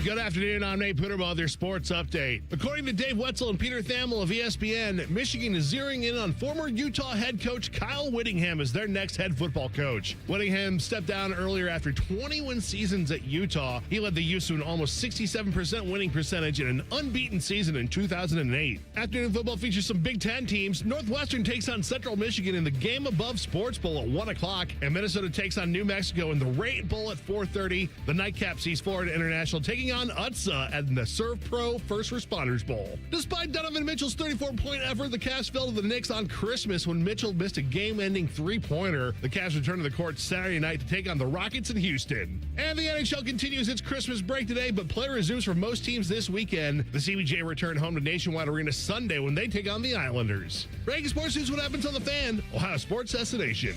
Good afternoon. I'm Nate Puderbaugh with your sports update. According to Dave Wetzel and Peter Thamel of ESPN, Michigan is zeroing in on former Utah head coach Kyle Whittingham as their next head football coach. Whittingham stepped down earlier after 21 seasons at Utah. He led the Utes to an almost 67% winning percentage in an unbeaten season in 2008. Afternoon football features some Big Ten teams. Northwestern takes on Central Michigan in the Game Above Sports Bowl at 1 o'clock, and Minnesota takes on New Mexico in the Rate Bowl at 4:30. The nightcap sees Florida International taking on UTSA at the Serve Pro First Responders Bowl. Despite Donovan Mitchell's 34-point effort, the Cavs fell to the Knicks on Christmas when Mitchell missed a game-ending three-pointer. The Cavs return to the court Saturday night to take on the Rockets in Houston. And the NHL continues its Christmas break today, but play resumes for most teams this weekend. The CBJ return home to Nationwide Arena Sunday when they take on the Islanders. Breaking sports news, what happens on the Fan, Ohio Sports Destination.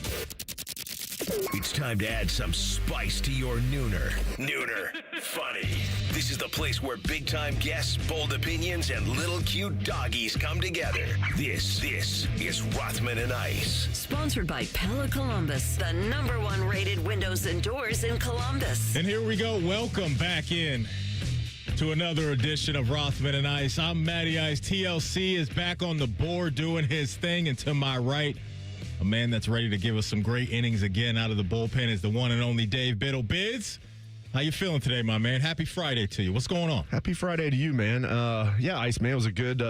It's time to add some spice to your nooner. Nooner funny. This is the place where big-time guests, bold opinions, and little cute doggies come together. This is Rothman and Ice. Sponsored by Pella Columbus, the #1 rated windows and doors in Columbus. And here we go. Welcome back in to another edition of Rothman and Ice. I'm Matty Ice. TLC is back on the board doing his thing, and to my right, a man that's ready to give us some great innings again out of the bullpen is the one and only Dave Biddle. Bids, how you feeling today, my man? Happy Friday to you. What's going on? Happy Friday to you, man. Yeah, Ice Man, it was a good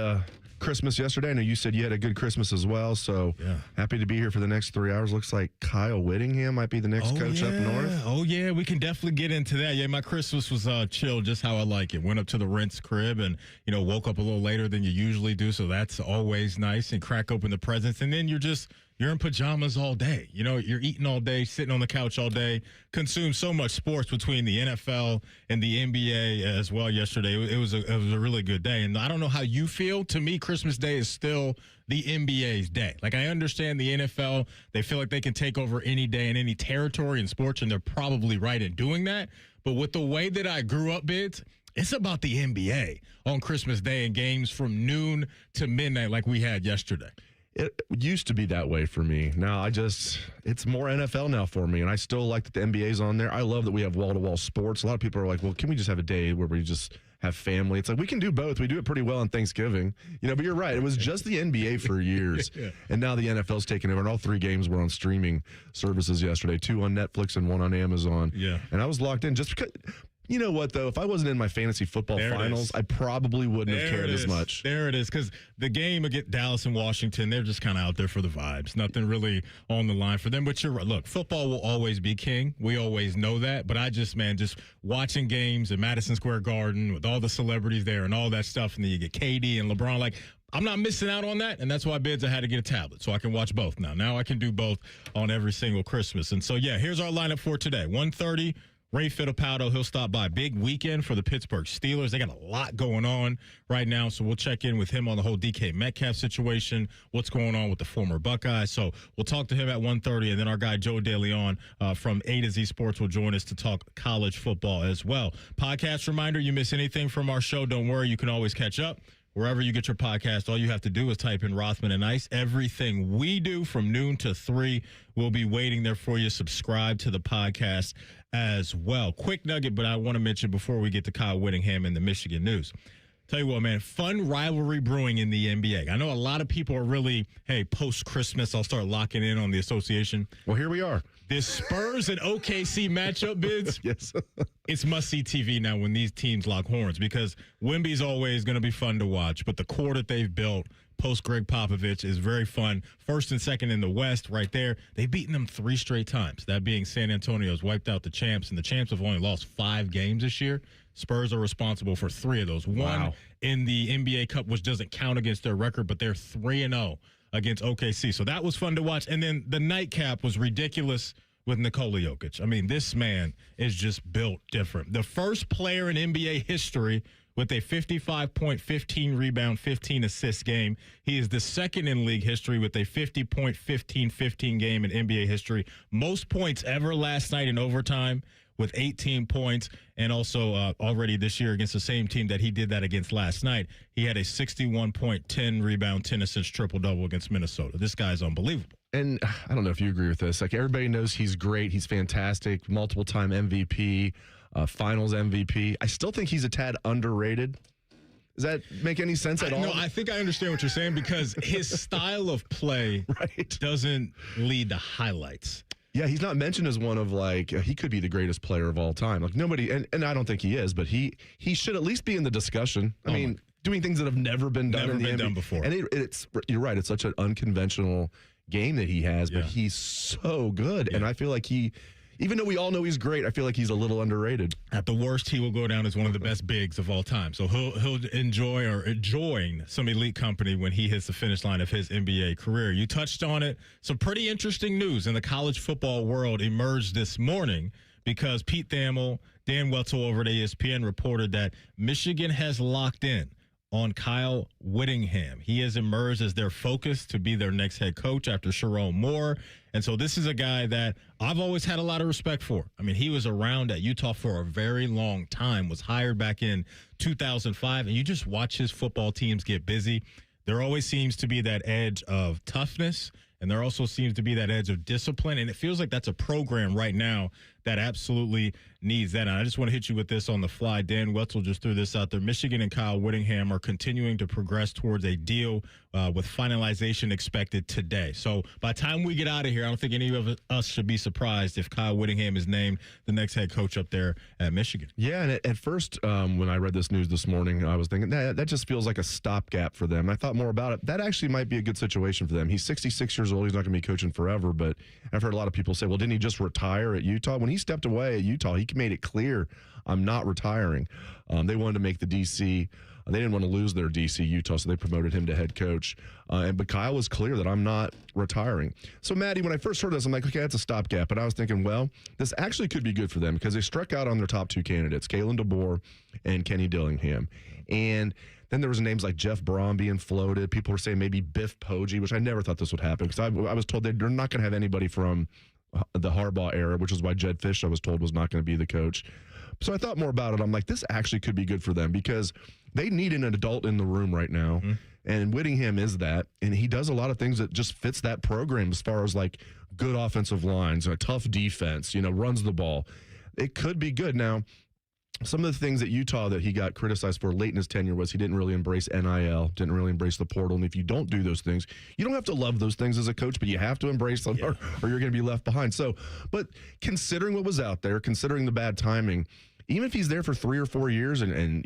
Christmas yesterday. I know you said you had a good Christmas as well, so happy to be here for the next 3 hours. Looks like Kyle Whittingham might be the next coach up north. Oh, yeah, we can definitely get into that. Yeah, my Christmas was chill, just how I like it. Went up to the Rent's crib and, woke up a little later than you usually do, so that's always nice, and crack open the presents, and then you're in pajamas all day. You're eating all day, sitting on the couch all day, consume so much sports between the NFL and the NBA as well yesterday. It was a really good day. And I don't know how you feel. To me, Christmas Day is still the NBA's day. Like, I understand the NFL, they feel like they can take over any day in any territory in sports, and they're probably right in doing that. But with the way that I grew up, Bids, it's about the NBA on Christmas Day and games from noon to midnight like we had yesterday. It used to be that way for me. Now it's more NFL now for me, and I still like that the NBA's on there. I love that we have wall-to-wall sports. A lot of people are like, well, can we just have a day where we just have family? It's like, we can do both. We do it pretty well on Thanksgiving. But you're right. It was just the NBA for years, and now the NFL's taken over, and all 3 games were on streaming services yesterday, 2 on Netflix and 1 on Amazon. Yeah. And I was locked in just because – you know what, though? If I wasn't in my fantasy football finals, I probably wouldn't have cared as much. There it is, because the game against Dallas and Washington, they're just kind of out there for the vibes. Nothing really on the line for them. But you're right. Look, football will always be king. We always know that. But just watching games at Madison Square Garden with all the celebrities there and all that stuff, and then you get KD and LeBron, I'm not missing out on that, and that's why, Bids, I had to get a tablet so I can watch both now. Now I can do both on every single Christmas. And so, here's our lineup for today. 1:30, Ray Fittipaldo, he'll stop by. Big weekend for the Pittsburgh Steelers. They got a lot going on right now, so we'll check in with him on the whole DK Metcalf situation, what's going on with the former Buckeyes. So we'll talk to him at 1:30, and then our guy Joe DeLeone from A to Z Sports will join us to talk college football as well. Podcast reminder, you miss anything from our show, don't worry, you can always catch up. Wherever you get your podcast, all you have to do is type in Rothman and Ice. Everything we do from noon to 3 will be waiting there for you. Subscribe to the podcast as well. Quick nugget, but I want to mention before we get to Kyle Whittingham and the Michigan news. Tell you what, man, fun rivalry brewing in the NBA. I know a lot of people are really, post-Christmas, I'll start locking in on the association. Well, here we are. This Spurs and OKC matchup, Bids. Yes. It's must-see TV now when these teams lock horns, because Wemby's always going to be fun to watch, but the core that they've built post-Greg Popovich is very fun. First and second in the West right there. They've beaten them 3 straight times. That being San Antonio's wiped out the champs, and the champs have only lost 5 games this year. Spurs are responsible for 3 of those. One in the NBA Cup, which doesn't count against their record, but they're 3-0 against OKC. So that was fun to watch. And then the nightcap was ridiculous with Nikola Jokic. I mean, this man is just built different. The first player in NBA history with a 55-point, 15-rebound, 15-assist game. He is the second in league history with a 50-point, 15-15 game in NBA history. Most points ever last night in overtime with 18 points, and also already this year against the same team that he did that against last night, he had a 61-point, 10-rebound, 10-assist triple-double against Minnesota. This guy's unbelievable. And I don't know if you agree with this. Like, everybody knows he's great. He's fantastic, multiple-time MVP. Finals MVP. I still think he's a tad underrated. Does that make any sense at all? No, I think I understand what you're saying because his style of play doesn't lead to highlights. Yeah, he's not mentioned as one of he could be the greatest player of all time. Like nobody, and I don't think he is, but he should at least be in the discussion. I mean, doing things that have never been done in the NBA. Done before. And you're right. It's such an unconventional game that he has, but he's so good. And I feel like even though we all know he's great, I feel like he's a little underrated. At the worst, he will go down as one of the best bigs of all time. So he'll enjoy or join some elite company when he hits the finish line of his NBA career. You touched on it. Some pretty interesting news in the college football world emerged this morning because Pete Thamel, Dan Wetzel over at ESPN reported that Michigan has locked in on Kyle Whittingham. He has emerged as their focus to be their next head coach after Sharon Moore. And so this is a guy that I've always had a lot of respect for. I mean, he was around at Utah for a very long time, was hired back in 2005, and you just watch his football teams get busy. There always seems to be that edge of toughness, and there also seems to be that edge of discipline, and it feels like that's a program right now that absolutely needs that. And I just want to hit you with this on the fly. Dan Wetzel just threw this out there. Michigan and Kyle Whittingham are continuing to progress towards a deal with finalization expected today. So by the time we get out of here, I don't think any of us should be surprised if Kyle Whittingham is named the next head coach up there at Michigan. Yeah, and at first, when I read this news this morning, I was thinking, that just feels like a stopgap for them. I thought more about it. That actually might be a good situation for them. He's 66 years old. He's not going to be coaching forever, but I've heard a lot of people say, well, didn't he just retire at Utah? When he stepped away at Utah, he made it clear, I'm not retiring. They wanted to make the DC. They didn't want to lose their DC Utah, so they promoted him to head coach. But Kyle was clear that I'm not retiring. So, Maddie, when I first heard this, I'm like, okay, that's a stopgap. But I was thinking, well, this actually could be good for them because they struck out on their top two candidates, Kalen DeBoer and Kenny Dillingham. And then there was names like Jeff Braun being floated. People were saying maybe Biff Poggi, which I never thought this would happen because I was told they're not going to have anybody from the Harbaugh era, which is why Jed Fish, I was told, was not going to be the coach. So I thought more about it. I'm like, this actually could be good for them because they need an adult in the room right now. Mm-hmm. And Whittingham is that. And he does a lot of things that just fits that program as far as like good offensive lines, a tough defense, runs the ball. It could be good. Now, some of the things at Utah that he got criticized for late in his tenure was he didn't really embrace NIL, didn't really embrace the portal. And if you don't do those things, you don't have to love those things as a coach, but you have to embrace them or you're going to be left behind. So, but considering what was out there, considering the bad timing, even if he's there for 3 or 4 years and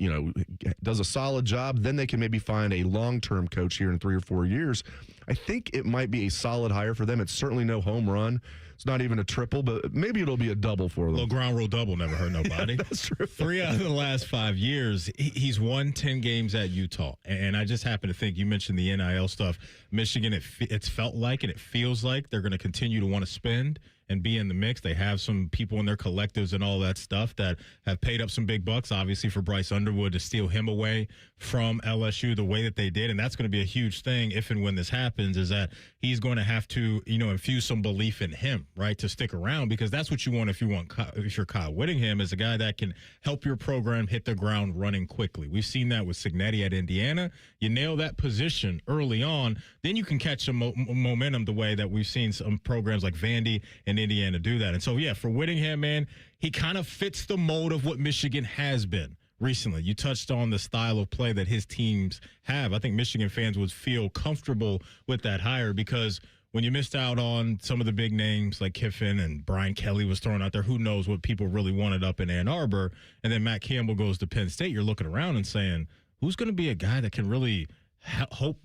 does a solid job, then they can maybe find a long-term coach here in 3 or 4 years. I think it might be a solid hire for them. It's certainly no home run. It's not even a triple, but maybe it'll be a double for them. A little ground rule double never hurt nobody. Yeah, that's true. 3 out of the last 5 years, he's won 10 games at Utah. And I just happen to think, you mentioned the NIL stuff. Michigan, it's felt like and it feels like they're going to continue to want to spend and be in the mix. They have some people in their collectives and all that stuff that have paid up some big bucks, obviously, for Bryce Underwood to steal him away from LSU the way that they did. And that's going to be a huge thing if and when this happens, is that he's going to have to, infuse some belief in him, right, to stick around, because that's what you want if you're Kyle Whittingham, is a guy that can help your program hit the ground running quickly. We've seen that with Cignetti at Indiana. You nail that position early on, then you can catch some momentum the way that we've seen some programs like Vandy and Indiana do that. And so, for Whittingham, man, he kind of fits the mold of what Michigan has been recently. You touched on the style of play that his teams have. I think Michigan fans would feel comfortable with that hire because when you missed out on some of the big names like Kiffin and Brian Kelly was thrown out there, who knows what people really wanted up in Ann Arbor, and then Matt Campbell goes to Penn State, you're looking around and saying, who's going to be a guy that can really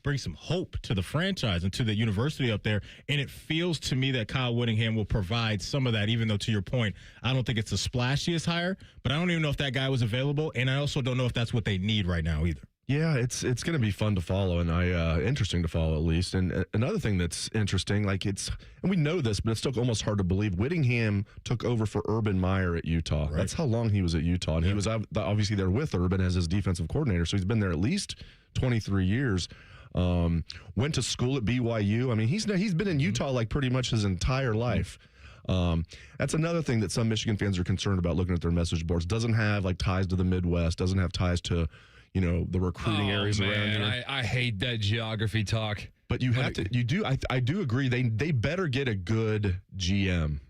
bring some hope to the franchise and to the university up there? And it feels to me that Kyle Whittingham will provide some of that, even though, to your point, I don't think it's the splashiest hire, but I don't even know if that guy was available, and I also don't know if that's what they need right now either. Yeah, it's going to be fun to follow, and interesting to follow at least. And another thing that's interesting, and we know this, but it's still almost hard to believe. Whittingham took over for Urban Meyer at Utah. Right. That's how long he was at Utah, and he was obviously there with Urban as his defensive coordinator. So he's been there at least 23 years. Went to school at BYU. I mean, he's been in Utah like pretty much his entire life. That's another thing that some Michigan fans are concerned about looking at their message boards. Doesn't have ties to the Midwest. Doesn't have ties to the recruiting areas around here. I hate that geography talk. But you have to. You do. I do agree. They better get a good GM.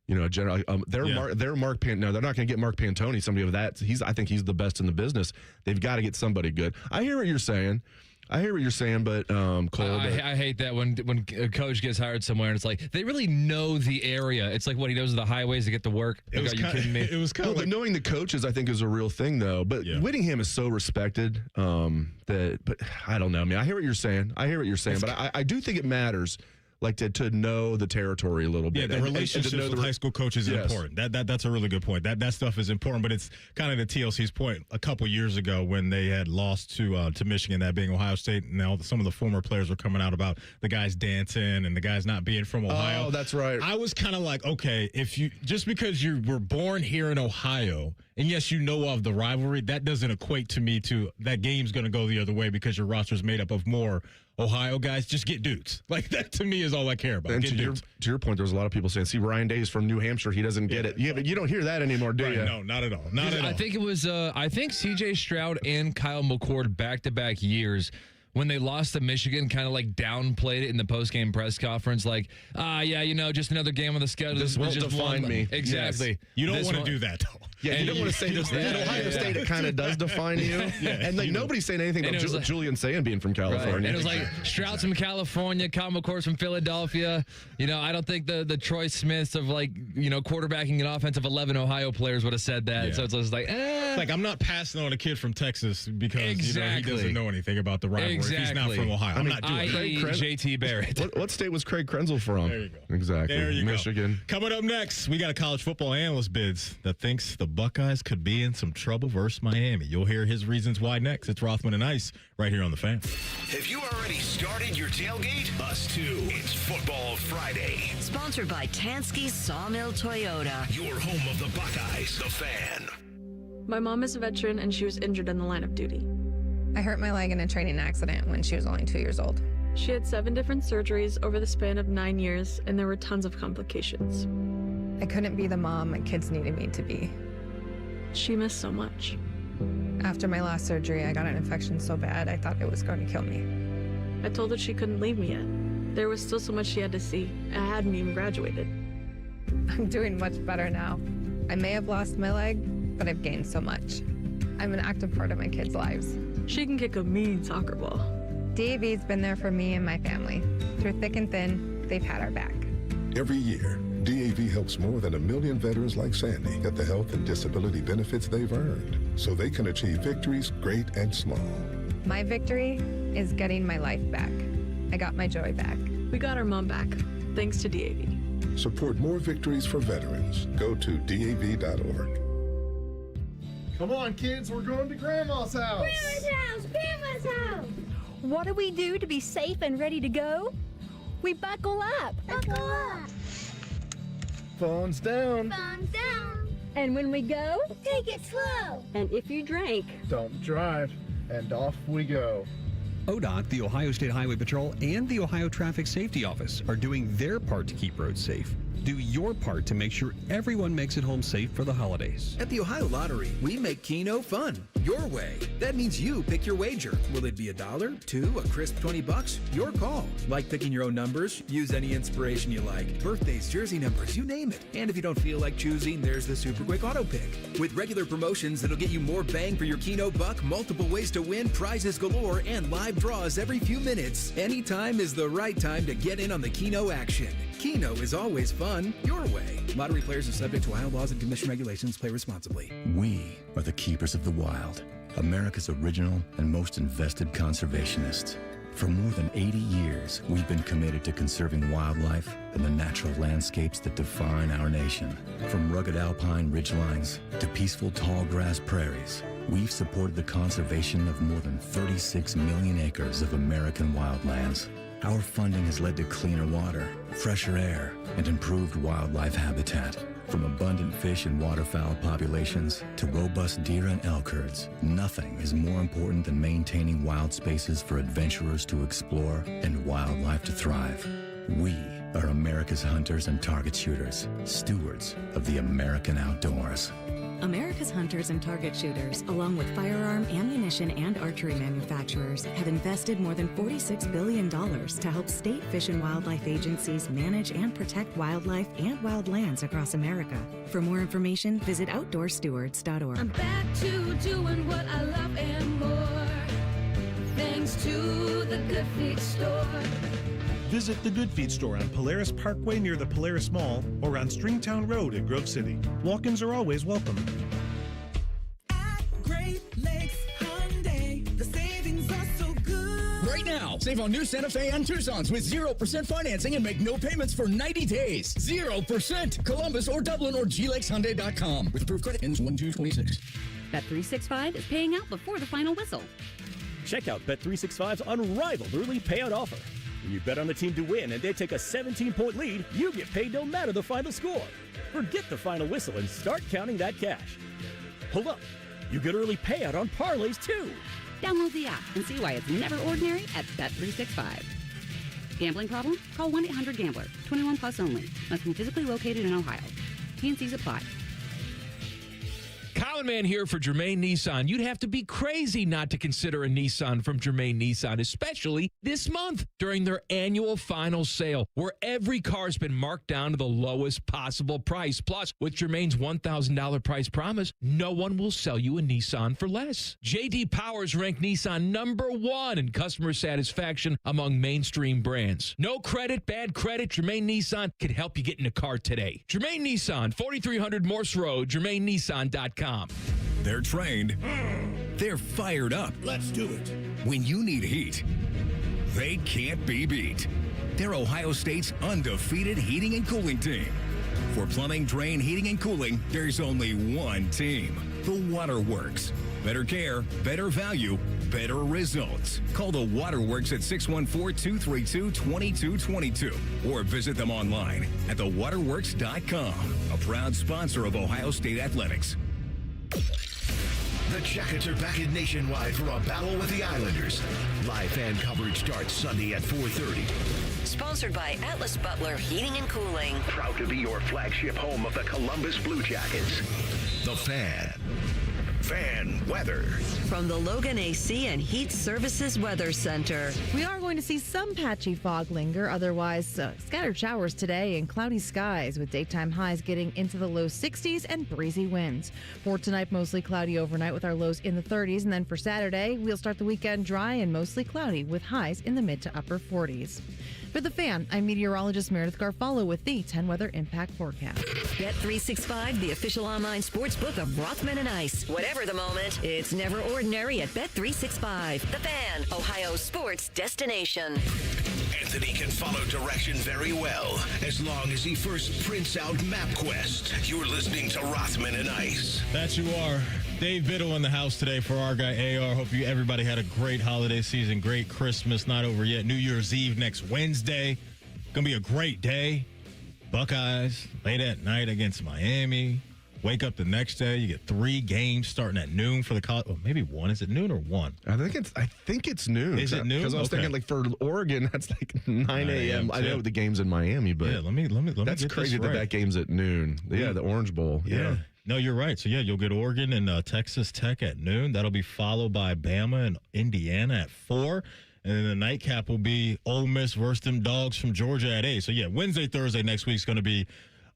You know, generally, they're Mark Pan. No, they're not going to get Mark Pantoni. Somebody of that. I think he's the best in the business. They've got to get somebody good. I hear what you're saying. But Cole, I hate that when a coach gets hired somewhere and it's like they really know the area. It's like what he knows the highways to get to work. Are you kidding me? It was kind of like knowing the coaches, I think, is a real thing, though. But Whittingham is so respected but I don't know. I mean, I hear what you're saying. But I do think it matters. Like to know the territory a little bit. Yeah, the relationships with high school coaches is important. That's a really good point. That stuff is important, but it's kind of to TLC's point. A couple years ago when they had lost to Michigan, that being Ohio State, and now some of the former players were coming out about the guys dancing and the guys not being from Ohio. Oh, that's right. I was kind of like, okay, if you just because you were born here in Ohio, and yes, you know of the rivalry, that doesn't equate to me to that game's going to go the other way because your roster is made up of more Ohio guys. Just get dudes. Like that to me is all I care about. And to your point, there's a lot of people saying, see, Ryan Day's from New Hampshire. He doesn't get it. Yeah, but you don't hear that anymore, do you? No, not at all. Not at all. I think it was, I think C.J. Stroud and Kyle McCord back-to-back years when they lost to Michigan, kind of like downplayed it in the post-game press conference, like, just another game on the schedule. This won't just define me. Exactly. Yes. You don't want to do that, though. Yeah, you don't want to say this. At Ohio State, it kind of does define you. And like nobody's saying anything about Julian Sayin being from California. Right. And it was like Stroud's from California, Kyle McCord's from Philadelphia. I don't think the Troy Smiths of quarterbacking an offensive 11 Ohio players would have said that. Yeah. So it's just like, Like I'm not passing on a kid from Texas because he doesn't know anything about the rivalry. If he's not from Ohio. I'm not doing it. JT Barrett. What state was Craig Krenzel from? There you go. Exactly. There you Michigan. Go. Coming up next, we got a college football analyst bids that thinks the Buckeyes could be in some trouble versus Miami. You'll hear his reasons why next. It's Rothman and Ice right here on The Fan. Have you already started your tailgate? Us too. It's Football Friday. Sponsored by Tansky Sawmill Toyota. Your home of the Buckeyes, The Fan. My mom is a veteran and she was injured in the line of duty. I hurt my leg in a training accident when she was only 2 years old. She had 7 different surgeries over the span of 9 years, and there were tons of complications. I couldn't be the mom my kids needed me to be. She missed so much. After my last surgery, I got an infection so bad I thought it was going to kill me. I told her she couldn't leave me yet. There was still so much she had to see. I hadn't even graduated. I'm doing much better now. I may have lost my leg, but I've gained so much. I'm an active part of my kids' lives. She can kick a mean soccer ball. DAV's been there for me and my family. Through thick and thin, they've had our back. Every year, DAV helps more than 1 million veterans like Sandy get the health and disability benefits they've earned so they can achieve victories great and small. My victory is getting my life back. I got my joy back. We got our mom back, thanks to DAV. Support more victories for veterans. Go to DAV.org. Come on, kids, we're going to Grandma's house. Grandma's house. What do we do to be safe and ready to go? We buckle up. Buckle up. Phones down. Phones down. And when we go, take it slow. And if you drink, don't drive. And off we go. ODOT, the Ohio State Highway Patrol, and the Ohio Traffic Safety Office are doing their part to keep roads safe. Do your part to make sure everyone makes it home safe for the holidays. At the Ohio Lottery, we make Keno fun. Your way. That means you pick your wager. Will it be $1, $2, a crisp $20? Your call. Like picking your own numbers? Use any inspiration you like. Birthdays, jersey numbers, you name it. And if you don't feel like choosing, there's the Super Quick Auto Pick. With regular promotions that'll get you more bang for your Keno buck, multiple ways to win, prizes galore, and live draws every few minutes. Anytime is the right time to get in on the Keno action. Keno is always fun, your way. Lottery players are subject to Ohio laws and commission regulations. Play responsibly. We are the keepers of the wild, America's original and most invested conservationists. For more than 80 years, we've been committed to conserving wildlife and the natural landscapes that define our nation. From rugged alpine ridgelines to peaceful tall grass prairies, we've supported the conservation of more than 36 million acres of American wildlands. Our funding has led to cleaner water, fresher air, and improved wildlife habitat. From abundant fish and waterfowl populations to robust deer and elk herds, nothing is more important than maintaining wild spaces for adventurers to explore and wildlife to thrive. We are America's hunters and target shooters, stewards of the American outdoors. America's hunters and target shooters, along with firearm, ammunition, and archery manufacturers, have invested more than $46 billion to help state fish and wildlife agencies manage and protect wildlife and wildlands across America. For more information, visit outdoorstewards.org. I'm back to doing what I love and more, thanks to the Good Feet store. Visit the Good Feet store on Polaris Parkway near the Polaris Mall or on Stringtown Road in Grove City. Walk-ins are always welcome. At Great Lakes Hyundai, the savings are so good. Right now, save on new Santa Fe and Tucson's with 0% financing and make no payments for 90 days. 0%. Columbus or Dublin or glakeshyundai.com. With approved credit ends 1/2/26. Bet365 is paying out before the final whistle. Check out Bet365's unrivaled early payout offer. When you bet on the team to win and they take a 17-point lead, you get paid no matter the final score. Forget the final whistle and start counting that cash. Hold up. You get early payout on parlays, too. Download the app and see why it's never ordinary at Bet365. Gambling problem? Call 1-800-GAMBLER. 21 plus only. Must be physically located in Ohio. T&Cs apply. Common Man here for Germain Nissan. You'd have to be crazy not to consider a Nissan from Germain Nissan, especially this month during their annual final sale, where every car's been marked down to the lowest possible price. Plus, with Germain's $1,000 price promise, no one will sell you a Nissan for less. J.D. Powers ranked Nissan #1 in customer satisfaction among mainstream brands. No credit, bad credit, Germain Nissan can help you get in a car today. Germain Nissan, 4300 Morse Road, GermainNissan.com. They're trained. They're fired up. Let's do it. When you need heat, they can't be beat. They're Ohio State's undefeated heating and cooling team. For plumbing, drain, heating, and cooling, there's only one team. The Waterworks. Better care, better value, better results. Call the Waterworks at 614-232-2222 or visit them online at thewaterworks.com. A proud sponsor of Ohio State Athletics. The Jackets are back in Nationwide for a battle with the Islanders. Live fan coverage starts Sunday at 4:30. Sponsored by Atlas Butler Heating and Cooling. Proud to be your flagship home of the Columbus Blue Jackets. The Fan. Fan weather. From the Logan AC and Heat Services Weather Center. We are going to see some patchy fog linger, otherwise scattered showers today and cloudy skies with daytime highs getting into the low 60s and breezy winds. For tonight, mostly cloudy overnight with our lows in the 30s, and then for Saturday, we'll start the weekend dry and mostly cloudy with highs in the mid to upper 40s. For The Fan, I'm meteorologist Meredith Garfalo with the 10 Weather Impact Forecast. Bet365, the official online sports book of Rothman and Ice. Whatever the moment, it's never ordinary at Bet365. The Fan, Ohio's sports destination. Anthony can follow direction very well, as long as he first prints out MapQuest. You're listening to Rothman and Ice. That you are. Dave Biddle in the house today for our guy AR. Hope everybody had a great holiday season, great Christmas, not over yet. New Year's Eve next Wednesday. Gonna be a great day. Buckeyes late at night against Miami. Wake up the next day, you get 3 games starting at noon for the college. Oh, maybe 1. Is it noon or 1? I think it's noon. Is it noon? Because I was thinking, like, for Oregon, that's like 9 a.m. I know the game's in Miami, but yeah, let me. That's get crazy this right. that game's at noon. Yeah, the Orange Bowl. Yeah. No, you're right. So, yeah, you'll get Oregon and Texas Tech at noon. That'll be followed by Bama and Indiana at 4. And then the nightcap will be Ole Miss versus them dogs from Georgia at 8. So, yeah, Wednesday, Thursday next week is going to be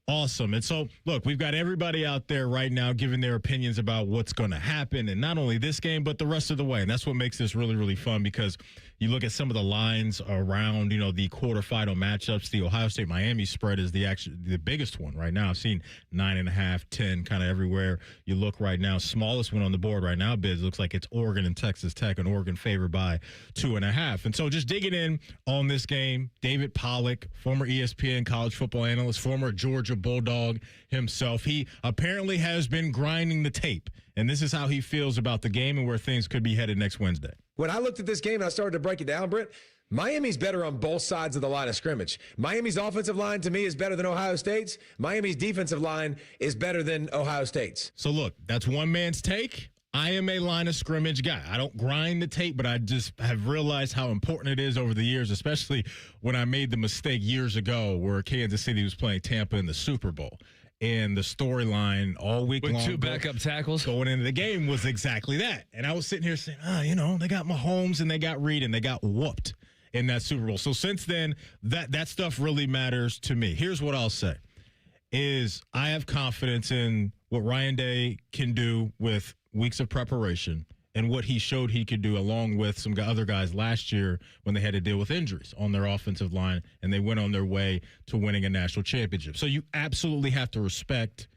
awesome. And so, look, we've got everybody out there right now giving their opinions about what's going to happen. And not only this game, but the rest of the way. And that's what makes this really, really fun, because you look at some of the lines around, the quarterfinal matchups. The Ohio State-Miami spread is the biggest one right now. I've seen 9.5, 10 kind of everywhere. You look right now, smallest one on the board right now, Biz, looks like it's Oregon and Texas Tech, and Oregon favored by 2.5. And so just digging in on this game, David Pollack, former ESPN college football analyst, former Georgia Bulldog himself, he apparently has been grinding the tape. And this is how he feels about the game and where things could be headed next Wednesday. When I looked at this game and I started to break it down, Britt, Miami's better on both sides of the line of scrimmage. Miami's offensive line, to me, is better than Ohio State's. Miami's defensive line is better than Ohio State's. So, look, that's one man's take. I am a line of scrimmage guy. I don't grind the tape, but I just have realized how important it is over the years, especially when I made the mistake years ago where Kansas City was playing Tampa in the Super Bowl. And the storyline all week long with 2 backup tackles going into the game was exactly that. And I was sitting here saying, they got Mahomes and they got Reed and they got whooped in that Super Bowl. So since then, that stuff really matters to me. Here's what I'll say is I have confidence in what Ryan Day can do with weeks of preparation and what he showed he could do along with some other guys last year when they had to deal with injuries on their offensive line and they went on their way to winning a national championship. So you absolutely have to respect,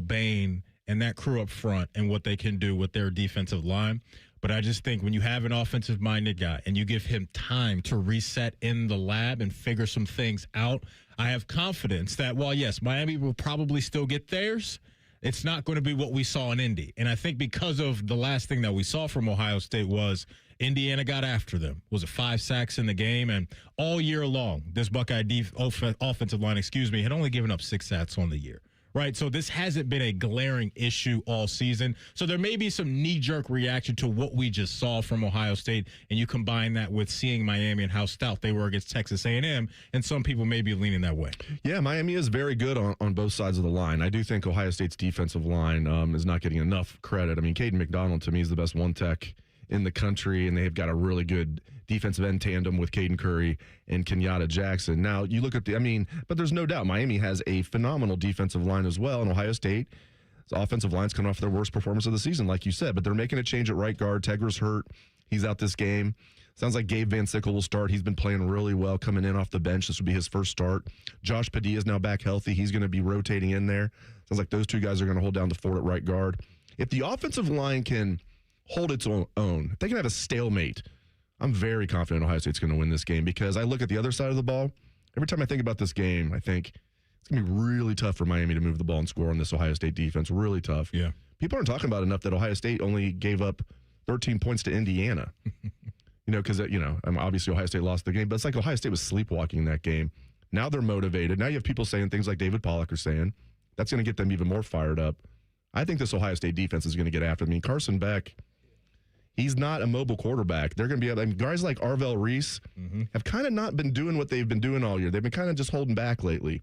Bain and that crew up front and what they can do with their defensive line. But I just think when you have an offensive-minded guy and you give him time to reset in the lab and figure some things out, I have confidence that, while, yes, Miami will probably still get theirs, it's not going to be what we saw in Indy. And I think because of the last thing that we saw from Ohio State was Indiana got after them. Was it 5 sacks in the game? And all year long, this Buckeye offensive line, had only given up 6 sacks on the year. Right, so this hasn't been a glaring issue all season. So there may be some knee-jerk reaction to what we just saw from Ohio State, and you combine that with seeing Miami and how stout they were against Texas A&M, and some people may be leaning that way. Yeah, Miami is very good on both sides of the line. I do think Ohio State's defensive line is not getting enough credit. I mean, Caden McDonald, to me, is the best one-tech in the country, and they've got a really good defensive end tandem with Caden Curry and Kenyatta Jackson. Now, you look at but there's no doubt Miami has a phenomenal defensive line as well, and Ohio State's offensive line's coming off their worst performance of the season, like you said, but they're making a change at right guard. Tegra's hurt. He's out this game. Sounds like Gabe Van Sickle will start. He's been playing really well coming in off the bench. This will be his first start. Josh Padilla is now back healthy. He's going to be rotating in there. Sounds like those 2 guys are going to hold down the fort at right guard. If the offensive line can hold its own, if they can have a stalemate, I'm very confident Ohio State's going to win this game because I look at the other side of the ball. Every time I think about this game, I think it's going to be really tough for Miami to move the ball and score on this Ohio State defense. Really tough. Yeah. People aren't talking about enough that Ohio State only gave up 13 points to Indiana. Because, obviously Ohio State lost the game, but it's like Ohio State was sleepwalking in that game. Now they're motivated. Now you have people saying things like David Pollack are saying. That's going to get them even more fired up. I think this Ohio State defense is going to get after them. I mean, Carson Beck, he's not a mobile quarterback. They're going to be guys like Arvell Reese have kind of not been doing what they've been doing all year. They've been kind of just holding back lately.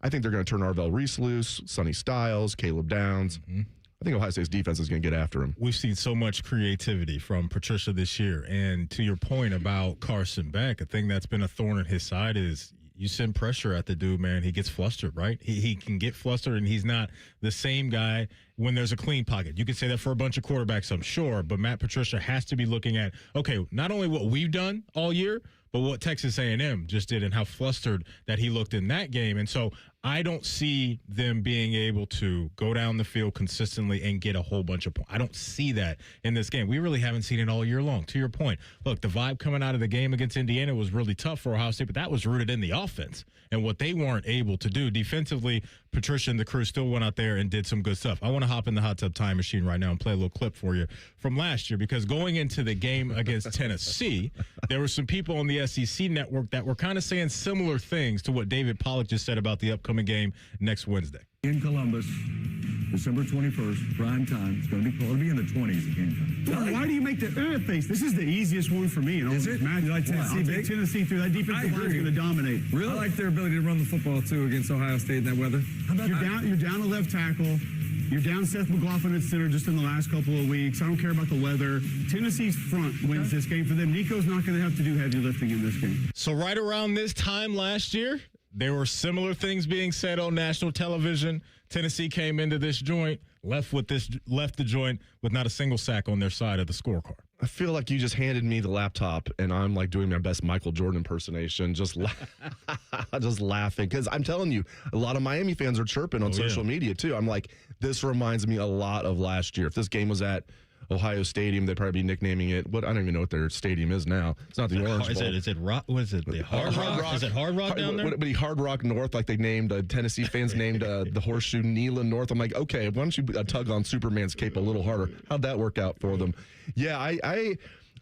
I think they're going to turn Arvell Reese loose, Sonny Styles, Caleb Downs. I think Ohio State's defense is going to get after him. We've seen so much creativity from Patricia this year. And to your point about Carson Beck, a thing that's been a thorn in his side is you send pressure at the dude, man, he gets flustered, right? He can get flustered, and he's not the same guy when there's a clean pocket. You can say that for a bunch of quarterbacks, I'm sure, but Matt Patricia has to be looking at, okay, not only what we've done all year, but what Texas A&M just did and how flustered that he looked in that game. And so I don't see them being able to go down the field consistently and get a whole bunch of points. I don't see that in this game. We really haven't seen it all year long. To your point, look, the vibe coming out of the game against Indiana was really tough for Ohio State, but that was rooted in the offense and what they weren't able to do. Defensively, Patricia and the crew still went out there and did some good stuff. I want to hop in the hot tub time machine right now and play a little clip for you from last year, because going into the game against Tennessee, there were some people on the SEC network that were kind of saying similar things to what David Pollack just said about the upcoming game next Wednesday. In Columbus, December 21st, prime time. It's going to be in the 20s again. Why do you make the face? This is the easiest one for me. Is it? You like Tennessee? Tennessee through that defensive line is going to dominate. Really? I like their ability to run the football, too, against Ohio State in that weather. You're down a left tackle. You're down Seth McLaughlin at center just in the last couple of weeks. I don't care about the weather. Tennessee's front wins this game for them. Nico's not going to have to do heavy lifting in this game. So right around this time last year, there were similar things being said on national television. Tennessee came into this joint, left the joint with not a single sack on their side of the scorecard. I feel like you just handed me the laptop, and I'm like doing my best Michael Jordan impersonation, just laughing. Because I'm telling you, a lot of Miami fans are chirping on social media, too. I'm like, this reminds me a lot of last year. If this game was at Ohio Stadium, they'd probably be nicknaming it. I don't even know what their stadium is now. It's not the Orange Bowl. Is it Rock? What is it? The Hard Rock? Is it Hard Rock down there? Would it be Hard Rock North, like they named Tennessee fans named the Horseshoe Neyland North? I'm like, okay, why don't you tug on Superman's cape a little harder? How'd that work out for them? Yeah,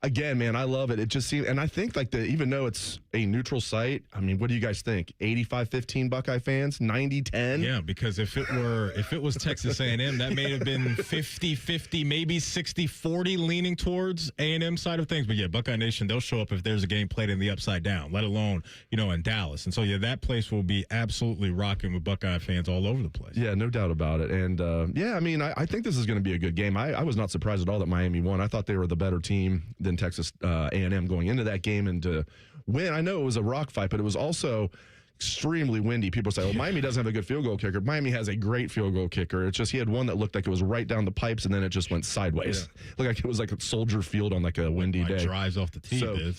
Again, man, I love it. It just seems, and I think like even though it's a neutral site, I mean, what do you guys think? 85-15 Buckeye fans, 90-10? Yeah, because if it was Texas A&M, that may have been 50-50, maybe 60-40 leaning towards A&M side of things. But yeah, Buckeye Nation, they'll show up if there's a game played in the upside down, let alone, in Dallas. And so yeah, that place will be absolutely rocking with Buckeye fans all over the place. Yeah, no doubt about it. And yeah, I mean, I think this is going to be a good game. I was not surprised at all that Miami won. I thought they were the better team than Texas A&M going into that game, and to win. I know it was a rock fight, but it was also extremely windy. People say, "Oh, Miami doesn't have a good field goal kicker." Miami has a great field goal kicker. It's just he had one that looked like it was right down the pipes, and then it just went sideways. Yeah. Looked like it was like a Soldier Field on like a windy day. Drives off the tee,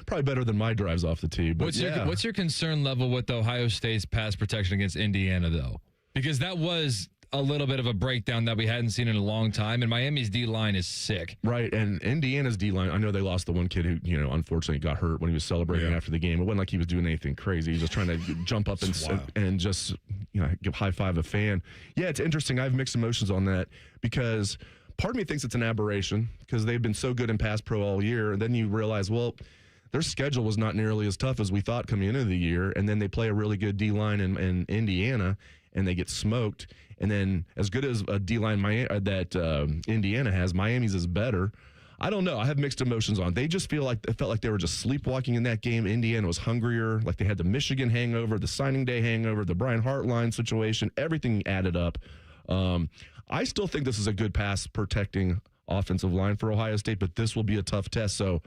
probably better than my drives off the tee. But what's your concern level with Ohio State's pass protection against Indiana, though? Because that was a little bit of a breakdown that we hadn't seen in a long time, and Miami's D-line is sick. Right, and Indiana's D-line, I know they lost the one kid who, unfortunately got hurt when he was celebrating after the game. It wasn't like he was doing anything crazy. He was just trying to jump up and just, give high-five a fan. Yeah, it's interesting. I have mixed emotions on that because part of me thinks it's an aberration because they've been so good in pass pro all year, and then you realize, well, their schedule was not nearly as tough as we thought coming into the year, and then they play a really good D-line in Indiana, and they get smoked. And then as good as a D-line that Indiana has, Miami's is better. I don't know. I have mixed emotions on. They just felt like they were just sleepwalking in that game. Indiana was hungrier. Like they had the Michigan hangover, the signing day hangover, the Brian Hartline situation. Everything added up. I still think this is a good pass protecting offensive line for Ohio State, but this will be a tough test. So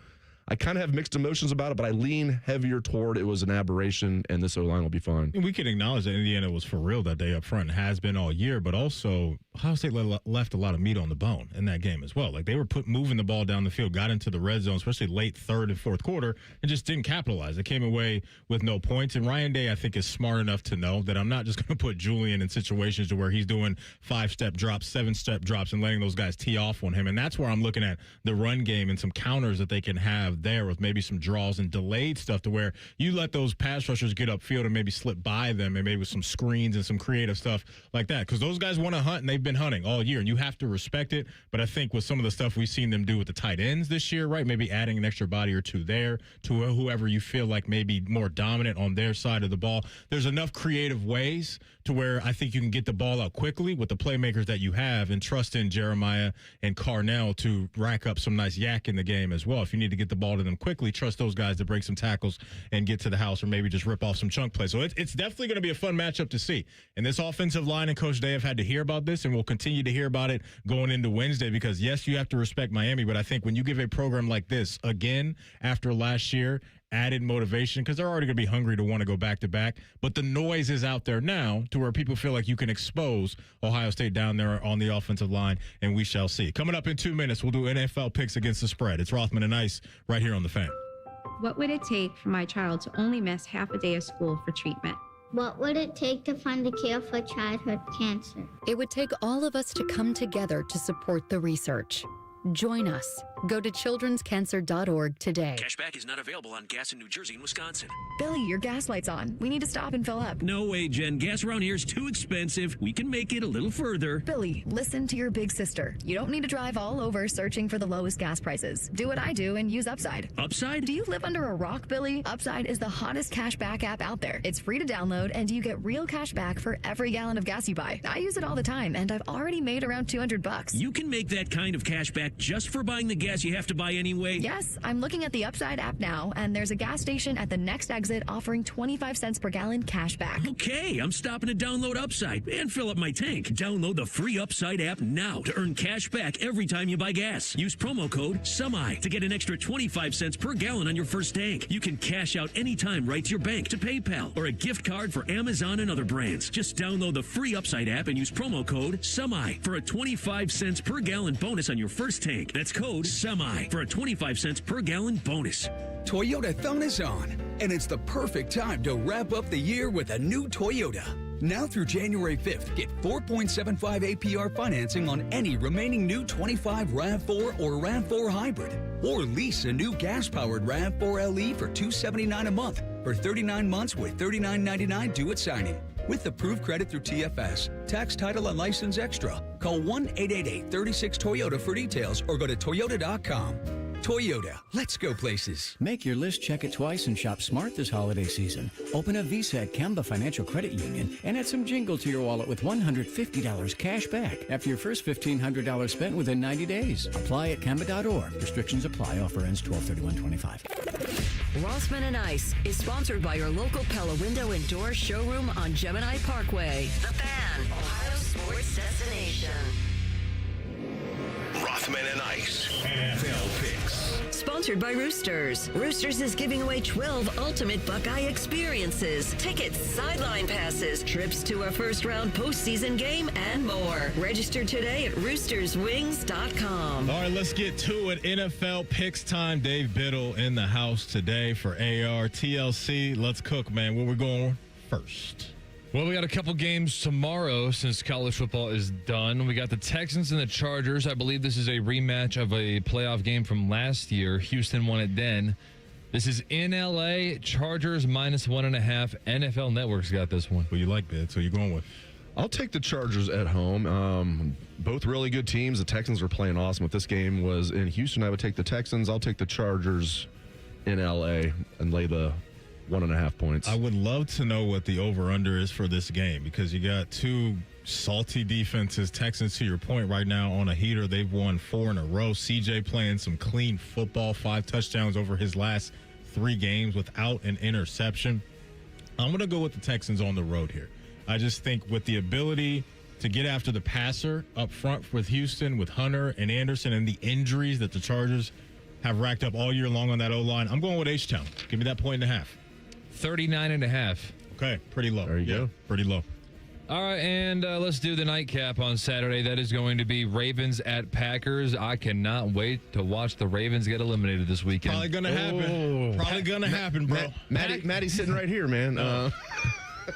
I kind of have mixed emotions about it, but I lean heavier toward it was an aberration, and this O-line will be fine. We can acknowledge that Indiana was for real that day up front and has been all year, but also Ohio State left a lot of meat on the bone in that game as well. Like they were moving the ball down the field, got into the red zone, especially late third and fourth quarter, and just didn't capitalize. They came away with no points, and Ryan Day, I think, is smart enough to know that I'm not just going to put Julian in situations to where he's doing 5-step drops, 7-step drops, and letting those guys tee off on him. And that's where I'm looking at the run game and some counters that they can have there with maybe some draws and delayed stuff to where you let those pass rushers get upfield and maybe slip by them and maybe with some screens and some creative stuff like that. Because those guys want to hunt, and they've been hunting all year, and you have to respect it. But I think with some of the stuff we've seen them do with the tight ends this year, right, maybe adding an extra body or two there to whoever you feel like may be more dominant on their side of the ball, there's enough creative ways to where I think you can get the ball out quickly with the playmakers that you have and trust in Jeremiah and Carnell to rack up some nice yak in the game as well. If you need to get the ball to them quickly, trust those guys to break some tackles and get to the house or maybe just rip off some chunk plays. So it's definitely going to be a fun matchup to see. And this offensive line and Coach Day have had to hear about this, and we'll continue to hear about it going into Wednesday because, yes, you have to respect Miami, but I think when you give a program like this, again, after last year, added motivation because they're already going to be hungry to want to go back-to-back. But the noise is out there now to where people feel like you can expose Ohio State down there on the offensive line, and we shall see. Coming up in 2 minutes, we'll do NFL picks against the spread. It's Rothman and Ice right here on The Fan. What would it take for my child to only miss half a day of school for treatment? What would it take to find a cure for childhood cancer? It would take all of us to come together to support the research. Join us. Go to childrenscancer.org today. Cashback is not available on gas in New Jersey and Wisconsin. Billy, your gas light's on. We need to stop and fill up. No way, Jen. Gas around here is too expensive. We can make it a little further. Billy, listen to your big sister. You don't need to drive all over searching for the lowest gas prices. Do what I do and use Upside. Upside? Do you live under a rock, Billy? Upside is the hottest cashback app out there. It's free to download, and you get real cash back for every gallon of gas you buy. I use it all the time, and I've already made around $200. You can make that kind of cash back just for buying the gas you have to buy anyway? Yes, I'm looking at the Upside app now, and there's a gas station at the next exit offering 25 cents per gallon cash back. Okay, I'm stopping to download Upside and fill up my tank. Download the free Upside app now to earn cash back every time you buy gas. Use promo code SUMMI to get an extra 25 cents per gallon on your first tank. You can cash out anytime right to your bank, to PayPal, or a gift card for Amazon and other brands. Just download the free Upside app and use promo code SUMMI for a 25 cents per gallon bonus on your first tank. That's code SUMMI for a 25 cents per gallon bonus. Toyotathon is on, and it's the perfect time to wrap up the year with a new Toyota. Now through January 5th, get 4.75 APR financing on any remaining new 25 RAV4 or RAV4 hybrid. Or lease a new gas-powered RAV4 LE for $279 a month for 39 months with $39.99 due at signing. With approved credit through TFS, tax, title, and license extra. Call Call 1-888-36-TOYOTA for details or go to Toyota.com. Toyota, let's go places. Make your list, check it twice, and shop smart this holiday season. Open a Visa at Kemba Financial Credit Union and add some jingle to your wallet with $150 cash back after your first $1,500 spent within 90 days. Apply at Kemba.org. Restrictions apply. Offer ends 12/31/25. Rothman and Ice is sponsored by your local Pella Window and Door showroom on Gemini Parkway. The Fan, Ohio sports destination. Rothman and Ice. NFL picks. Sponsored by Roosters. Roosters is giving away 12 ultimate Buckeye experiences, tickets, sideline passes, trips to a first-round postseason game, and more. Register today at roosterswings.com. All right, let's get to it. NFL picks time. Dave Biddle in the house today for AR. TLC, let's cook, man. Where we going first? Well, we got a couple games tomorrow since college football is done. We got the Texans and the Chargers. I believe this is a rematch of a playoff game from last year. Houston won it then. This is in L.A. Chargers -1.5. NFL Network's got this one. Who you like, Bid? So you're going with? I'll take the Chargers at home. Both really good teams. The Texans were playing awesome. If this game was in Houston, I would take the Texans. I'll take the Chargers in L.A. and lay the 1.5 points. I would love to know what the over-under is for this game because you got two salty defenses. Texans, to your point, right now on a heater. They've won 4 in a row. CJ playing some clean football, 5 touchdowns over his last 3 games without an interception. I'm going to go with the Texans on the road here. I just think with the ability to get after the passer up front with Houston, with Hunter and Anderson, and the injuries that the Chargers have racked up all year long on that O-line, I'm going with H-Town. Give me that 1.5. 39.5. Okay, pretty low. There you go. Pretty low. All right, and let's do the nightcap on Saturday. That is going to be Ravens at Packers. I cannot wait to watch the Ravens get eliminated this weekend. Probably going to happen. Probably going to happen, bro. Maddie's sitting right here, man.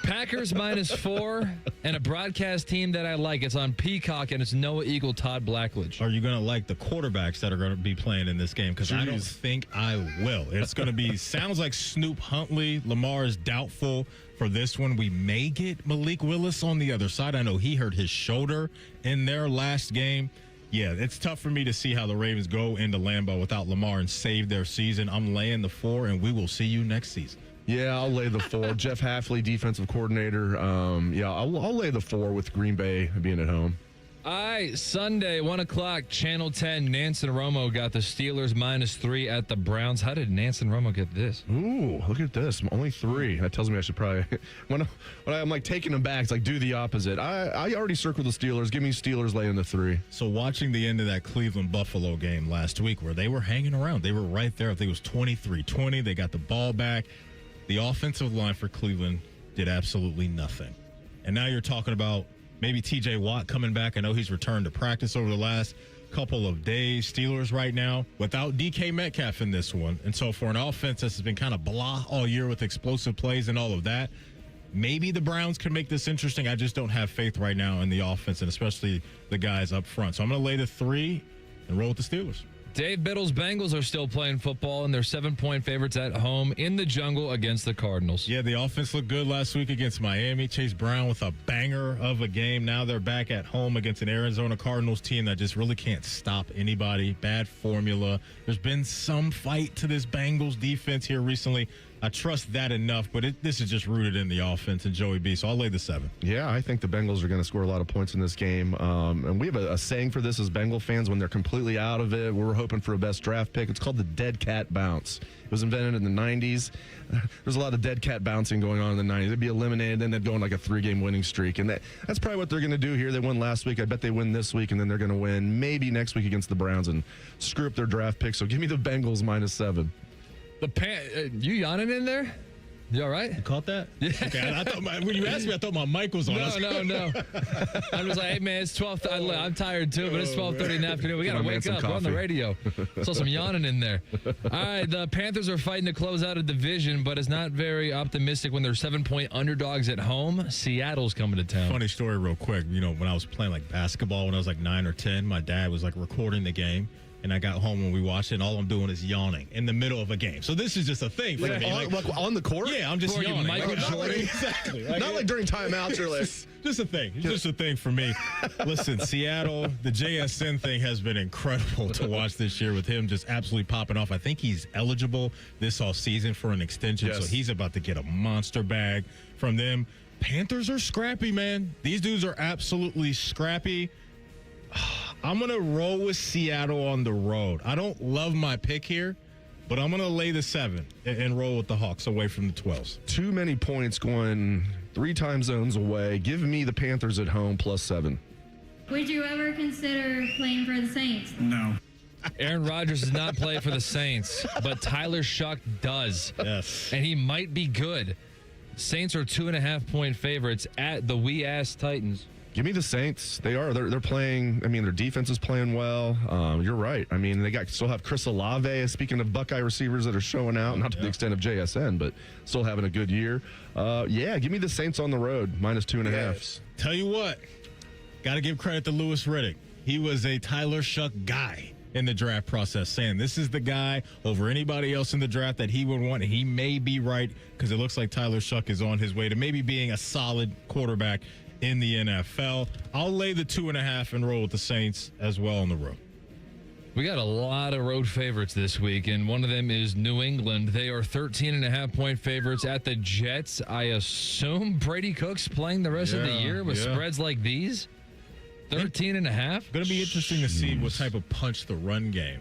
Packers -4 and a broadcast team that I like. It's on Peacock, and it's Noah Eagle, Todd Blackledge. Are you going to like the quarterbacks that are going to be playing in this game? Because I don't think I will. It's going to be, sounds like Snoop Huntley. Lamar is doubtful for this one. We may get Malik Willis on the other side. I know he hurt his shoulder in their last game. Yeah, it's tough for me to see how the Ravens go into Lambeau without Lamar and save their season. I'm laying the 4, and we will see you next season. Yeah, I'll lay the 4. Jeff Hafley, defensive coordinator. I'll lay the 4 with Green Bay being at home. All right, Sunday, 1 o'clock, Channel 10. Nance and Romo got the Steelers -3 at the Browns. How did Nance and Romo get this? Ooh, look at this. Only 3. That tells me I should probably, when I'm like taking them back, it's like do the opposite. I already circled the Steelers. Give me Steelers laying the 3. So watching the end of that Cleveland-Buffalo game last week where they were hanging around, they were right there. I think it was 23-20. They got the ball back. The offensive line for Cleveland did absolutely nothing. And now you're talking about maybe T.J. Watt coming back. I know he's returned to practice over the last couple of days. Steelers right now without DK Metcalf in this one. And so for an offense that's been kind of blah all year with explosive plays and all of that, maybe the Browns can make this interesting. I just don't have faith right now in the offense and especially the guys up front. So I'm going to lay the 3 and roll with the Steelers. Dave Biddle's Bengals are still playing football, and they're 7-point favorites at home in the jungle against the Cardinals. Yeah, the offense looked good last week against Miami. Chase Brown with a banger of a game. Now they're back at home against an Arizona Cardinals team that just really can't stop anybody. Bad formula. There's been some fight to this Bengals defense here recently. I trust that enough, but this is just rooted in the offense and Joey B, so I'll lay the 7. Yeah, I think the Bengals are going to score a lot of points in this game. And we have a saying for this as Bengal fans when they're completely out of it. We're hoping for a best draft pick. It's called the dead cat bounce. It was invented in the 90s. There's a lot of dead cat bouncing going on in the 90s. They'd be eliminated, then they'd go on like a 3-game winning streak. And that's probably what they're going to do here. They won last week. I bet they win this week, and then they're going to win maybe next week against the Browns and screw up their draft pick. So give me the Bengals -7. You yawning in there? You all right? You caught that? Yeah. Okay, I thought when you asked me, I thought my mic was on. No. I'm just like, hey, man, it's 12. I'm tired, too, but it's 12:30 in the afternoon. We got to wake up. We're on the radio. Saw some yawning in there. All right, the Panthers are fighting to close out a division, but it's not very optimistic when they're 7-point underdogs at home. Seattle's coming to town. Funny story real quick. You know, when I was playing like basketball when I was like 9 or 10, my dad was like recording the game. and I got home when we watched it, and all I'm doing is yawning in the middle of a game. So this is just a thing for me. Like on the court? Yeah, I'm just yawning. Michael Jordan. Exactly. Not like during timeouts or like. Just a thing. Just a thing for me. Listen, Seattle, the JSN thing has been incredible to watch this year with him just absolutely popping off. I think he's eligible this all season for an extension, so he's about to get a monster bag from them. Panthers are scrappy, man. These dudes are absolutely scrappy. I'm going to roll with Seattle on the road. I don't love my pick here, but I'm going to lay the 7 and roll with the Hawks away from the 12s. Too many points going 3 time zones away. Give me the Panthers at home plus 7. Would you ever consider playing for the Saints? No. Aaron Rodgers does not play for the Saints, but Tyler Shuck does. Yes. And he might be good. Saints are 2.5-point favorites at the wee-ass Titans. Give me the Saints. They are. They're playing. I mean, their defense is playing well. You're right. I mean, they still have Chris Olave. Speaking of Buckeye receivers that are showing out, not to the extent of JSN, but still having a good year. Give me the Saints on the road, minus 2.5. Yes. Tell you what, got to give credit to Louis Riddick. He was a Tyler Shuck guy in the draft process, saying this is the guy over anybody else in the draft that he would want, and he may be right because it looks like Tyler Shuck is on his way to maybe being a solid quarterback in the NFL. I'll lay the 2.5 and roll with the Saints as well on the road. We got a lot of road favorites this week, and one of them is New England. They are 13.5-point favorites at the Jets. I assume Brady Cook's playing the rest of the year with spreads like these? 13.5? Going to be interesting to see what type of punch the run game,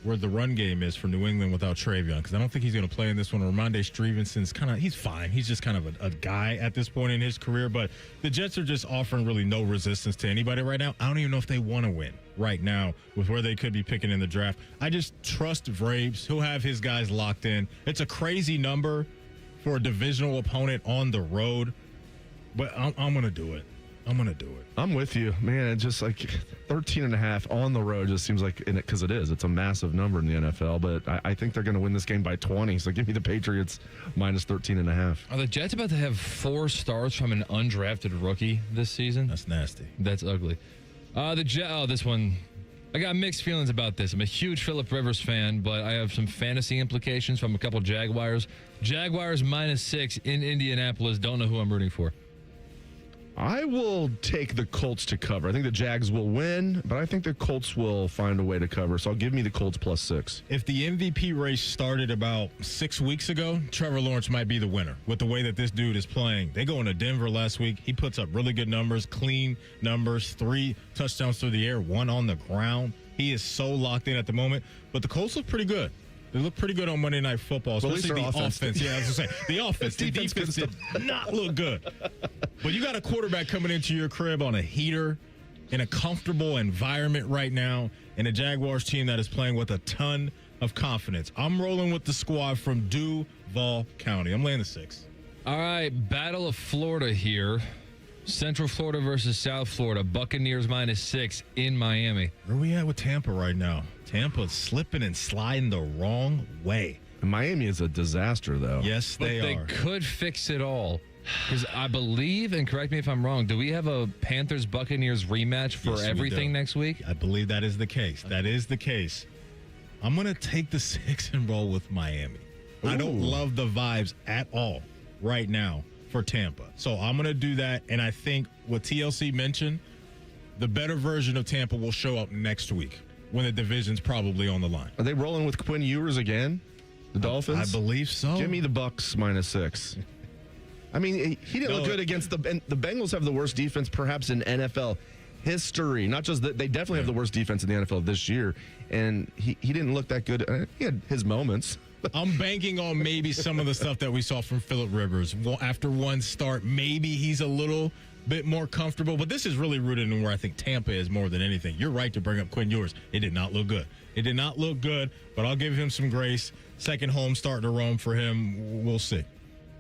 where the run game is for New England without Travion, because I don't think he's going to play in this one. Ramondre Stevenson's he's fine. He's just kind of a guy at this point in his career, but the Jets are just offering really no resistance to anybody right now. I don't even know if they want to win right now with where they could be picking in the draft. I just trust Vrabes. He'll have his guys locked in. It's a crazy number for a divisional opponent on the road, but I'm going to do it. I'm going to do it. I'm with you, man. It's just like 13.5 on the road just seems like, because it is. It's a massive number in the NFL, but I think they're going to win this game by 20. So give me the Patriots minus 13.5. Are the Jets about to have 4 stars from an undrafted rookie this season? That's nasty. That's ugly. This one, I got mixed feelings about this. I'm a huge Phillip Rivers fan, but I have some fantasy implications from a couple Jaguars. Jaguars minus 6 in Indianapolis. Don't know who I'm rooting for. I will take the Colts to cover. I think the Jags will win, but I think the Colts will find a way to cover. So I'll give me the Colts plus 6. If the MVP race started about 6 weeks ago, Trevor Lawrence might be the winner with the way that this dude is playing. They go into Denver last week. He puts up really good numbers, clean numbers, 3 touchdowns through the air, 1 on the ground. He is so locked in at the moment, but the Colts look pretty good. They look pretty good on Monday Night Football, especially the offense. Yeah, I was going to say, the offense. The defense did not look good. But you got a quarterback coming into your crib on a heater in a comfortable environment right now, and a Jaguars team that is playing with a ton of confidence. I'm rolling with the squad from Duval County. I'm laying the 6. All right, Battle of Florida here. Central Florida versus South Florida. Buccaneers minus 6 in Miami. Where are we at with Tampa right now? Tampa's slipping and sliding the wrong way. Miami is a disaster, though. Yes, they are. They could fix it all. Because I believe, and correct me if I'm wrong, do we have a Panthers-Buccaneers rematch for everything next week? I believe that is the case. That is the case. I'm going to take the 6 and roll with Miami. Ooh. I don't love the vibes at all right now for Tampa. So I'm going to do that, and I think what TLC mentioned, the better version of Tampa will show up next week when the division's probably on the line. Are they rolling with Quinn Ewers again? The Dolphins? I believe so. Give me the Bucks minus 6. I mean, he didn't look good against the Bengals. Have the worst defense perhaps in NFL history. Not just that, they definitely have the worst defense in the NFL this year, and he didn't look that good. He had his moments. I'm banking on maybe some of the stuff that we saw from Phillip Rivers. Well, after one start, maybe he's a little bit more comfortable, but this is really rooted in where I think Tampa is more than anything. You're right to bring up Quinn Ewers. It did not look good. It did not look good, but I'll give him some grace. Second home starting to roam for him. We'll see.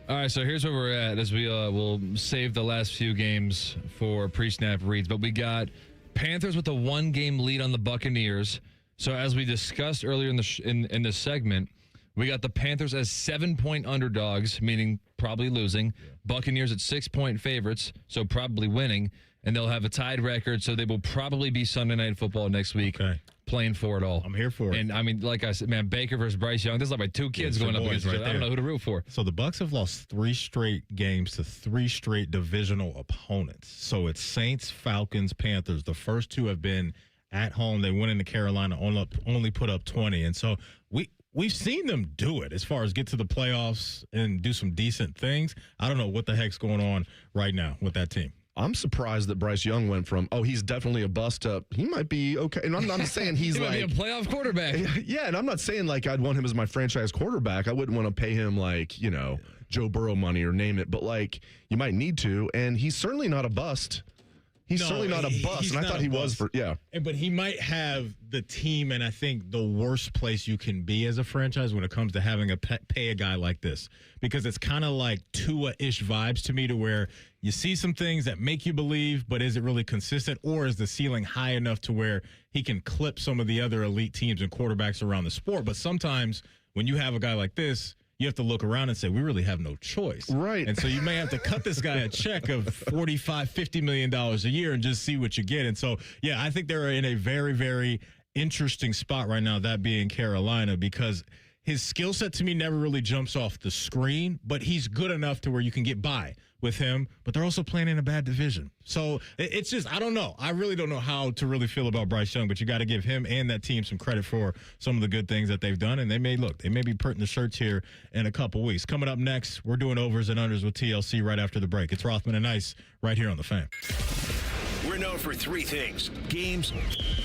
All right, so here's where we're at as we will save the last few games for pre-snap reads. But we got Panthers with a 1-game lead on the Buccaneers. So as we discussed earlier in this segment, we got the Panthers as 7-point underdogs, meaning probably losing. Yeah. Buccaneers at 6-point favorites, so probably winning. And they'll have a tied record, so they will probably be Sunday Night Football next week. Okay. playing for it all. I'm here for it. And I mean, like I said, man, Baker versus Bryce Young. This is like my two kids going up against each other. I don't know who to root for. So the Bucks have lost 3 straight games to 3 straight divisional opponents. So it's Saints, Falcons, Panthers. The first 2 have been at home. They went into Carolina, only put up 20. And so we've seen them do it as far as get to the playoffs and do some decent things. I don't know what the heck's going on right now with that team. I'm surprised that Bryce Young went from, he's definitely a bust up. He might be okay. And I'm not saying he's he like might be a playoff quarterback. Yeah, and I'm not saying like I'd want him as my franchise quarterback. I wouldn't want to pay him like, Joe Burrow money or name it, but like you might need to. And he's certainly not a bust. He's certainly not a bust, and I thought he was But he might have the team, and I think the worst place you can be as a franchise when it comes to having pay a guy like this, because it's kind of like Tua-ish vibes to me, to where you see some things that make you believe, but is it really consistent, or is the ceiling high enough to where he can clip some of the other elite teams and quarterbacks around the sport? But sometimes when you have a guy like this, you have to look around and say, we really have no choice. Right. And so you may have to cut this guy a check of $45, $50 million a year and just see what you get. And so, yeah, I think they're in a very, very interesting spot right now, that being Carolina, because his skill set to me never really jumps off the screen, but he's good enough to where you can get by with him, but they're also playing in a bad division. So it's just, I don't know. I really don't know how to really feel about Bryce Young, but you got to give him and that team some credit for some of the good things that they've done. And they may be putting the shirts here in a couple weeks. Coming up next, we're doing overs and unders with TLC right after the break. It's Rothman and Ice right here on The Fan. We're known for 3 things: games,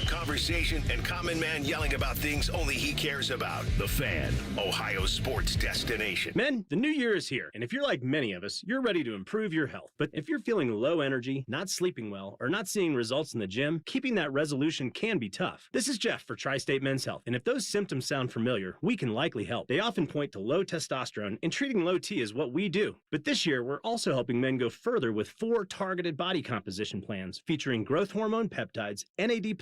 conversation, and common man yelling about things only he cares about. The Fan, Ohio sports destination. Men, the new year is here, and if you're like many of us, you're ready to improve your health. But if you're feeling low energy, not sleeping well, or not seeing results in the gym, keeping that resolution can be tough. This is Jeff for Tri-State Men's Health, and if those symptoms sound familiar, we can likely help. They often point to low testosterone, and treating low T is what we do. But this year, we're also helping men go further with 4 targeted body composition plans, featuring growth hormone peptides, NAD+,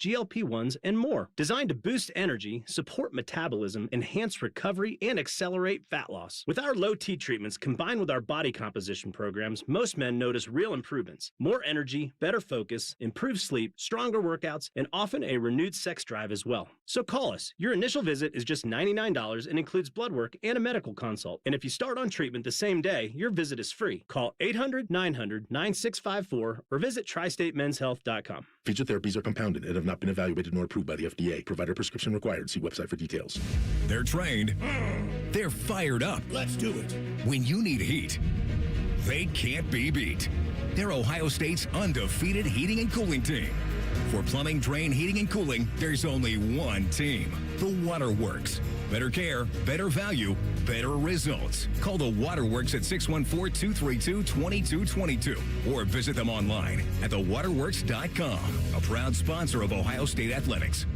GLP-1s, and more. Designed to boost energy, support metabolism, enhance recovery, and accelerate fat loss. With our low T treatments combined with our body composition programs, most men notice real improvements. More energy, better focus, improved sleep, stronger workouts, and often a renewed sex drive as well. So call us. Your initial visit is just $99 and includes blood work and a medical consult. And if you start on treatment the same day, your visit is free. Call 800-900-9654 or visit TriStateMen'sHealth.com. Featured therapies are compounded and have not been evaluated nor approved by the FDA. Provider prescription required. See website for details. They're trained. They're fired up. Let's do it. When you need heat, they can't be beat. They're Ohio State's undefeated heating and cooling team. For plumbing, drain, heating, and cooling, there's only one team. The Waterworks. Better care, better value, better results. Call the Waterworks at 614-232-2222 or visit them online at thewaterworks.com. A proud sponsor of Ohio State Athletics.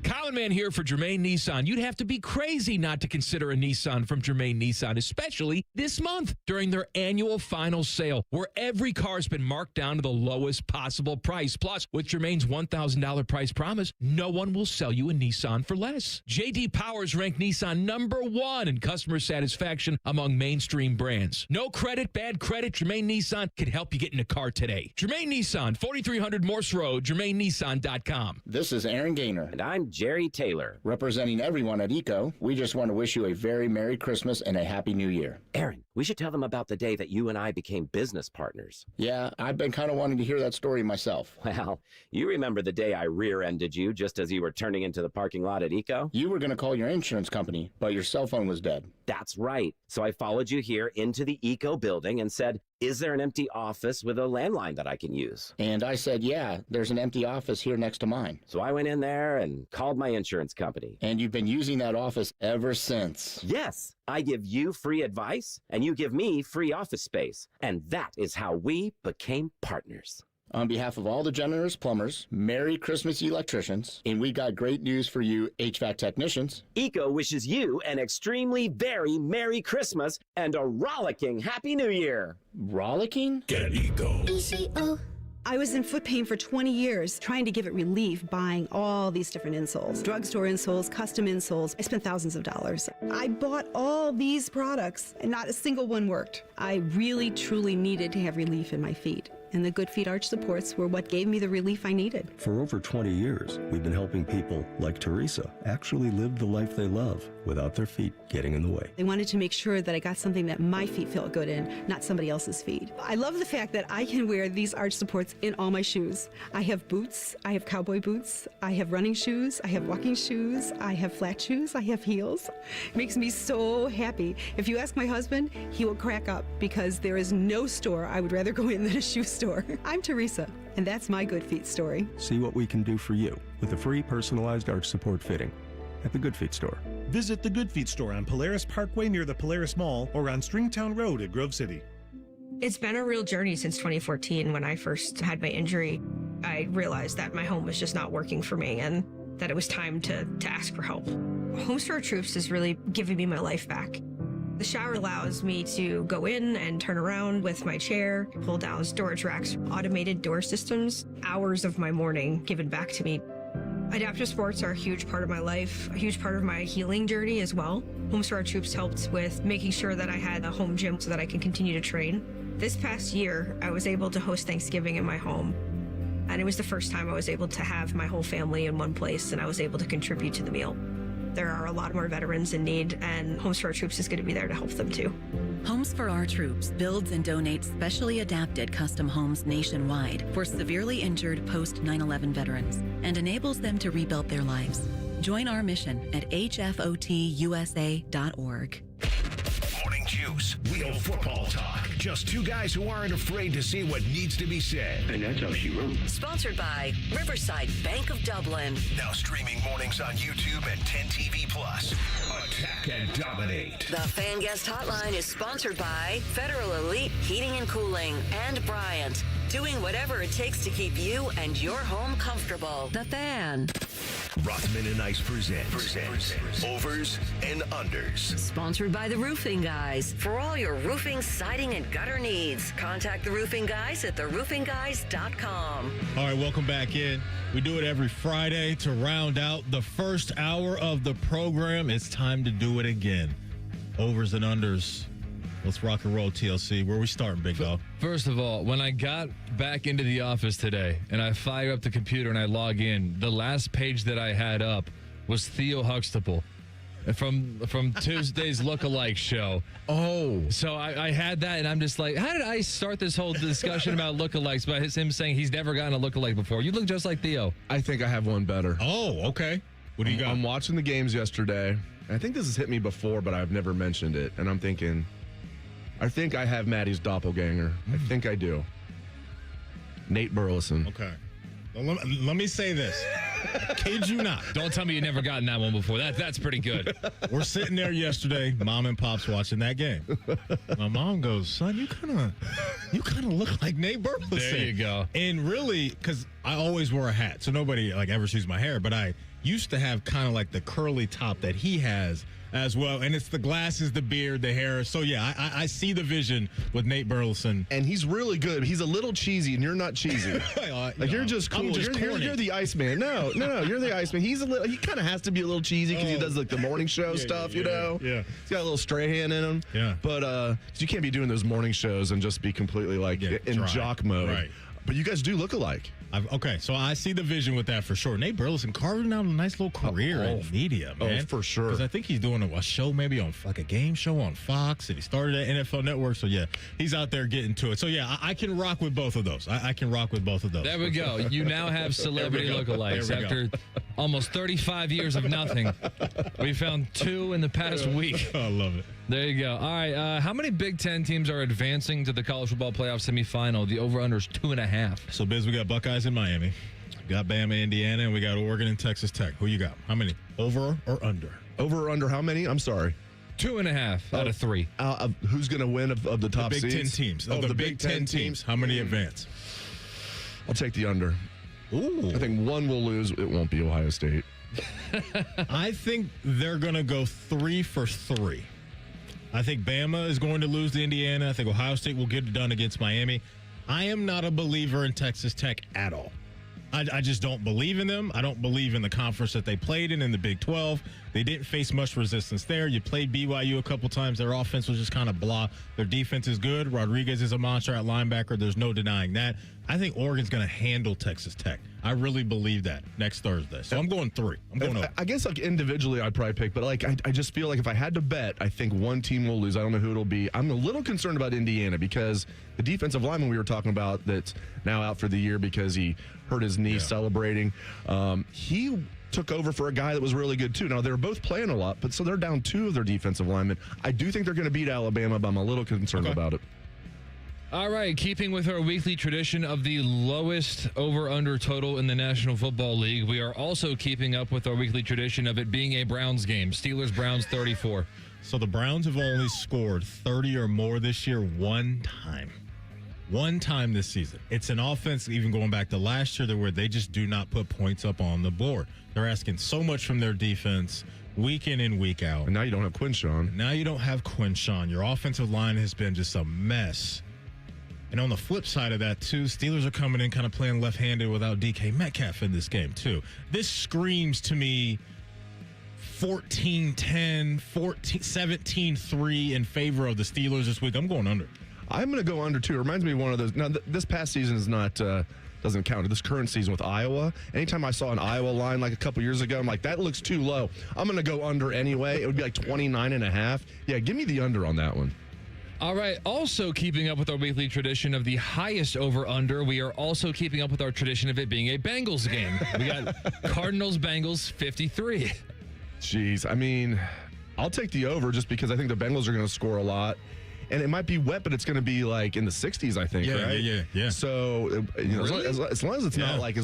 Common Man here for Germain Nissan. You'd have to be crazy not to consider a Nissan from Germain Nissan, especially this month during their annual final sale, where every car's been marked down to the lowest possible price. Plus, with Germain's $1,000 price promise, no one will sell you a Nissan for less. J.D. Powers ranked Nissan #1 in customer satisfaction among mainstream brands. No credit, bad credit, Germain Nissan can help you get in a car today. Germain Nissan, 4300 Morse Road, GermainNissan.com. This is Aaron Gaynor. And I'm Jerry Taylor. Representing everyone at ECO, we just want to wish you a very Merry Christmas and a Happy New Year. Aaron, we should tell them about the day that you and I became business partners. Yeah, I've been kind of wanting to hear that story myself. Well, you remember the day I rear-ended you just as you were turning into the parking lot at ECO? You were going to call your insurance company, but your cell phone was dead. That's right. So I followed you here into the ECO building and said, is there an empty office with a landline that I can use? And I said, yeah, there's an empty office here next to mine. So I went in there and called my insurance company. And you've been using that office ever since. Yes. I give you free advice, and you give me free office space. And that is how we became partners. On behalf of all the generous plumbers, Merry Christmas electricians, and we got great news for you HVAC technicians. ECO wishes you an extremely very Merry Christmas and a rollicking Happy New Year. Rollicking? Get ECO. ECO. I was in foot pain for 20 years, trying to give it relief, buying all these different insoles. Drugstore insoles, custom insoles. I spent thousands of dollars. I bought all these products, and not a single one worked. I really, truly needed to have relief in my feet. and the Good Feet arch supports were what gave me the relief I needed. For over 20 years, we've been helping people like Teresa actually live the life they love without their feet getting in the way. They wanted to make sure that I got something that my feet felt good in, not somebody else's feet. I love the fact that I can wear these arch supports in all my shoes. I have boots, I have cowboy boots, I have running shoes, I have walking shoes, I have flat shoes, I have heels. It makes me so happy. If you ask my husband, he will crack up because there is no store I would rather go in than a shoe store. I'm Teresa, and that's my Good Feet story. See what we can do for you with a free personalized arch support fitting at the Good Feet store. Visit the Good Feet store on Polaris Parkway near the Polaris Mall or on Stringtown Road at Grove City. It's been a real journey since 2014 when I first had my injury. I realized that my home was just not working for me and that it was time to ask for help. Homes for Our Troops has really given me my life back. The shower allows me to go in and turn around with my chair, pull down storage racks, automated door systems, hours of my morning given back to me. Adaptive sports are a huge part of my life, a huge part of my healing journey as well. Homes for Our Troops helped with making sure that I had a home gym so that I can continue to train. This past year, I was able to host Thanksgiving in my home. And it was the first time I was able to have my whole family in one place and I was able to contribute to the meal. There are a lot more veterans in need, and Homes for Our Troops is going to be there to help them too. Homes for Our Troops builds and donates specially adapted custom homes nationwide for severely injured post 9/11 veterans and enables them to rebuild their lives. Join our mission at hfotusa.org. Morning Juice, real football talk. Just two guys who aren't afraid to say what needs to be said. And that's how she wrote. Sponsored by Riverside Bank of Dublin. Now streaming mornings on YouTube and 10 TV Plus. Attack and dominate. The Fan Guest Hotline is sponsored by Federal Elite Heating and Cooling and Bryant. Doing whatever it takes to keep you and your home comfortable. The Fan. Rothman and Ice presents Overs and Unders. Sponsored by the Roofing Guys. For all your roofing, siding, and gutter needs, contact the Roofing Guys at theroofingguys.com. All right, welcome back in. We do it every Friday to round out the first hour of the program. It's time to do it again. Overs and Unders. Let's rock and roll, TLC. Where are we starting, big dog? First of all, when I got back into the office today and I fire up the computer and I log in, the last page that I had up was Theo Huxtable from Tuesday's Lookalike show. Oh. So I had that, and I'm just like, how did I start this whole discussion about lookalikes by him saying he's never gotten a lookalike before? You look just like Theo. I think I have one better. Oh, okay. What do you got? I'm watching the games yesterday. I think this has hit me before, but I've never mentioned it. And I'm thinking, I think I have Maddie's doppelganger. I think I do. Nate Burleson. Okay. Well, let me say this. Kid you not. Don't tell me you've never gotten that one before. That's pretty good. We're sitting there yesterday, Mom and Pop's watching that game. My mom goes, son, you kind of look like Nate Burleson. There you go. And really, because I always wore a hat, so nobody ever sees my hair, but I used to have kind of like the curly top that he has as well, and it's the glasses, the beard, the hair. So yeah, I see the vision with Nate Burleson, and he's really good. He's a little cheesy, and you're not cheesy. You're just cool. You're the Iceman. No, you're the Iceman. He's a little. He kind of has to be a little cheesy because he does like the morning show stuff. You know. Yeah. He's got a little Strahan in him. Yeah. But you can't be doing those morning shows and just be completely in dry. jock mode. Right. But you guys do look alike. Okay, so I see the vision with that for sure. Nate Burleson carving out a nice little career in media, man. Oh, for sure. Because I think he's doing a show maybe on like a game show on Fox, and he started at NFL Network. So yeah, he's out there getting to it. So yeah, I can rock with both of those. I can rock with both of those. There we go. You now have celebrity lookalikes after almost 35 years of nothing. We found two in the past week. I love it. There you go. All right. How many Big Ten teams are advancing to the college football playoff semifinal? The over-under is 2.5. So, Biz, we got Buckeyes in Miami. We got Bama, Indiana, and we got Oregon and Texas Tech. Who you got? How many? Over or under? Over or under how many? I'm sorry. 2.5 out of 3. Who's going to win of the top Big seeds? Ten teams. Of the Big Ten teams, how many advance? I'll take the under. Ooh. I think one will lose. It won't be Ohio State. I think they're going to go 3 for 3. I think Bama is going to lose to Indiana. I think Ohio State will get it done against Miami. I am not a believer in Texas Tech at all. I just don't believe in them. I don't believe in the conference that they played in the Big 12. They didn't face much resistance there. You played BYU a couple times. Their offense was just kind of blah. Their defense is good. Rodriguez is a monster at linebacker. There's no denying that. I think Oregon's going to handle Texas Tech. I really believe that next Thursday. So I'm going 3. I'm going over. I guess like individually I'd probably pick, but like I just feel like if I had to bet, I think one team will lose. I don't know who it'll be. I'm a little concerned about Indiana because the defensive lineman we were talking about that's now out for the year because he hurt his knee celebrating. He took over for a guy that was really good too. Now they're both playing a lot, but so they're down 2 of their defensive linemen. I do think they're going to beat Alabama, but I'm a little concerned about it. All right, keeping with our weekly tradition of the lowest over-under total in the National Football League, we are also keeping up with our weekly tradition of it being a Browns game. Steelers-Browns 34. So the Browns have only scored 30 or more this year one time. One time this season. It's an offense, even going back to last year, where they just do not put points up on the board. They're asking so much from their defense week in and week out. And now you don't have Quinshawn. Now you don't have Quinshawn. Your offensive line has been just a mess. And on the flip side of that, too, Steelers are coming in kind of playing left-handed without DK Metcalf in this game, too. This screams to me 14-10, 17-3 in favor of the Steelers this week. I'm going under. I'm going to go under, too. It reminds me of one of those. Now, this past season is not doesn't count. This current season with Iowa, anytime I saw an Iowa line like a couple years ago, I'm like, that looks too low. I'm going to go under anyway. It would be like 29.5. Yeah, give me the under on that one. All right, also keeping up with our weekly tradition of the highest over-under, we are also keeping up with our tradition of it being a Bengals game. We got Cardinals-Bengals 53. Jeez, I mean, I'll take the over just because I think the Bengals are going to score a lot. And it might be wet, but it's going to be like in the 60s, I think, right? Yeah. So, Really? as long as it's not like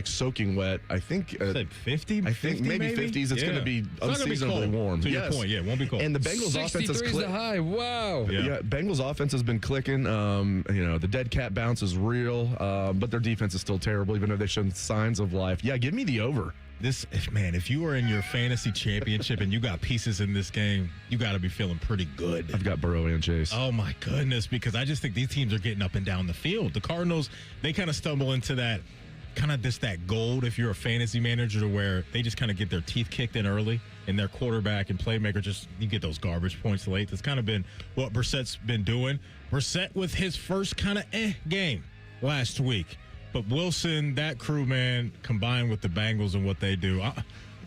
soaking wet, I think 50. I think maybe 50s. It's going to be unseasonably warm. To your point, it won't be cold. And the Bengals offense is the high. Wow. Yeah, Bengals offense has been clicking. The dead cat bounce is real, but their defense is still terrible, even though they've shown signs of life. Yeah, give me the over. If you are in your fantasy championship and you got pieces in this game, you got to be feeling pretty good. I've got Burrow and Chase. Oh, my goodness, because I just think these teams are getting up and down the field. The Cardinals, they kind of stumble into that gold if you're a fantasy manager to where they just kind of get their teeth kicked in early and their quarterback and playmaker you get those garbage points late. That's kind of been what Brissett's been doing. Brissett with his first kind of game last week. But Wilson, that crew, man, combined with the Bengals and what they do,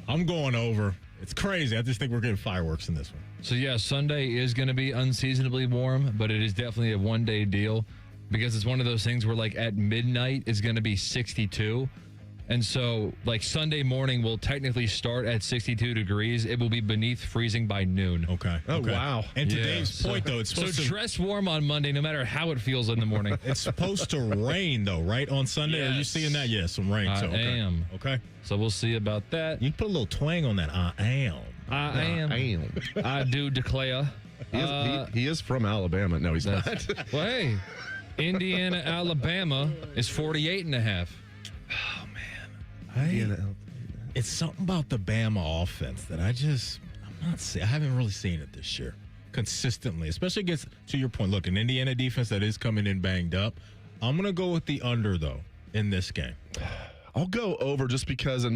I'm going over. It's crazy. I just think we're getting fireworks in this one. So, yeah, Sunday is going to be unseasonably warm, but it is definitely a one-day deal because it's one of those things where, like, at midnight it's going to be 62. And so, like, Sunday morning will technically start at 62 degrees. It will be beneath freezing by noon. Okay. Oh, wow. And to Dave's point, though, it's supposed to dress warm on Monday no matter how it feels in the morning. It's supposed to rain, though, right, on Sunday? Yes. Are you seeing that? Yeah, some rain. I am. Okay. So we'll see about that. You can put a little twang on that. I am. I do declare. He is from Alabama. No, he's not. Well, hey, Indiana, Alabama is 48.5. It's something about the Bama offense that I haven't really seen it this year consistently, especially against, to your point, look, an Indiana defense that is coming in banged up. I'm going to go with the under, though, in this game. I'll go over just because I'm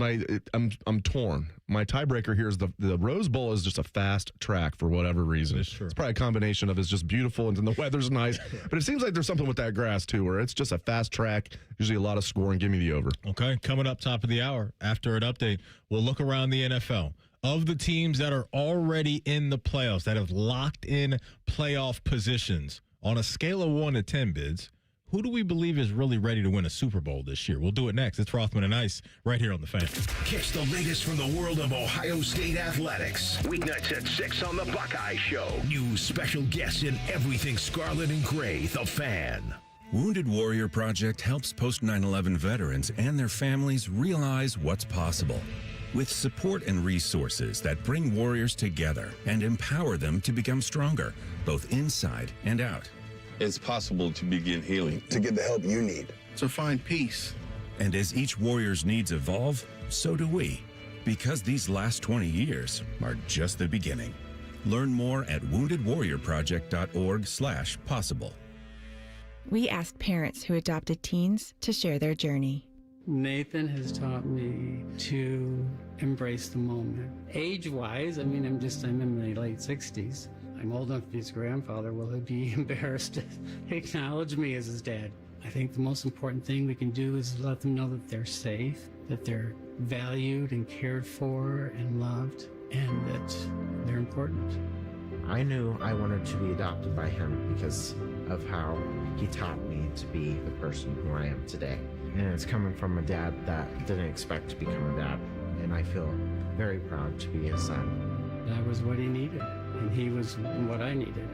torn. My tiebreaker here is the Rose Bowl is just a fast track for whatever reason. It's true. It's probably a combination of it's just beautiful and the weather's nice. But it seems like there's something with that grass, too, where it's just a fast track, usually a lot of scoring. Give me the over. Okay, coming up top of the hour, after an update, we'll look around the NFL. Of the teams that are already in the playoffs, that have locked in playoff positions, on a scale of 1 to 10 bids, who do we believe is really ready to win a Super Bowl this year? We'll do it next. It's Rothman and Ice right here on The Fan. Catch the latest from the world of Ohio State athletics. Weeknights at 6 on The Buckeye Show. New special guests in everything scarlet and gray. The Fan. Wounded Warrior Project helps post 9/11 veterans and their families realize what's possible. With support and resources that bring warriors together and empower them to become stronger, both inside and out. It's possible to begin healing, to get the help you need, to find peace. And as each warrior's needs evolve, so do we. Because these last 20 years are just the beginning. Learn more at woundedwarriorproject.org/possible. We asked parents who adopted teens to share their journey. Nathan has taught me to embrace the moment. Age-wise, I'm in my late 60s. I'm old enough to be his grandfather. Will he be embarrassed to acknowledge me as his dad? I think the most important thing we can do is let them know that they're safe, that they're valued and cared for and loved, and that they're important. I knew I wanted to be adopted by him because of how he taught me to be the person who I am today. And it's coming from a dad that didn't expect to become a dad. And I feel very proud to be his son. That was what he needed, and he was what I needed.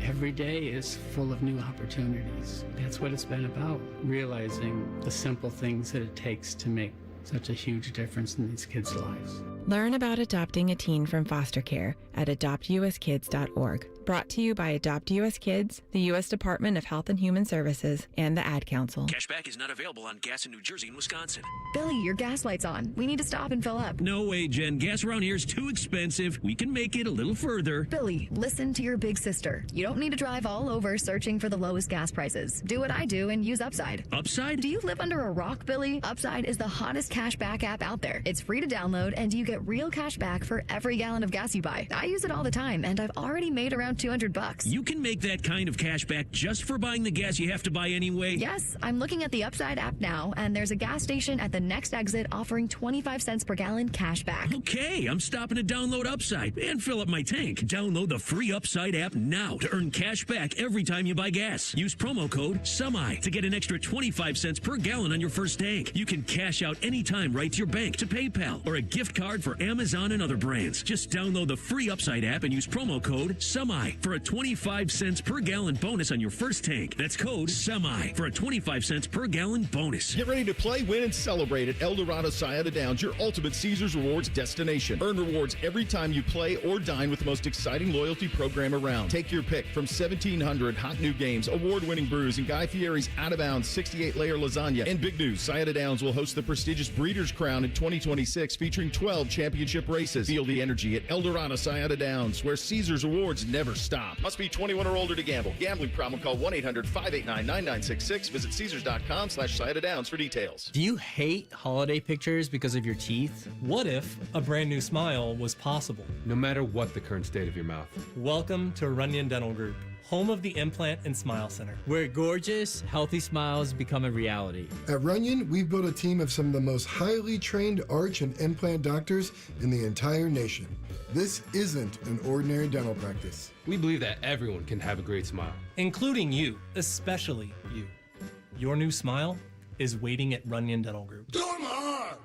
Every day is full of new opportunities. That's what it's been about, realizing the simple things that it takes to make such a huge difference in these kids' lives. Learn about adopting a teen from foster care at adoptuskids.org. Brought to you by Adopt US Kids, the U.S. Department of Health and Human Services, and the Ad Council. Cashback is not available on gas in New Jersey and Wisconsin. Billy, your gas light's on. We need to stop and fill up. No way, Jen. Gas around here is too expensive. We can make it a little further. Billy, listen to your big sister. You don't need to drive all over searching for the lowest gas prices. Do what I do and use Upside. Upside? Do you live under a rock, Billy? Upside is the hottest cashback app out there. It's free to download, and you get real cash back for every gallon of gas you buy. I use it all the time, and I've already made around $200. You can make that kind of cash back just for buying the gas you have to buy anyway? Yes, I'm looking at the Upside app now, and there's a gas station at the next exit offering 25 cents per gallon cash back. Okay, I'm stopping to download Upside and fill up my tank. Download the free Upside app now to earn cash back every time you buy gas. Use promo code SEMI to get an extra 25 cents per gallon on your first tank. You can cash out anytime right to your bank, to PayPal, or a gift card for Amazon and other brands. Just download the free Upside app and use promo code SEMI for a 25 cents per gallon bonus on your first tank. That's code SEMI for a 25 cents per gallon bonus. Get ready to play, win, and celebrate at El Dorado Sayada Downs, your ultimate Caesars Rewards destination. Earn rewards every time you play or dine with the most exciting loyalty program around. Take your pick from 1,700 hot new games, award-winning brews, and Guy Fieri's out-of-bounds 68-layer lasagna. And big news, Sayada Downs will host the prestigious Breeders' Crown in 2026, featuring 12 championship races. Feel the energy at El Dorado Sayada Downs, where Caesars Rewards never stop. Must be 21 or older to gamble. Gambling problem, call 1-800-589-9966. Visit Caesars.com/Sayada Downs for details. Do you hate holiday pictures because of your teeth? What if a brand new smile was possible? No matter what the current state of your mouth. Welcome to Runyon Dental Group, home of the Implant and Smile Center, where gorgeous, healthy smiles become a reality. At Runyon, we've built a team of some of the most highly trained arch and implant doctors in the entire nation. This isn't an ordinary dental practice. We believe that everyone can have a great smile. Including you, especially you. Your new smile is waiting at Runyon Dental Group. Dormar,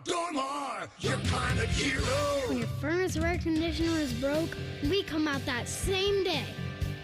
you're climate hero. When your furnace or air conditioner is broke, we come out that same day.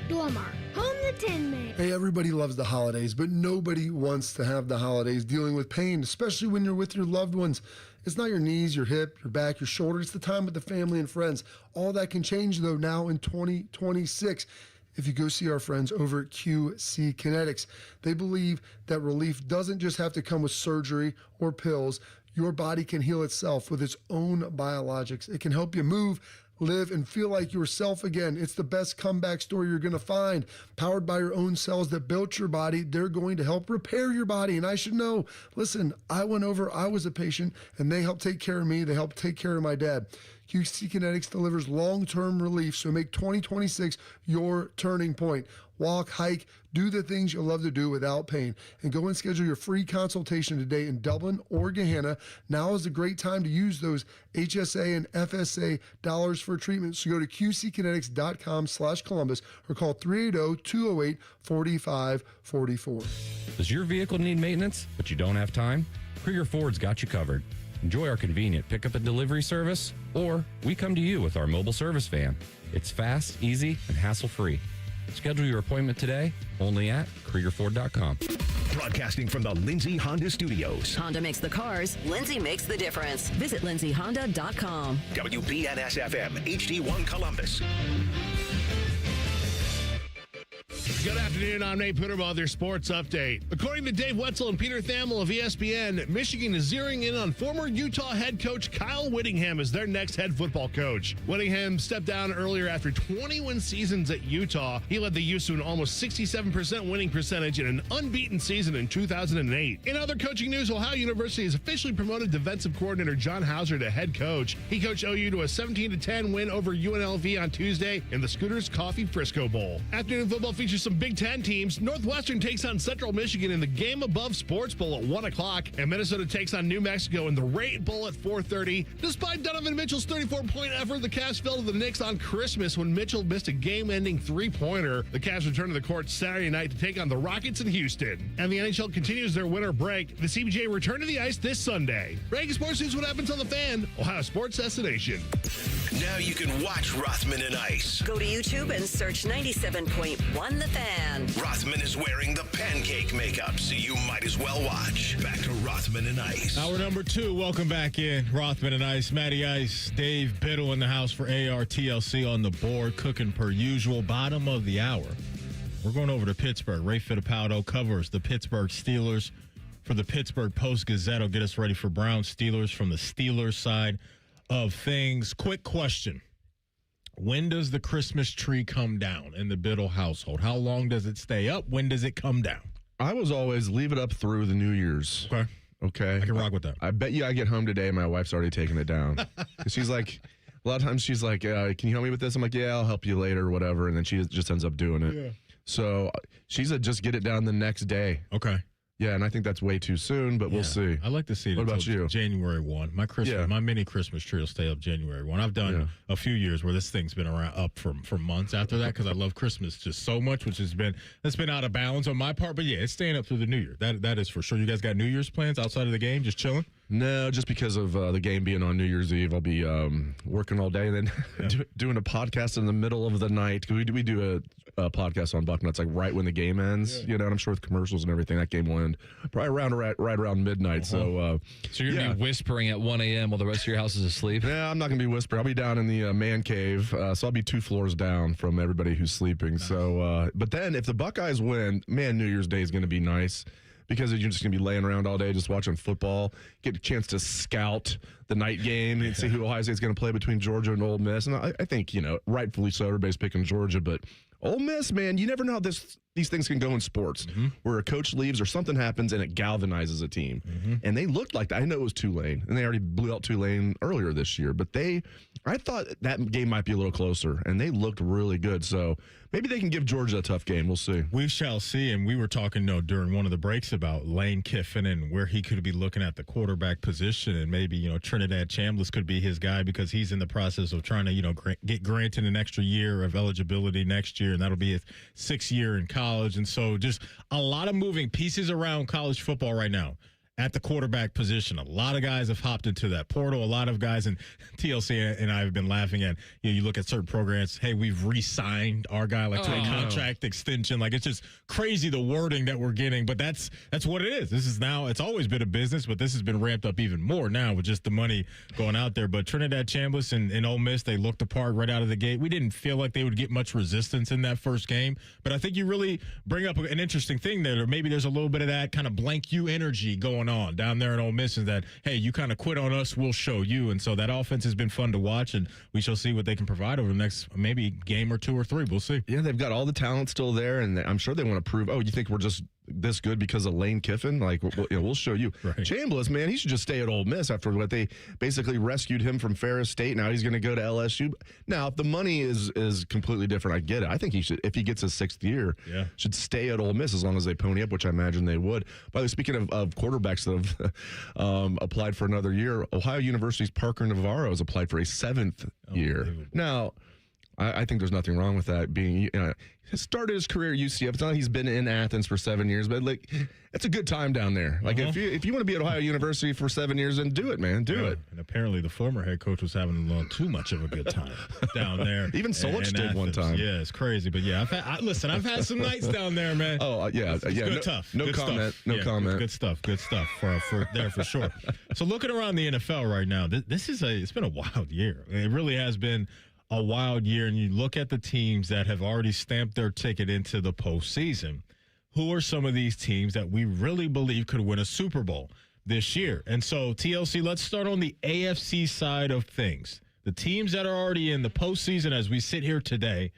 Dormar, home the Tin Man. Hey, everybody loves the holidays, but nobody wants to have the holidays dealing with pain, especially when you're with your loved ones. It's not your knees, your hip, your back, your shoulder. It's the time with the family and friends. All that can change, though, now in 2026. If you go see our friends over at QC Kinetics, they believe that relief doesn't just have to come with surgery or pills. Your body can heal itself with its own biologics. It can help you move, live, and feel like yourself again. It's the best comeback story you're going to find. Powered by your own cells that built your body, they're going to help repair your body. And I should know, listen, I went over, I was a patient, and they helped take care of me. They helped take care of my dad. QC Kinetics delivers long-term relief, so make 2026 your turning point. Walk, hike, do the things you love to do without pain. And go and schedule your free consultation today in Dublin or Gahanna. Now is a great time to use those HSA and FSA dollars for treatment. So go to qckinetics.com/Columbus or call 380-208-4544. Does your vehicle need maintenance, but you don't have time? Krieger Ford's got you covered. Enjoy our convenient pickup and delivery service, or we come to you with our mobile service van. It's fast, easy, and hassle-free. Schedule your appointment today, only at KriegerFord.com. Broadcasting from the Lindsay Honda Studios. Honda makes the cars, Lindsay makes the difference. Visit lindsayhonda.com. WBNS-FM, HD1 Columbus. Good afternoon. I'm Nate Puderbaugh, their sports update. According to Dave Wetzel and Peter Thamel of ESPN, Michigan is zeroing in on former Utah head coach Kyle Whittingham as their next head football coach. Whittingham stepped down earlier after 21 seasons at Utah. He led the Utes to an almost 67% winning percentage in an unbeaten season in 2008. In other coaching news, Ohio University has officially promoted defensive coordinator John Hauser to head coach. He coached OU to a 17-10 win over UNLV on Tuesday in the Scooters Coffee Frisco Bowl. Afternoon football features some Big Ten teams. Northwestern takes on Central Michigan in the Game Above Sports Bowl at 1 o'clock, and Minnesota takes on New Mexico in the Rate Bowl at 4:30. Despite Donovan Mitchell's 34-point effort, the Cavs fell to the Knicks on Christmas when Mitchell missed a game-ending three-pointer. The Cavs return to the court Saturday night to take on the Rockets in Houston. And the NHL continues their winter break. The CBJ return to the ice this Sunday. Breaking sports news, what happens on the Fan, Ohio sports destination. Now you can watch Rothman and Ice. Go to YouTube and search 97.1 The Fan. Rothman is wearing the pancake makeup, so you might as well watch. Back to Rothman and Ice. Hour number 2, welcome back in. Rothman and Ice, Matty Ice, Dave Biddle in the house for ARTLC on the board, cooking per usual. Bottom of the hour. We're going over to Pittsburgh. Ray Fittipaldo covers the Pittsburgh Steelers for the Pittsburgh Post-Gazette. Will get us ready for Browns Steelers from the Steelers side of things. Quick question. When does the Christmas tree come down in the Biddle household? How long does it stay up? When does it come down? I was always leave it up through the New Year's. Okay. I can rock with that. I bet you I get home today and my wife's already taken it down. She's like, a lot of times she's like, can you help me with this? I'm like, yeah, I'll help you later or whatever. And then she just ends up doing it. Yeah. So she's a just get it down the next day. Okay. Yeah, and I think that's way too soon, but we'll see. I like to see it. What about you? January 1. My mini Christmas tree will stay up January 1. I've done a few years where this thing's been up for months after that because I love Christmas just so much, which that's been out of balance on my part. But yeah, it's staying up through the New Year. That is for sure. You guys got New Year's plans outside of the game? Just chilling? No, just because of the game being on New Year's Eve, I'll be working all day and then doing a podcast in the middle of the night. Because we do a podcast on Bucknuts like right when the game ends. You know, and I'm sure with commercials and everything, that game will end probably right around midnight. So you're going to be whispering at 1 a.m. while the rest of your house is asleep? Yeah, I'm not going to be whispering. I'll be down in the man cave. So I'll be 2 floors down from everybody who's sleeping. Nice. So, but then if the Buckeyes win, man, New Year's Day is going to be nice. Because you're just going to be laying around all day just watching football, get a chance to scout the night game and see who Ohio State's going to play between Georgia and Ole Miss. And I think, rightfully so, everybody's picking Georgia. But Ole Miss, man, you never know how these things can go in sports, where a coach leaves or something happens and it galvanizes a team. And they looked like that. I know it was Tulane, and they already blew out Tulane earlier this year. But I thought that game might be a little closer, and they looked really good. So maybe they can give Georgia a tough game. We'll see. We shall see. And we were talking during one of the breaks about Lane Kiffin and where he could be looking at the quarterback position, and maybe Trinidad Chambliss could be his guy because he's in the process of trying to get granted an extra year of eligibility next year, and that'll be his 6th year in college. And so just a lot of moving pieces around college football right now. At the quarterback position, a lot of guys have hopped into that portal. A lot of guys, and TLC and I have been laughing at, you look at certain programs, hey, we've re-signed our guy to a contract extension. Like, it's just crazy the wording that we're getting, but that's what it is. This is now, it's always been a business, but this has been ramped up even more now with just the money going out there. But Trinidad Chambliss and Ole Miss, they looked apart right out of the gate. We didn't feel like they would get much resistance in that first game, but I think you really bring up an interesting thing there. Or maybe there's a little bit of that kind of blank you energy going on down there in Ole Miss, is that, hey, you kind of quit on us, we'll show you. And so that offense has been fun to watch, and we shall see what they can provide over the next maybe game or 2 or 3. We'll see. Yeah, they've got all the talent still there, and I'm sure they want to prove, you think we're just this good because of Lane Kiffin? Like, we'll show you. Right. Chambliss, man, he should just stay at Ole Miss after what they basically rescued him from Ferris State. Now he's going to go to LSU. Now, if the money is completely different, I get it. I think he should, if he gets his 6th year, should stay at Ole Miss as long as they pony up, which I imagine they would. By the way, speaking of quarterbacks that have applied for another year, Ohio University's Parker Navarro has applied for a 7th year. Now, I think there's nothing wrong with that. Being, he started his career at UCF. It's not like he's been in Athens for 7 years, but it's a good time down there. Like, if you want to be at Ohio University for 7 years, then do it, man. Do it. And apparently the former head coach was having too much of a good time down there. Even Solich did one time. Yeah, it's crazy. But yeah, I've had some nights down there, man. Oh, yeah. It's good tough. No good comment. Stuff. No comment. Good stuff for there for sure. So looking around the NFL right now, it's been a wild year. It really has been a wild year and you look at the teams that have already stamped their ticket into the postseason, who are some of these teams that we really believe could win a Super Bowl this year? And so, TLC, let's start on the AFC side of things. The teams that are already in the postseason as we sit here today,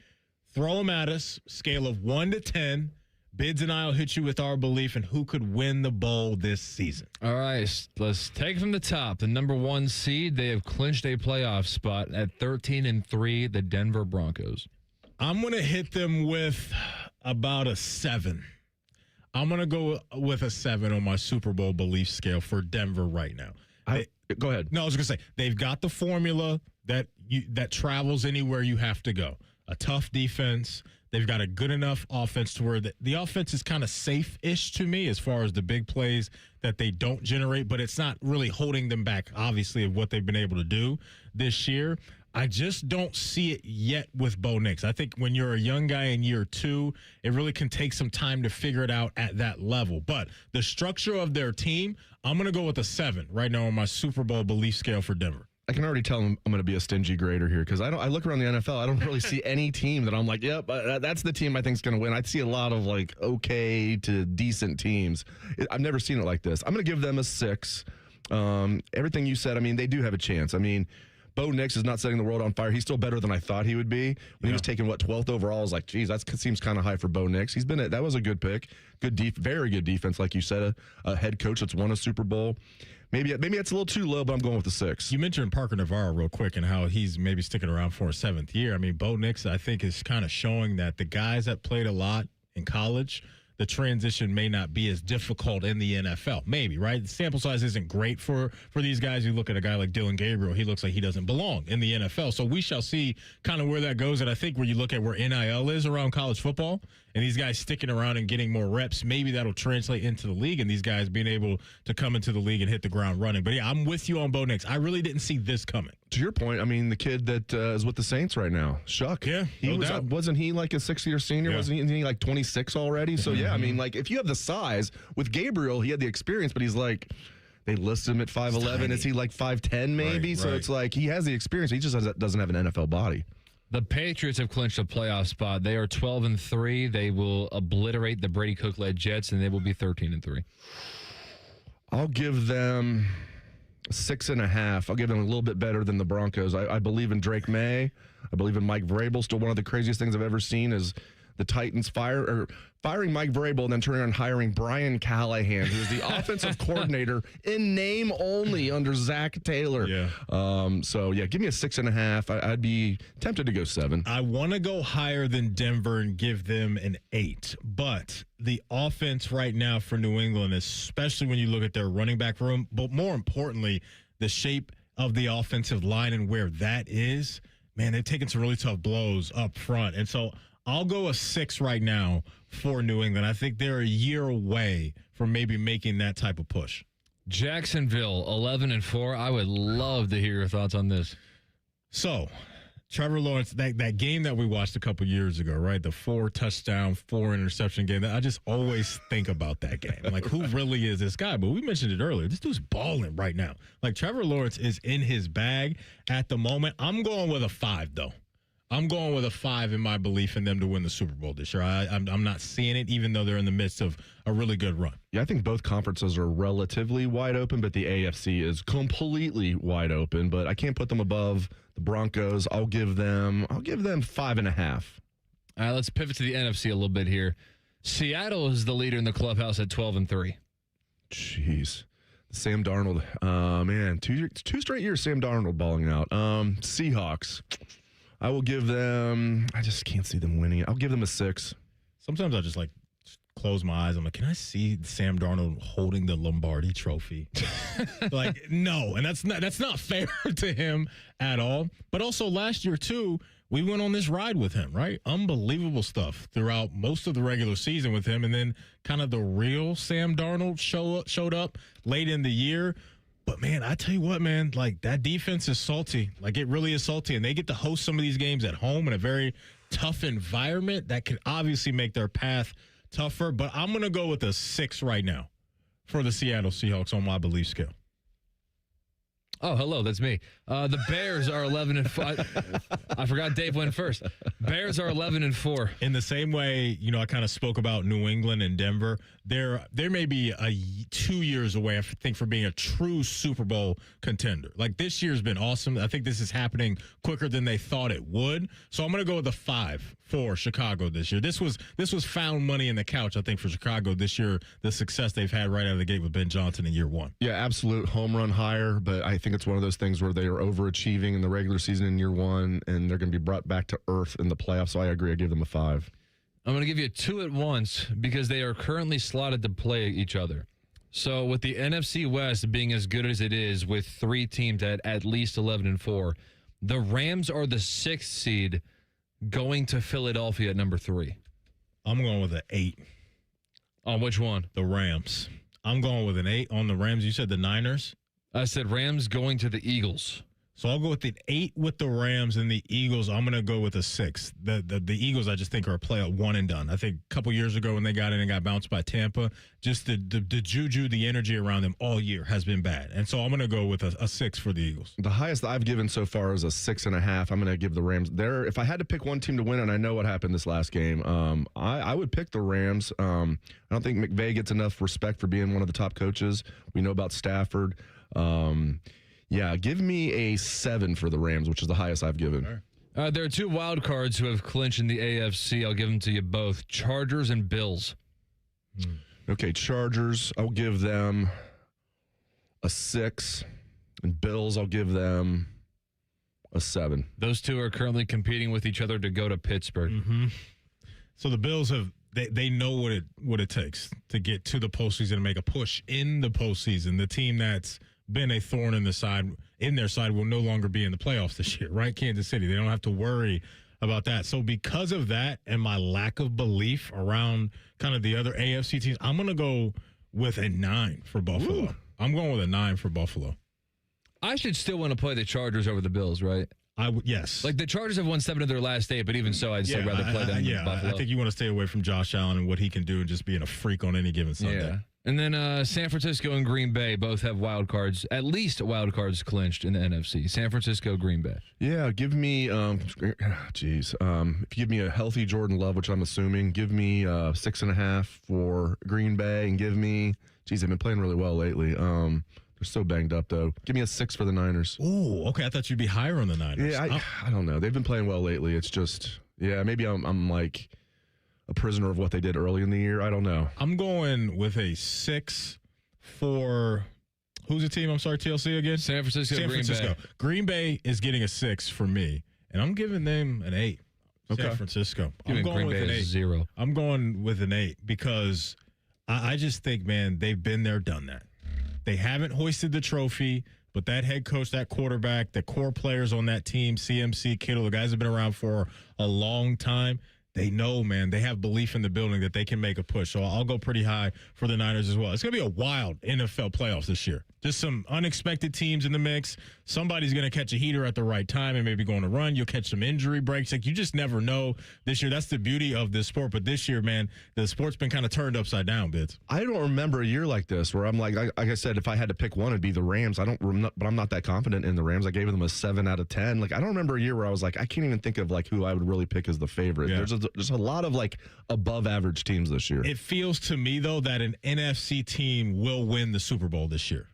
throw them at us, scale of 1 to 10. Bids and I will hit you with our belief in who could win the bowl this season. All right, let's take from the top. The number 1 seed, they have clinched a playoff spot at 13-3, the Denver Broncos. I'm going to hit them with about a 7. I'm going to go with a 7 on my Super Bowl belief scale for Denver right now. Go ahead. No, I was going to say, they've got the formula that travels anywhere you have to go. A tough defense. They've got a good enough offense to where the offense is kind of safe-ish to me as far as the big plays that they don't generate, but it's not really holding them back, obviously, of what they've been able to do this year. I just don't see it yet with Bo Nix. I think when you're a young guy in year 2, it really can take some time to figure it out at that level. But the structure of their team, I'm going to go with a 7 right now on my Super Bowl belief scale for Denver. I can already tell I'm going to be a stingy grader here because I look around the NFL. I don't really see any team that I'm like, yep, that's the team I think is going to win. I see a lot of like okay to decent teams. I've never seen it like this. I'm going to give them a 6. Everything you said, I mean, they do have a chance. I mean, Bo Nix is not setting the world on fire. He's still better than I thought he would be. When he was taken, 12th overall, I was like, geez, that seems kind of high for Bo Nix. That was a good pick. Very good defense, like you said, a head coach that's won a Super Bowl. Maybe it's a little too low, but I'm going with the 6. You mentioned Parker Navarro real quick and how he's maybe sticking around for a 7th year. I mean, Bo Nix, I think, is kind of showing that the guys that played a lot in college, the transition may not be as difficult in the NFL. Maybe, right? The sample size isn't great for these guys. You look at a guy like DeLeone Gabriel, he looks like he doesn't belong in the NFL. So we shall see kind of where that goes. And I think when you look at where NIL is around college football and these guys sticking around and getting more reps, maybe that'll translate into the league and these guys being able to come into the league and hit the ground running. But yeah, I'm with you on Bo Nix. I really didn't see this coming. To your point, I mean, the kid that is with the Saints right now, Shuck. Yeah, wasn't he like a 6th-year senior? Yeah. Wasn't he like 26 already? So, yeah, I mean, like, if you have the size, with Gabriel, he had the experience, but he's like, they list him at 5'11". Is he like 5'10", maybe? Right, so right. It's like he has the experience. He just doesn't have an NFL body. The Patriots have clinched a playoff spot. They are 12-3. They will obliterate the Brady Cook-led Jets, and they will be 13-3. I'll give them 6.5. I'll give them a little bit better than the Broncos. I believe in Drake May. I believe in Mike Vrabel. Still one of the craziest things I've ever seen is the Titans firing Mike Vrabel and then turning around and hiring Brian Callahan, who's the offensive coordinator in name only under Zach Taylor. Yeah. Give me a 6.5. I'd be tempted to go 7. I want to go higher than Denver and give them an 8, but the offense right now for New England, especially when you look at their running back room, but more importantly, the shape of the offensive line and where that is, man, they've taken some really tough blows up front. And so I'll go a 6 right now for New England. I think they're a year away from maybe making that type of push. Jacksonville, 11-4. I would love to hear your thoughts on this. So, Trevor Lawrence, that game that we watched a couple years ago, right? The 4-touchdown, 4-interception game. I just always think about that game. Like, who really is this guy? But we mentioned it earlier. This dude's balling right now. Like, Trevor Lawrence is in his bag at the moment. I'm going with a 5, though. I'm going with a 5 in my belief in them to win the Super Bowl this year. I'm not seeing it, even though they're in the midst of a really good run. Yeah, I think both conferences are relatively wide open, but the AFC is completely wide open. But I can't put them above the Broncos. I'll give them 5.5. All right, let's pivot to the NFC a little bit here. Seattle is the leader in the clubhouse at 12-3. Jeez. Sam Darnold. Man, two straight years Sam Darnold balling out. Seahawks. I will give them, I just can't see them winning. I'll give them a 6. Sometimes I just close my eyes. I'm like, can I see Sam Darnold holding the Lombardi trophy? No. And that's not fair to him at all. But also last year, too, we went on this ride with him, right? Unbelievable stuff throughout most of the regular season with him. And then kind of the real Sam Darnold showed up late in the year. But, man, I tell you what, man, that defense is salty. It really is salty. And they get to host some of these games at home in a very tough environment that can obviously make their path tougher. But I'm going to go with a 6 right now for the Seattle Seahawks on my belief scale. Oh, hello, that's me. The Bears are 11-5. I forgot Dave went first. Bears are 11-4. In the same way, I kind of spoke about New England and Denver. There may be 2 years away, I think, for being a true Super Bowl contender. Like, this year's been awesome. I think this is happening quicker than they thought it would. So I'm going to go with a 5 for Chicago this year. This was found money in the couch, I think, for Chicago this year. The success they've had right out of the gate with Ben Johnson in year one. Yeah, absolute home run hire, but I think it's one of those things where they are overachieving in the regular season in year one, and they're going to be brought back to earth in the playoffs. So I agree. I give them a 5. I'm going to give you 2 at once because they are currently slotted to play each other. So with the NFC West being as good as it is with 3 teams at least 11-4, the Rams are the 6th seed going to Philadelphia at number 3. I'm going with an 8. On which one? The Rams. I'm going with an 8 on the Rams. You said the Niners? I said Rams going to the Eagles. So I'll go with the 8 with the Rams, and the Eagles, I'm going to go with a 6. The Eagles, I just think, are a play at one and done. I think a couple years ago when they got in and got bounced by Tampa, just the juju, the energy around them all year has been bad. And so I'm going to go with a 6 for the Eagles. The highest that I've given so far is a 6.5. I'm going to give the Rams there. If I had to pick one team to win, and I know what happened this last game, I would pick the Rams. I don't think McVay gets enough respect for being one of the top coaches. We know about Stafford. Yeah, give me a 7 for the Rams, which is the highest I've given. There are 2 wild cards who have clinched in the AFC. I'll give them to you both. Chargers and Bills. Okay, Chargers, I'll give them a 6. And Bills, I'll give them a 7. Those 2 are currently competing with each other to go to Pittsburgh. Mm-hmm. So the Bills they know what it takes to get to the postseason and make a push in the postseason. The team that's been a thorn in their side will no longer be in the playoffs this year, right? Kansas City, they don't have to worry about that. So because of that and my lack of belief around kind of the other AFC teams, I'm going to go with a 9 for Buffalo. Ooh. I'm going with a 9 for Buffalo. I should still want to play the Chargers over the Bills, right? Yes. Like, the Chargers have won 7 of their last 8, but even so, I'd still rather play them than Buffalo. I think you want to stay away from Josh Allen and what he can do and just being a freak on any given Sunday. Yeah. And then San Francisco and Green Bay both have wild cards, at least wild cards clinched in the NFC. San Francisco, Green Bay. Yeah, give me, if you give me a healthy Jordan Love, which I'm assuming, give me 6.5 for Green Bay, and give me, they've been playing really well lately. They're so banged up, though. Give me a 6 for the Niners. Ooh, okay. I thought you'd be higher on the Niners. Yeah, I don't know. They've been playing well lately. It's just, maybe I'm like a prisoner of what they did early in the year. I don't know. I'm going with a 6 for who's the team? I'm sorry, TLC again? San Francisco. Green Bay is getting a 6 for me, and I'm giving them an 8. Okay. San Francisco. I'm going with an 8. 0. I'm going with an 8 because I just think, man, they've been there, done that. They haven't hoisted the trophy, but that head coach, that quarterback, the core players on that team, CMC, Kittle, the guys have been around for a long time. They know, man, they have belief in the building that they can make a push. So I'll go pretty high for the Niners as well. It's going to be a wild NFL playoffs this year. Just some unexpected teams in the mix. Somebody's going to catch a heater at the right time and maybe go on a run. You'll catch some injury breaks. Like, you just never know this year. That's the beauty of this sport. But this year, man, the sport's been kind of turned upside down, Bids. I don't remember a year like this where I'm like I said, if I had to pick one, it'd be the Rams. But I'm not that confident in the Rams. I gave them a 7 out of 10. Like, I don't remember a year where I was like, I can't even think of like who I would really pick as the favorite. Yeah. There's a lot of like above average teams this year. It feels to me though that an NFC team will win the Super Bowl this year.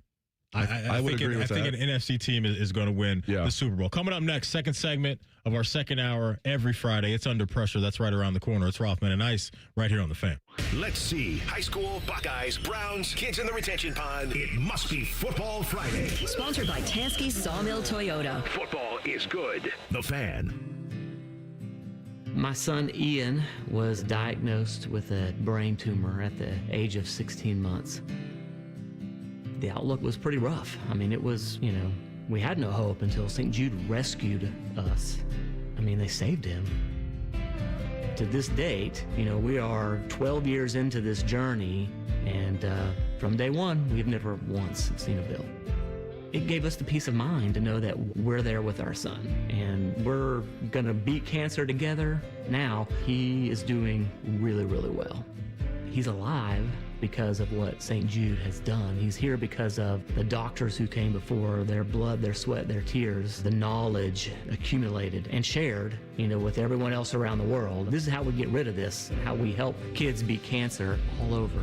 I would agree with that. I think an NFC team is going to win the Super Bowl. Coming up next, second segment of our second hour every Friday. It's Under Pressure. That's right around the corner. It's Rothman and Ice right here on The Fan. Let's see. High school, Buckeyes, Browns, kids in the retention pond. It must be Football Friday. Sponsored by Tansky Sawmill Toyota. Football is good. The Fan. My son Ian was diagnosed with a brain tumor at the age of 16 months. The outlook was pretty rough. I mean, it was, we had no hope until St. Jude rescued us. I mean, they saved him. To this date, we are 12 years into this journey, and from day one, we've never once seen a bill. It gave us the peace of mind to know that we're there with our son, and we're gonna beat cancer together. Now, he is doing really, really well. He's alive, because of what St. Jude has done. He's here because of the doctors who came before, their blood, their sweat, their tears, the knowledge accumulated and shared, with everyone else around the world. This is how we get rid of this, how we help kids beat cancer all over.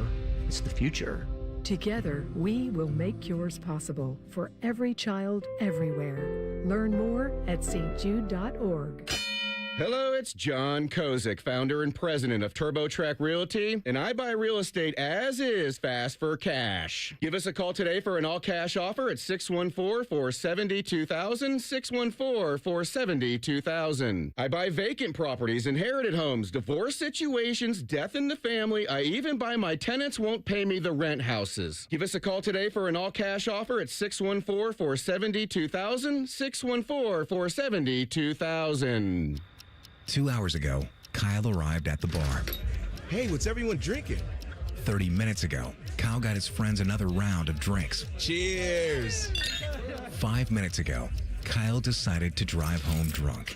It's the future. Together, we will make cures possible for every child everywhere. Learn more at stjude.org. Hello, it's John Kozik, founder and president of TurboTrack Realty, and I buy real estate as is fast for cash. Give us a call today for an all-cash offer at 614-470-2000, 614-470-2000. I buy vacant properties, inherited homes, divorce situations, death in the family. I even buy my tenants won't pay me the rent houses. Give us a call today for an all-cash offer at 614-470-2000, 614-470-2000. 2 hours ago, Kyle arrived at the bar. Hey, what's everyone drinking? 30 minutes ago, Kyle got his friends another round of drinks. Cheers! 5 minutes ago, Kyle decided to drive home drunk.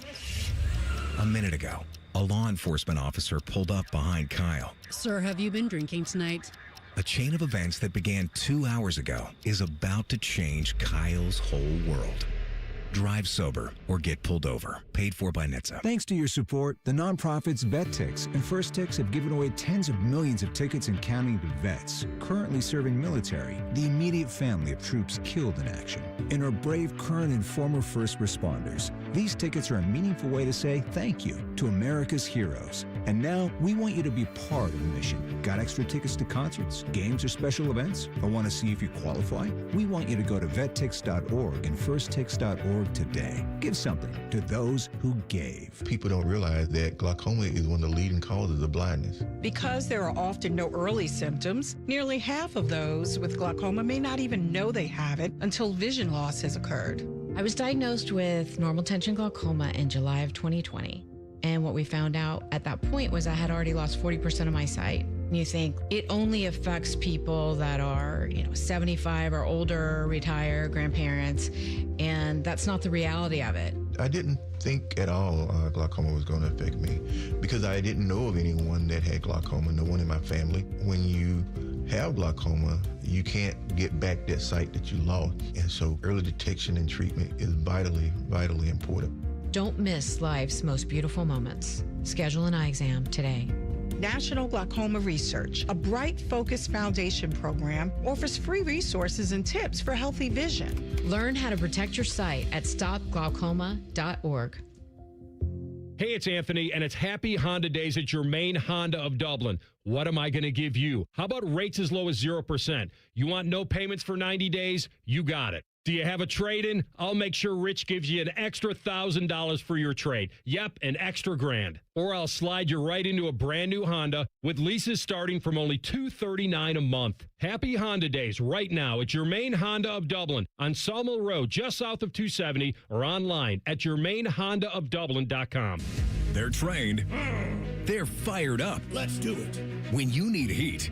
A minute ago, a law enforcement officer pulled up behind Kyle. Sir, have you been drinking tonight? A chain of events that began 2 hours ago is about to change Kyle's whole world. Drive sober or get pulled over. Paid for by NHTSA. Thanks to your support, the nonprofits VetTix and First Tix have given away tens of millions of tickets and counting to vets currently serving military, the immediate family of troops killed in action, and our brave current and former first responders. These tickets are a meaningful way to say thank you to America's heroes. And now we want you to be part of the mission. Got extra tickets to concerts, games, or special events? Or want to see if you qualify? We want you to go to vettix.org and firsttix.org today. Give something to those who gave. People don't realize that glaucoma is one of the leading causes of blindness. Because there are often no early symptoms, nearly half of those with glaucoma may not even know they have it until vision loss has occurred. I was diagnosed with normal tension glaucoma in July of 2020. And what we found out at that point was I had already lost 40% of my sight. You think it only affects people that are, 75 or older, retired, grandparents, and that's not the reality of it. I didn't think at all glaucoma was going to affect me because I didn't know of anyone that had glaucoma, no one in my family. When you have glaucoma, you can't get back that sight that you lost. And so early detection and treatment is vitally, vitally important. Don't miss life's most beautiful moments. Schedule an eye exam today. National Glaucoma Research, a Bright Focus Foundation program, offers free resources and tips for healthy vision. Learn how to protect your sight at stopglaucoma.org. Hey, it's Anthony, and it's Happy Honda Days at Germain Honda of Dublin. What am I going to give you? How about rates as low as 0%? You want no payments for 90 days? You got it. Do you have a trade-in? I'll make sure Rich gives you an extra $1,000 for your trade. Yep, an extra $1,000. Or I'll slide you right into a brand new Honda with leases starting from only $239 a month. Happy Honda Days right now at Germain Honda of Dublin on Sawmill Road, just south of 270, or online at germainhondaofdublin.com. They're trained. They're fired up. Let's do it. When you need heat,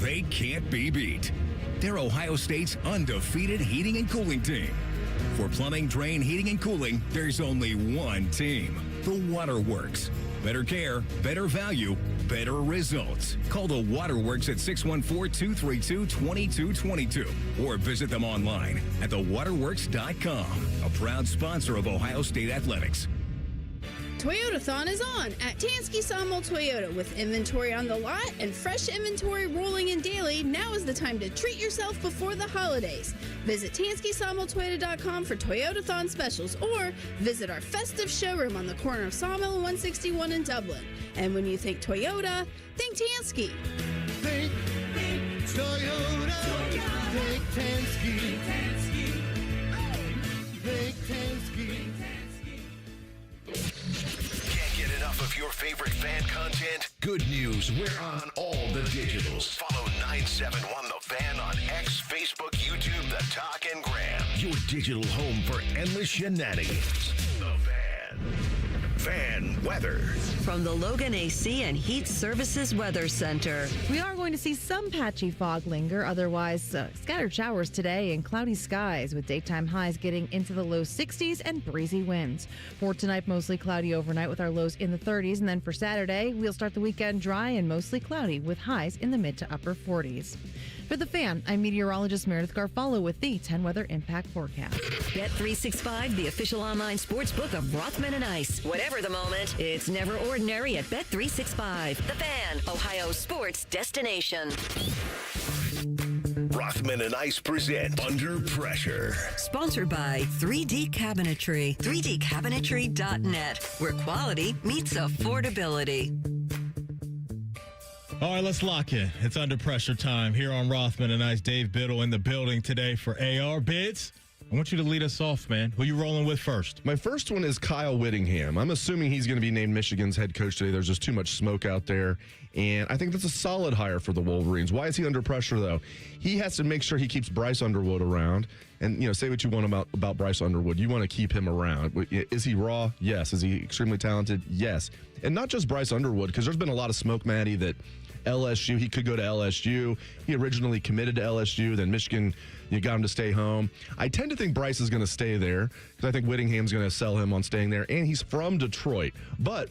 they can't be beat. They're Ohio State's undefeated heating and cooling team. For plumbing, drain, heating, and cooling, there's only one team, the Waterworks. Better care, better value, better results. Call the Waterworks at 614-232-2222 or visit them online at thewaterworks.com. A proud sponsor of Ohio State Athletics. Toyotathon is on at Tansky Sawmill Toyota. With inventory on the lot and fresh inventory rolling in daily, now is the time to treat yourself before the holidays. Visit TanskySawmillToyota.com for Toyotathon specials or visit our festive showroom on the corner of Sawmill and 161 in Dublin. And when you think Toyota, think Tansky. Think Toyota. Think Tansky. Think Tansky. Can't get enough of your favorite fan content? Good news, we're on all the digitals. Follow 971 The Fan on X, Facebook, YouTube, The Talk, and Gram. Your digital home for endless shenanigans. The Fan. Fan weather. From the Logan AC and Heat Services Weather Center. We are going to see some patchy fog linger, otherwise scattered showers today and cloudy skies with daytime highs getting into the low 60s and breezy winds. For tonight, mostly cloudy overnight with our lows in the 30s, and then for Saturday, we'll start the weekend dry and mostly cloudy with highs in the mid to upper 40s. For The Fan, I'm meteorologist Meredith Garfalo with the 10 Weather Impact Forecast. Bet365, the official online sports book of Rothman and Ice. Whatever the moment, it's never ordinary at Bet365. The Fan, Ohio's sports destination. Rothman and Ice present Under Pressure. Sponsored by 3D Cabinetry. 3dcabinetry.net, where quality meets affordability. All right, let's lock in. It's Under Pressure time here on Rothman and Ice. Dave Biddle in the building today for AR Bids. I want you to lead us off, man. Who you rolling with first? My first one is Kyle Whittingham. I'm assuming he's going to be named Michigan's head coach today. There's just too much smoke out there. And I think that's a solid hire for the Wolverines. Why is he under pressure, though? He has to make sure he keeps Bryce Underwood around. And, say what you want about Bryce Underwood. You want to keep him around. Is he raw? Yes. Is he extremely talented? Yes. And not just Bryce Underwood, because there's been a lot of smoke, Maddie, that LSU, he could go to LSU. He originally committed to LSU, then Michigan, you got him to stay home. I tend to think Bryce is going to stay there because I think Whittingham's going to sell him on staying there, and he's from Detroit. But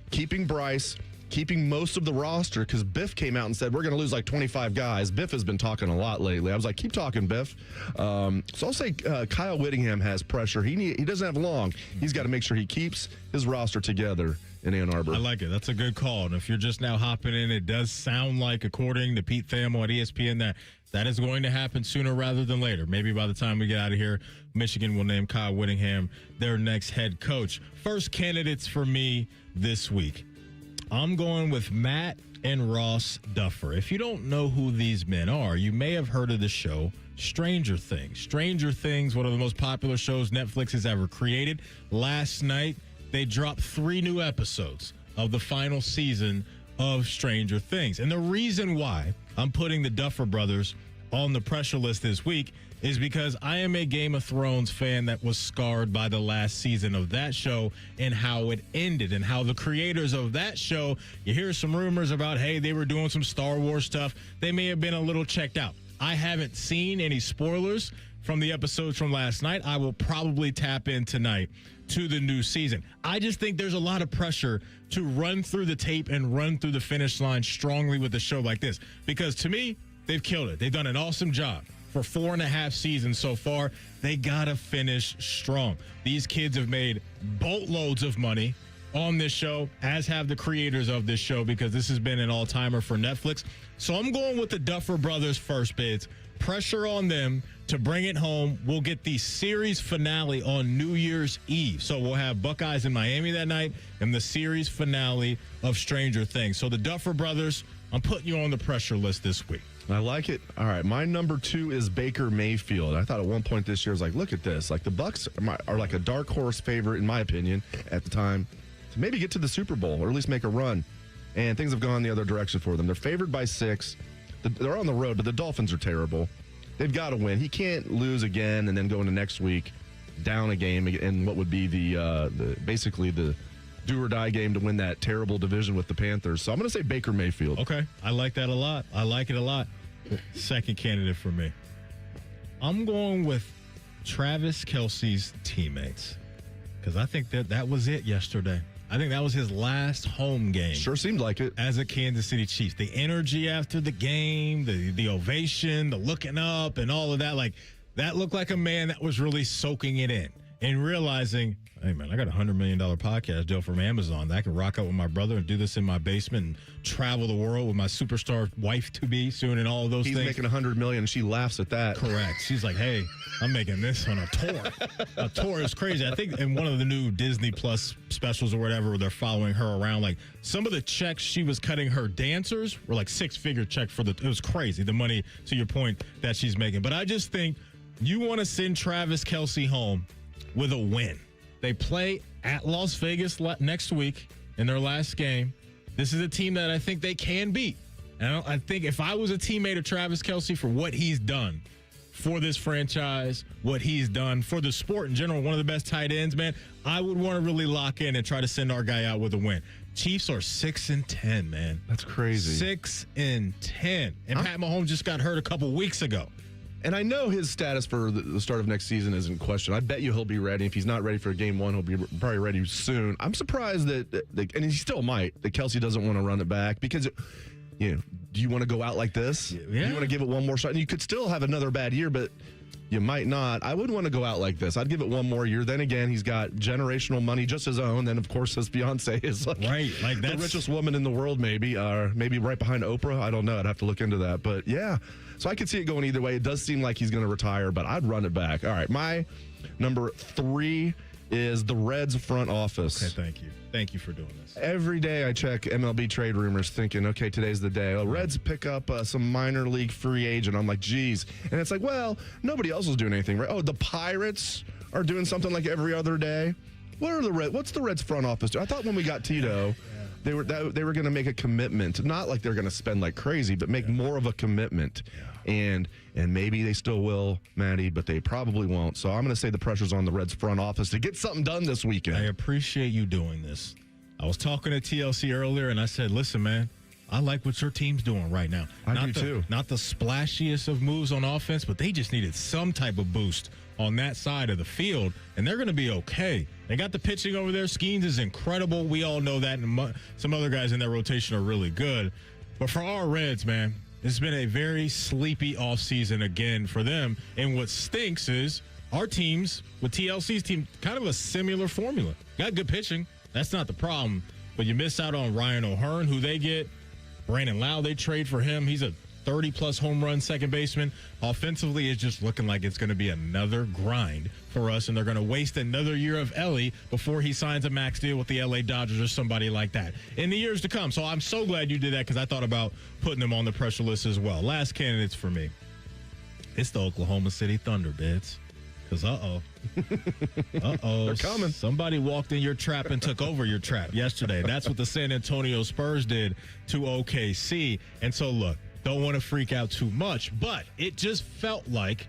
keeping Bryce, keeping most of the roster, because Biff came out and said, we're going to lose like 25 guys. Biff has been talking a lot lately. I was like, keep talking, Biff. So I'll say Kyle Whittingham has pressure. He doesn't have long. He's got to make sure he keeps his roster together in Ann Arbor. I like it. That's a good call. And if you're just now hopping in, it does sound like, according to Pete Thamel at ESPN, that is going to happen sooner rather than later. Maybe by the time we get out of here, Michigan will name Kyle Whittingham their next head coach. First candidates for me this week. I'm going with Matt and Ross Duffer. If you don't know who these men are, you may have heard of the show Stranger Things. Stranger Things, one of the most popular shows Netflix has ever created. Last night, they dropped 3 new episodes of the final season of Stranger Things. And the reason why I'm putting the Duffer Brothers on the pressure list this week is because I am a Game of Thrones fan that was scarred by the last season of that show and how it ended, and how the creators of that show, you hear some rumors about, hey, they were doing some Star Wars stuff. They may have been a little checked out. I haven't seen any spoilers from the episodes from last night. I will probably tap in tonight to the new season. I just think there's a lot of pressure to run through the tape and run through the finish line strongly with a show like this, because to me, they've killed it. They've done an awesome job. For 4.5 seasons so far, they gotta finish strong. These kids have made boatloads of money on this show, as have the creators of this show, because this has been an all-timer for Netflix. So I'm going with the Duffer Brothers first bids. Pressure on them to bring it home. We'll get the series finale on New Year's Eve. So we'll have Buckeyes in Miami that night and the series finale of Stranger Things. So the Duffer Brothers, I'm putting you on the pressure list this week. I like it. All right, my number 2 is Baker Mayfield. I thought at one point this year, I was like, look at this. Like, the Bucs are like a dark horse favorite, in my opinion, at the time, to maybe get to the Super Bowl or at least make a run. And things have gone the other direction for them. They're favored by 6. They're on the road, but the Dolphins are terrible. They've got to win. He can't lose again and then go into next week down a game in what would be the basically the do or die game to win that terrible division with the Panthers. So I'm going to say Baker Mayfield. Okay. I like that a lot. I like it a lot. Second candidate for me. I'm going with Travis Kelce's teammates, because I think that was it yesterday. I think that was his last home game. Sure seemed like it. As a Kansas City Chiefs. The energy after the game, the ovation, the looking up and all of that, like, that looked like a man that was really soaking it in and realizing, hey, man, I got a $100 million podcast deal from Amazon that I can rock out with my brother and do this in my basement and travel the world with my superstar wife-to-be soon and all of those things. He's making $100 million, and she laughs at that. Correct. She's like, hey, I'm making this on a tour. A tour is crazy. I think in one of the new Disney Plus specials or whatever, where they're following her around, like, some of the checks she was cutting her dancers were like 6-figure check it was crazy, the money, to your point, that she's making. But I just think you want to send Travis Kelce home with a win. They play at Las Vegas next week in their last game. This is a team that I think they can beat. And I think if I was a teammate of Travis Kelce for what he's done for this franchise, what he's done for the sport in general, one of the best tight ends, man, I would want to really lock in and try to send our guy out with a win. Chiefs are 6-10, man. That's crazy. 6-10. And Pat Mahomes just got hurt a couple weeks ago. And I know his status for the start of next season is in question. I bet you he'll be ready. If he's not ready for game one, he'll be probably ready soon. I'm surprised that and he still might, that Kelsey doesn't want to run it back because, do you want to go out like this? Yeah. Do you want to give it one more shot? And you could still have another bad year, but you might not. I wouldn't want to go out like this. I'd give it one more year. Then again, he's got generational money, just his own. Then, of course, his fiance is like the richest woman in the world, maybe, or maybe right behind Oprah. I don't know. I'd have to look into that. But yeah, so I could see it going either way. It does seem like he's going to retire, but I'd run it back. All right, my number 3 is the Reds front office. Okay, thank you. Thank you for doing this. Every day I check MLB trade rumors thinking, okay, today's the day. Reds pick up some minor league free agent. I'm like, geez. And it's like, well, nobody else is doing anything, right? Oh, the Pirates are doing something like every other day. What's the Reds front office do? I thought when we got Tito, they were going to make a commitment. Not like they're going to spend like crazy, but make more of a commitment. And maybe they still will, Maddie, but they probably won't. So I'm going to say the pressure's on the Reds front office to get something done this weekend. I appreciate you doing this. I was talking to TLC earlier, and I said, listen, man, I like what your team's doing right now. I do too. Not the splashiest of moves on offense, but they just needed some type of boost on that side of the field, and they're going to be okay. They got the pitching over there. Skeens is incredible. We all know that, and some other guys in that rotation are really good. But for our Reds, man, it's been a very sleepy offseason again for them. And what stinks is our teams, with TLC's team, kind of a similar formula. Got good pitching. That's not the problem. But you miss out on Ryan O'Hearn, who they get. Brandon Lau, they trade for him. He's a 30-plus home run second baseman. Offensively, it's just looking like it's going to be another grind for us, and they're going to waste another year of Ellie before he signs a max deal with the LA Dodgers or somebody like that in the years to come. So I'm so glad you did that because I thought about putting them on the pressure list as well. Last candidates for me. It's the Oklahoma City Thunder, Bids. Because they're coming. Somebody walked in your trap and took over your trap yesterday. That's what the San Antonio Spurs did to OKC. And so, look, don't want to freak out too much, but it just felt like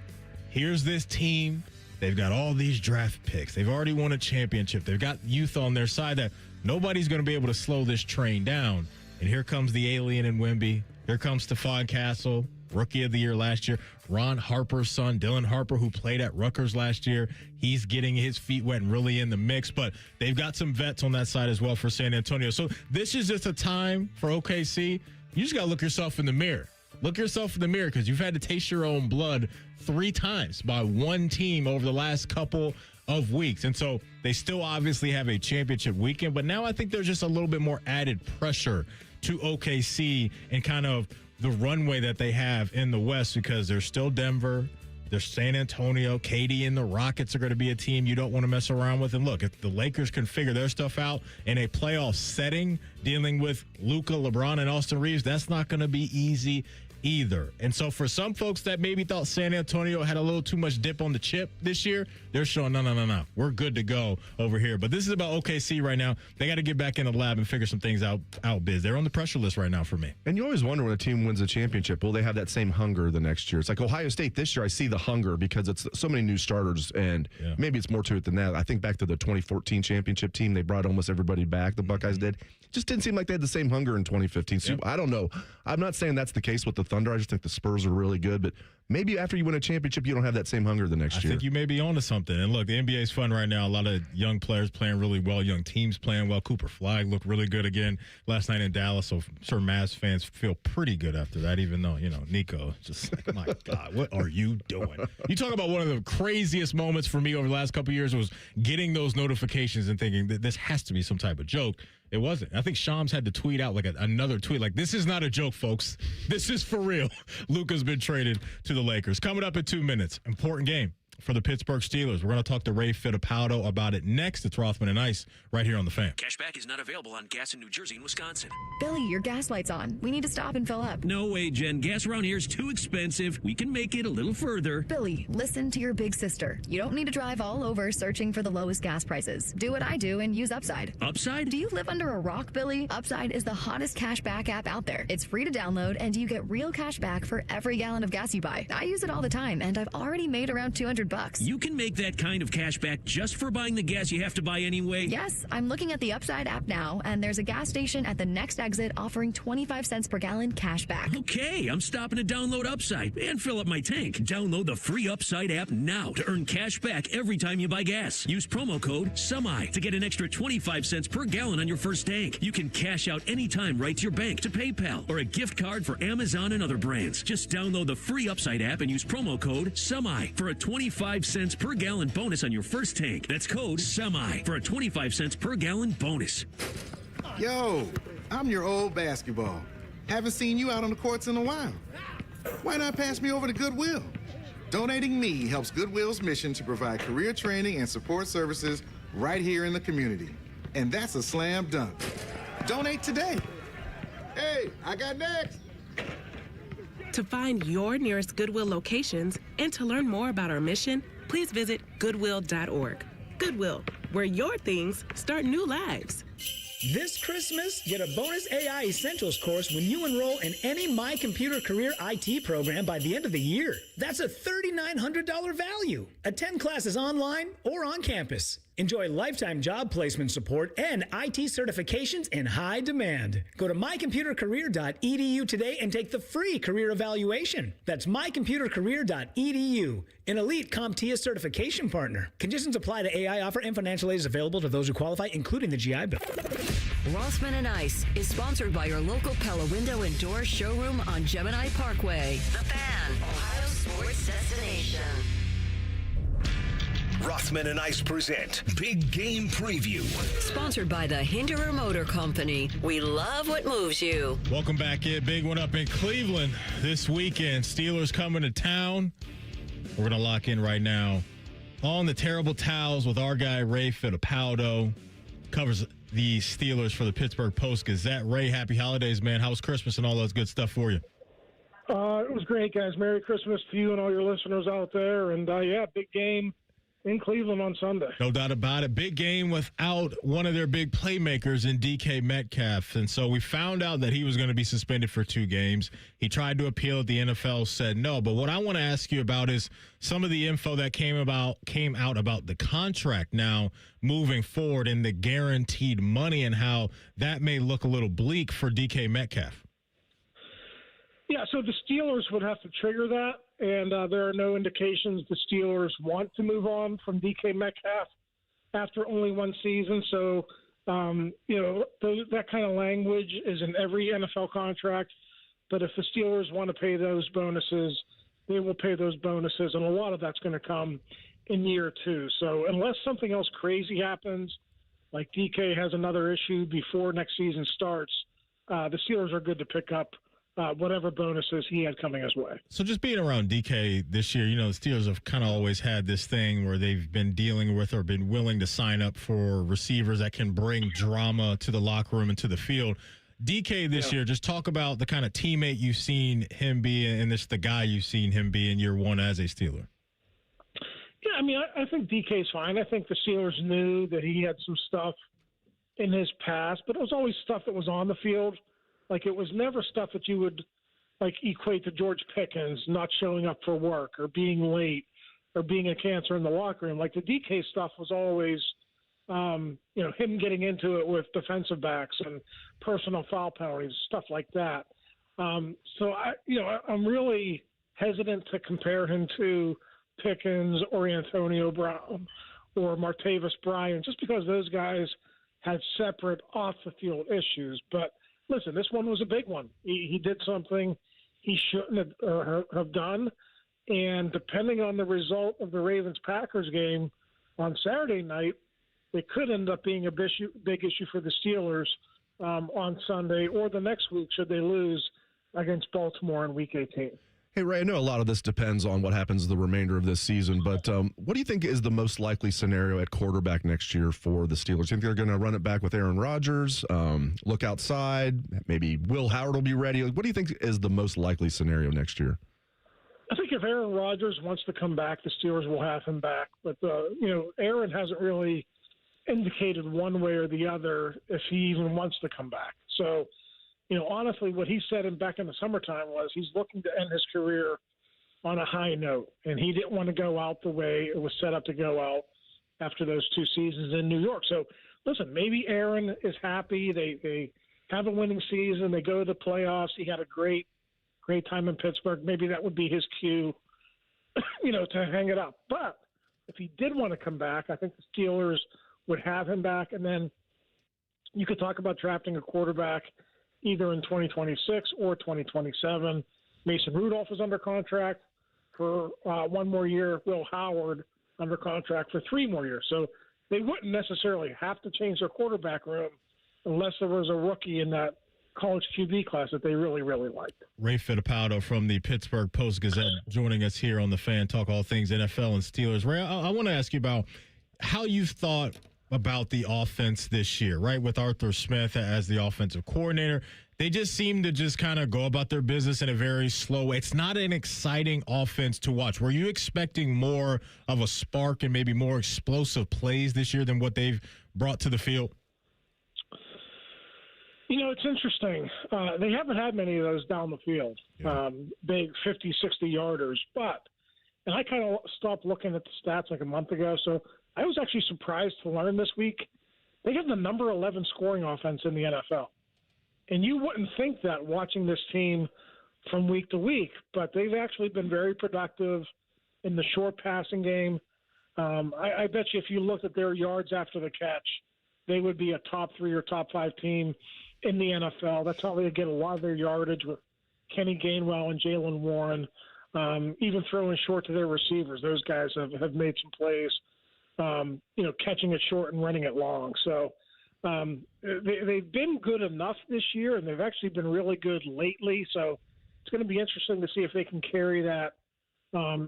here's this team. They've got all these draft picks. They've already won a championship. They've got youth on their side that nobody's going to be able to slow this train down. And here comes the alien in Wemby. Here comes Stephon Castle, Rookie of the Year last year. Ron Harper's son, Dylan Harper, who played at Rutgers last year. He's getting his feet wet and really in the mix. But they've got some vets on that side as well for San Antonio. So this is just a time for OKC. You just got to look yourself in the mirror. Look yourself in the mirror because you've had to taste your own blood 3 times by one team over the last couple of weeks. And so they still obviously have a championship weekend. But now I think there's just a little bit more added pressure to OKC and kind of the runway that they have in the West because there's still Denver, there's San Antonio, KD and the Rockets are going to be a team you don't want to mess around with. And look, if the Lakers can figure their stuff out in a playoff setting, dealing with Luka, LeBron, and Austin Reeves, that's not going to be easy either. And so for some folks that maybe thought San Antonio had a little too much dip on the chip this year, they're showing no. We're good to go over here. But this is about OKC right now. They got to get back in the lab and figure some things out, Biz. They're on the pressure list right now for me. And you always wonder when a team wins a championship, will they have that same hunger the next year? It's like Ohio State this year, I see the hunger because it's so many new starters, and maybe it's more to it than that. I think back to the 2014 championship team, they brought almost everybody back, the Buckeyes did. Just didn't seem like they had the same hunger in 2015. So I don't know. I'm not saying that's the case with the Thunder. I just think the Spurs are really good. But maybe after you win a championship, you don't have that same hunger the next year. I think you may be onto something. And look, the NBA is fun right now. A lot of young players playing really well, young teams playing well. Cooper Flag looked really good again last night in Dallas. So I'm sure Mavs fans feel pretty good after that, even though, Nico, just like, my God, what are you doing? You talk about one of the craziest moments for me over the last couple of years was getting those notifications and thinking that this has to be some type of joke. It wasn't. I think Shams had to tweet out like another tweet. Like, this is not a joke, folks. This is for real. Luka's been traded to the Lakers. Coming up in 2 minutes. Important game. for the Pittsburgh Steelers. We're going to talk to Ray Fittipaldo about it next. It's Rothman and Ice right here on The Fan. Cashback is not available on gas in New Jersey and Wisconsin. Billy, your gas light's on. We need to stop and fill up. No way, Jen. Gas around here is too expensive. We can make it a little further. Billy, listen to your big sister. You don't need to drive all over searching for the lowest gas prices. Do what I do and use Upside. Upside? Do you live under a rock, Billy? Upside is the hottest cashback app out there. It's free to download, and you get real cash back for every gallon of gas you buy. I use it all the time, and I've already made around $200. You can make that kind of cash back just for buying the gas you have to buy anyway? Yes, I'm looking at the Upside app now, and there's a gas station at the next exit offering 25 cents per gallon cash back. Okay, I'm stopping to download Upside and fill up my tank. Download the free Upside app now to earn cash back every time you buy gas. Use promo code SEMI to get an extra 25 cents per gallon on your first tank. You can cash out anytime right to your bank, to PayPal, or a gift card for Amazon and other brands. Just download the free Upside app and use promo code SEMI for a 25 cents per gallon bonus on your first tank. That's code SEMI for a 25 cents per gallon bonus. Yo, I'm your old basketball. Haven't seen you out on the courts in a while. Why not pass me over to Goodwill? Donating me helps Goodwill's mission to provide career training and support services right here in the community. And that's a slam dunk. Donate today. Hey, I got next. To find your nearest Goodwill locations and to learn more about our mission, please visit goodwill.org. Goodwill, where your things start new lives. This Christmas, get a bonus AI Essentials course when you enroll in any My Computer Career IT program by the end of the year. That's a $3,900 value. Attend classes online or on campus. Enjoy lifetime job placement support and IT certifications in high demand. Go to mycomputercareer.edu today and take the free career evaluation. That's mycomputercareer.edu, an elite CompTIA certification partner. Conditions apply to AI offer, and financial aid is available to those who qualify, including the GI Bill. Rothman and Ice is sponsored by your local Pella Window and Door showroom on Gemini Parkway. The Fan, Ohio sports destination. Rothman and Ice present Big Game Preview. Sponsored by the Hinderer Motor Company. We love what moves you. Welcome back in. Big one up in Cleveland this weekend. Steelers coming to town. We're going to lock in right now on the terrible towels with our guy, Ray Fittipaldo. Covers the Steelers for the Pittsburgh Post-Gazette. Ray, happy holidays, man. How was Christmas and all that good stuff for you? It was great, guys. Merry Christmas to you and all your listeners out there. And, yeah, big game in Cleveland on Sunday. No doubt about it. Big game without one of their big playmakers in DK Metcalf. And so we found out that he was going to be suspended for 2 games. He tried to appeal it. The NFL said no. But what I want to ask you about is some of the info that came out about the contract now moving forward and the guaranteed money and how that may look a little bleak for DK Metcalf. Yeah, so the Steelers would have to trigger that, and there are no indications the Steelers want to move on from DK Metcalf after only 1 season. So, that kind of language is in every NFL contract. But if the Steelers want to pay those bonuses, they will pay those bonuses, and a lot of that's going to come in year 2. So unless something else crazy happens, like DK has another issue before next season starts, the Steelers are good to pick up whatever bonuses he had coming his way. So just being around DK this year, the Steelers have kind of always had this thing where they've been dealing with or been willing to sign up for receivers that can bring drama to the locker room and to the field. DK this year, just talk about the kind of teammate you've seen him be and the guy you've seen him be in year 1 as a Steeler. Yeah, I mean, I think DK's fine. I think the Steelers knew that he had some stuff in his past, but it was always stuff that was on the field. Like, it was never stuff that you would, equate to George Pickens not showing up for work or being late or being a cancer in the locker room. Like, the DK stuff was always, him getting into it with defensive backs and personal foul penalties, stuff like that. So, I'm really hesitant to compare him to Pickens or Antonio Brown or Martavis Bryant, just because those guys had separate off-the-field issues. But listen, this one was a big one. He did something he shouldn't have done, and depending on the result of the Ravens-Packers game on Saturday night, it could end up being a big issue for the Steelers on Sunday or the next week should they lose against Baltimore in Week 18. Hey, Ray, I know a lot of this depends on what happens the remainder of this season, but what do you think is the most likely scenario at quarterback next year for the Steelers? Do you think they're going to run it back with Aaron Rodgers, look outside, maybe Will Howard will be ready? What do you think is the most likely scenario next year? I think if Aaron Rodgers wants to come back, the Steelers will have him back. But, Aaron hasn't really indicated one way or the other if he even wants to come back. So, honestly, what he said back in the summertime was he's looking to end his career on a high note, and he didn't want to go out the way it was set up to go out after those 2 seasons in New York. So, listen, maybe Aaron is happy. They have a winning season. They go to the playoffs. He had a great time in Pittsburgh. Maybe that would be his cue, to hang it up. But if he did want to come back, I think the Steelers would have him back, and then you could talk about drafting a quarterback either in 2026 or 2027. Mason Rudolph is under contract for 1 more year. Will Howard under contract for 3 more years. So they wouldn't necessarily have to change their quarterback room unless there was a rookie in that college QB class that they really, really liked. Ray Fittipaldo from the Pittsburgh Post-Gazette joining us here on the Fan, talk all things NFL and Steelers. Ray, I want to ask you about how you've thought about the offense this year, right? With Arthur Smith as the offensive coordinator, they just seem to just kind of go about their business in a very slow way. It's not an exciting offense to watch. Were you expecting more of a spark and maybe more explosive plays this year than what they've brought to the field? It's interesting. They haven't had many of those down the field, big 50, 60-yarders. And I kind of stopped looking at the stats like a month ago, so I was actually surprised to learn this week they have the number 11 scoring offense in the NFL. And you wouldn't think that watching this team from week to week, but they've actually been very productive in the short passing game. I bet you if you looked at their yards after the catch, they would be a top 3 or top 5 team in the NFL. That's how they get a lot of their yardage with Kenny Gainwell and Jalen Warren, even throwing short to their receivers. Those guys have made some plays. Catching it short and running it long. So they've been good enough this year, and they've actually been really good lately. So it's going to be interesting to see if they can carry that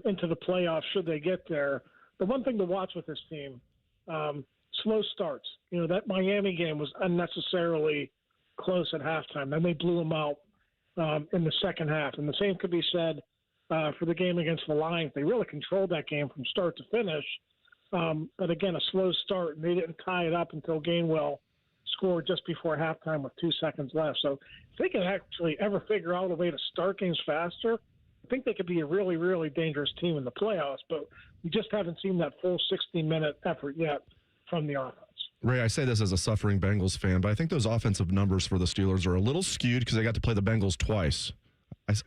into the playoffs should they get there. The one thing to watch with this team, slow starts. That Miami game was unnecessarily close at halftime. Then they blew them out in the second half. And the same could be said for the game against the Lions. They really controlled that game from start to finish. But again, a slow start, and they didn't tie it up until Gainwell scored just before halftime with 2 seconds left. So if they can actually ever figure out a way to start games faster, I think they could be a really, really dangerous team in the playoffs. But we just haven't seen that full 60-minute effort yet from the offense. Ray, I say this as a suffering Bengals fan, but I think those offensive numbers for the Steelers are a little skewed because they got to play the Bengals twice.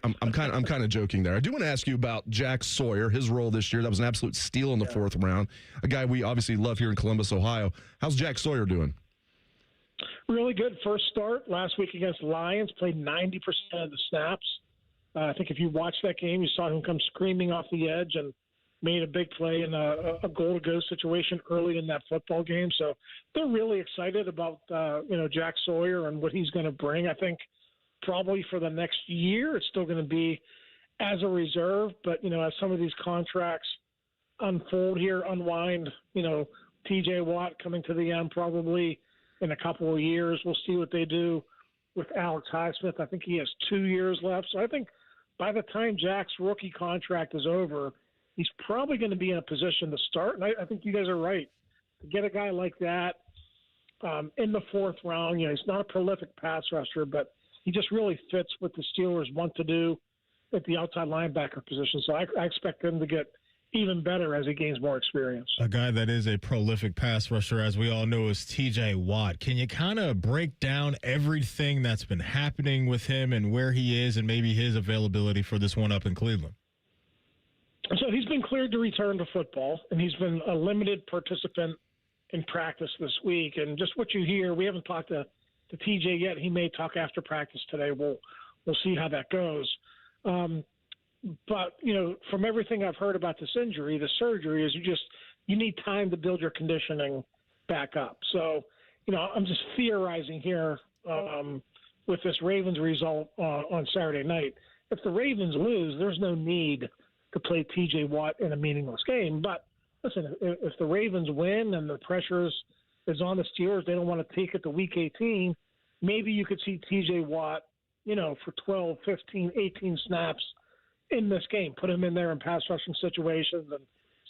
I'm kind of joking there. I do want to ask you about Jack Sawyer, his role this year. That was an absolute steal in the 4th round. A guy we obviously love here in Columbus, Ohio. How's Jack Sawyer doing? Really good first start last week against the Lions. Played 90% of the snaps. I think if you watched that game, you saw him come screaming off the edge and made a big play in a goal-to-go situation early in that football game. So they're really excited about Jack Sawyer and what he's going to bring. I think probably for the next year, it's still going to be as a reserve. But, as some of these contracts unfold here, unwind, T.J. Watt coming to the end probably in a couple of years. We'll see what they do with Alex Highsmith. I think he has 2 years left. So I think by the time Jack's rookie contract is over, he's probably going to be in a position to start. And I think you guys are right. To get a guy like that in the 4th round, he's not a prolific pass rusher, but he just really fits what the Steelers want to do at the outside linebacker position. So I expect him to get even better as he gains more experience. A guy that is a prolific pass rusher, as we all know, is T.J. Watt. Can you kind of break down everything that's been happening with him and where he is and maybe his availability for this one up in Cleveland? So he's been cleared to return to football, and he's been a limited participant in practice this week. And just what you hear, we haven't talked to TJ yet. He may talk after practice today. We'll see how that goes. But, from everything I've heard about this injury, the surgery is you need time to build your conditioning back up. So, I'm just theorizing here with this Ravens result on Saturday night. if the Ravens lose, there's no need to play T.J. Watt in a meaningless game. But listen, if the Ravens win and the pressure is on the Steelers, they don't want to take it to Week 18, maybe you could see T.J. Watt, for 12, 15, 18 snaps in this game. Put him in there in pass rushing situations and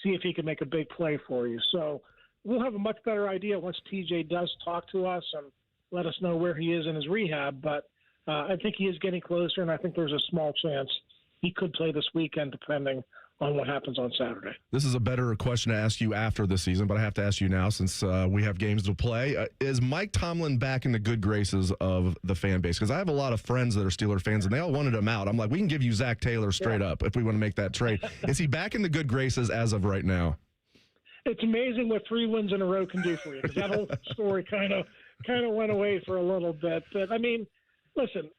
see if he can make a big play for you. So we'll have a much better idea once TJ does talk to us and let us know where he is in his rehab. But I think he is getting closer, and I think there's a small chance he could play this weekend depending on what happens on Saturday. This is a better question to ask you after the season, but I have to ask you now since we have games to play. Is Mike Tomlin back in the good graces of the fan base? Because I have a lot of friends that are Steeler fans, and they all wanted him out. I'm like, we can give you Zach Taylor straight up if we want to make that trade. Is he back in the good graces as of right now? It's amazing what 3 wins in a row can do for you, because that whole story kind of went away for a little bit. But, I mean, listen,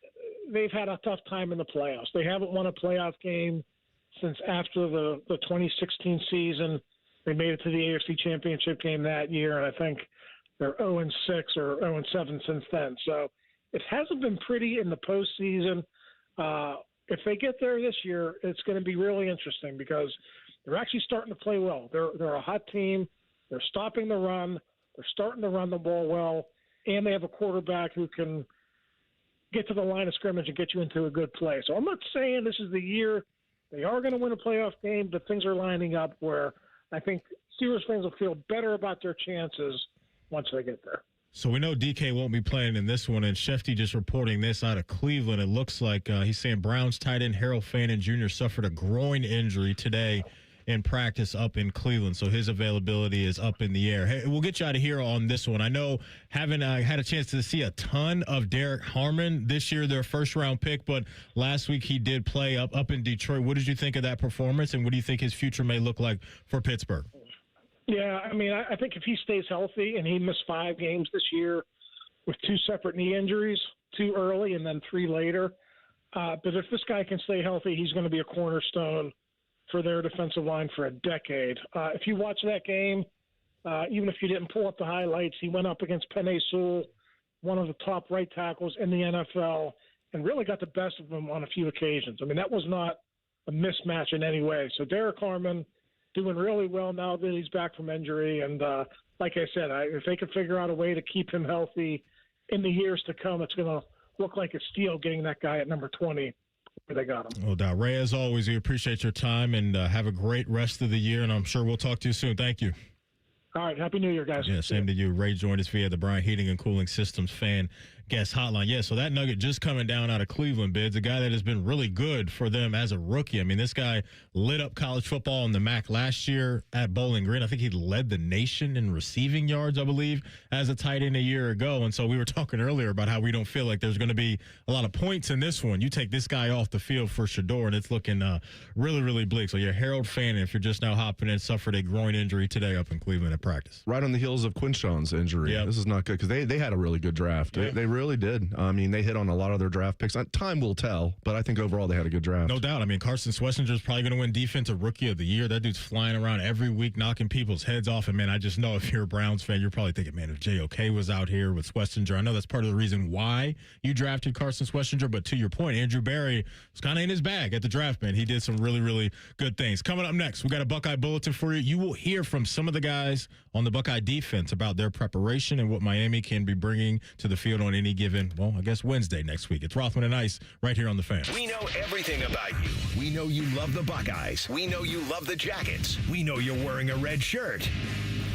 they've had a tough time in the playoffs. They haven't won a playoff game since after the 2016 season. They made it to the AFC Championship game that year, and I think they're 0-6 or 0-7 since then. So it hasn't been pretty in the postseason. If they get there this year, it's going to be really interesting because they're actually starting to play well. They're a hot team. They're stopping the run. They're starting to run the ball well, and they have a quarterback who can get to the line of scrimmage and get you into a good play. So I'm not saying this is the year they are going to win a playoff game, but things are lining up where I think Steelers fans will feel better about their chances once they get there. So we know DK won't be playing in this one, and Shefty just reporting this out of Cleveland. It looks like he's saying Browns tight end Harold Fannin Jr. suffered a groin injury today in practice up in Cleveland, so his availability is up in the air. Hey, we'll get you out of here on this one. I know haven't had a chance to see a ton of Derek Harmon this year, their first-round pick, but last week he did play up in Detroit. What did you think of that performance, and what do you think his future may look like for Pittsburgh? Yeah, I mean, I think if he stays healthy, and he missed 5 games this year with 2 separate knee injuries, 2 early and then 3 later, but if this guy can stay healthy, he's going to be a cornerstone for their defensive line for a decade. If you watch that game, even if you didn't pull up the highlights, he went up against Penei Sewell, one of the top right tackles in the NFL, and really got the best of him on a few occasions. I mean, that was not a mismatch in any way. So Derek Harmon doing really well now that he's back from injury. And like I said, if they can figure out a way to keep him healthy in the years to come, it's going to look like a steal getting that guy at number 20. They got him. No doubt. Ray, as always, we appreciate your time and have a great rest of the year, and I'm sure we'll talk to you soon. Thank you. All right. Happy New Year, guys. Yeah, same to you. Ray joined us via the Bryant Heating and Cooling Systems fan guest hotline. Yeah, so that nugget just coming down out of Cleveland, Bids, a guy that has been really good for them as a rookie. I mean, this guy lit up college football in the MAC last year at Bowling Green. I think he led the nation in receiving yards, I believe, as a tight end a year ago. And so we were talking earlier about how we don't feel like there's going to be a lot of points in this one. You take this guy off the field for Shador, and it's looking really, really bleak. So, yeah, Harold Fannin, if you're just now hopping in, suffered a groin injury today up in Cleveland at practice. Right on the heels of Quinshon's injury. Yep. This is not good because they had a really good draft. Yeah. They really did. I mean, they hit on a lot of their draft picks. Time will tell, but I think overall they had a good draft. No doubt. I mean, Carson Schwarzenegger's probably going to win Defensive Rookie of the Year. That dude's flying around every week, knocking people's heads off. And, man, I just know if you're a Browns fan, you're probably thinking, man, if JOK was out here with Schwarzenegger, I know that's part of the reason why you drafted Carson Schwarzenegger. But to your point, Andrew Berry was kind of in his bag at the draft, man. He did some really, really good things. Coming up next, we got a Buckeye Bulletin for you. You will hear from some of the guys on the Buckeye defense about their preparation and what Miami can be bringing to the field on any given, well, I guess Wednesday next week. It's Rothman and Ice right here on The Fan. We know everything about you. We know you love the Buckeyes. We know you love the Jackets. We know you're wearing a red shirt.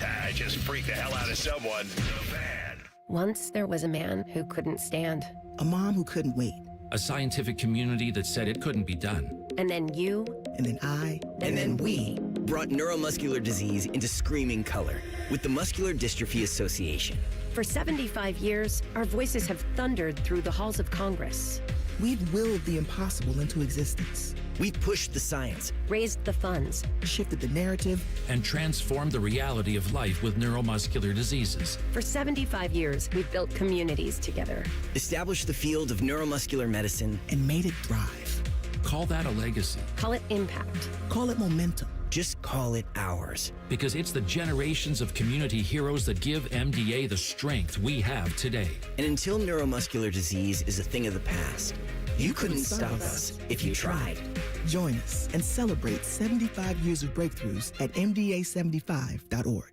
I just freaked the hell out of someone. The Fan. Once there was a man who couldn't stand. A mom who couldn't wait. A scientific community that said it couldn't be done. And then you. And then I. And then we. Brought neuromuscular disease into screaming color with the Muscular Dystrophy Association. For 75 years, our voices have thundered through the halls of Congress. We've willed the impossible into existence. We've pushed the science, raised the funds, shifted the narrative, and transformed the reality of life with neuromuscular diseases. For 75 years, we've built communities together, established the field of neuromuscular medicine, and made it thrive. Call that a legacy. Call it impact. Call it momentum. Just call it ours. Because it's the generations of community heroes that give MDA the strength we have today. And until neuromuscular disease is a thing of the past, You couldn't stop us if you tried. Join us and celebrate 75 years of breakthroughs at MDA75.org.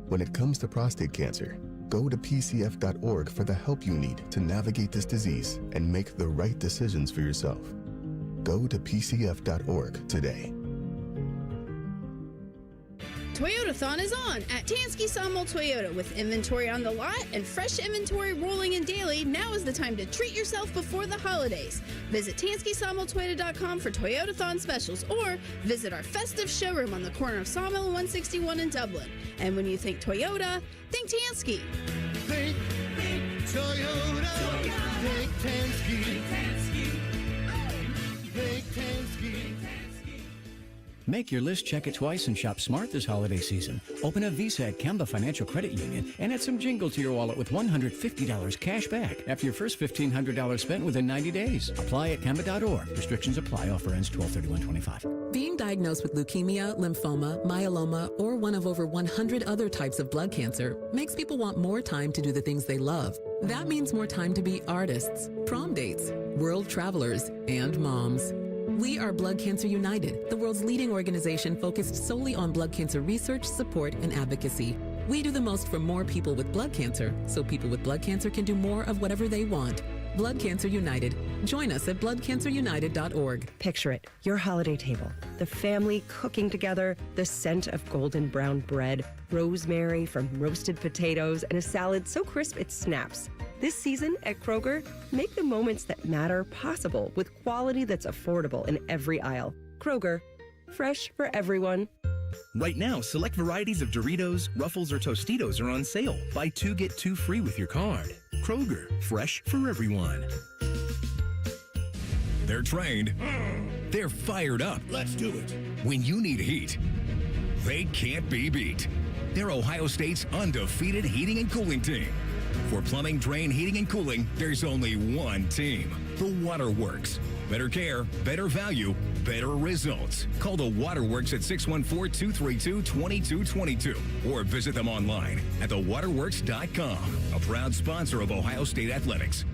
When it comes to prostate cancer, go to PCF.org for the help you need to navigate this disease and make the right decisions for yourself. Go to PCF.org today. Toyotathon is on at Tansky Sawmill Toyota with inventory on the lot and fresh inventory rolling in daily. Now is the time to treat yourself before the holidays. Visit TanskySawmillToyota.com for Toyotathon specials or visit our festive showroom on the corner of Sawmill and 161 in Dublin. And when you think Toyota, think Tansky. Think Toyota. Think Tansky. Think Tansky. Make your list, check it twice, and shop smart this holiday season. Open a Visa at Kemba Financial Credit Union and add some jingle to your wallet with $150 cash back after your first $1,500 spent within 90 days. Apply at Kemba.org. Restrictions apply. Offer ends 12/31/25. Being diagnosed with leukemia, lymphoma, myeloma, or one of over 100 other types of blood cancer makes people want more time to do the things they love. That means more time to be artists, prom dates, world travelers, and moms. We are Blood Cancer United, the world's leading organization focused solely on blood cancer research, support, and advocacy. We do the most for more people with blood cancer, so people with blood cancer can do more of whatever they want. Blood Cancer United. Join us at bloodcancerunited.org. Picture it, your holiday table, the family cooking together, the scent of golden brown bread, rosemary from roasted potatoes, and a salad so crisp it snaps. This season at Kroger, make the moments that matter possible with quality that's affordable in every aisle. Kroger, fresh for everyone. Right now, select varieties of Doritos, Ruffles, or Tostitos are on sale. Buy 2, get 2 free with your card. Kroger, fresh for everyone. They're trained. They're fired up. Let's do it. When you need heat, they can't be beat. They're Ohio State's undefeated heating and cooling team. For plumbing, drain, heating, and cooling, there's only one team. The Waterworks. Better care, better value, better results. Call the Waterworks at 614-232-2222 or visit them online at thewaterworks.com. A proud sponsor of Ohio State Athletics.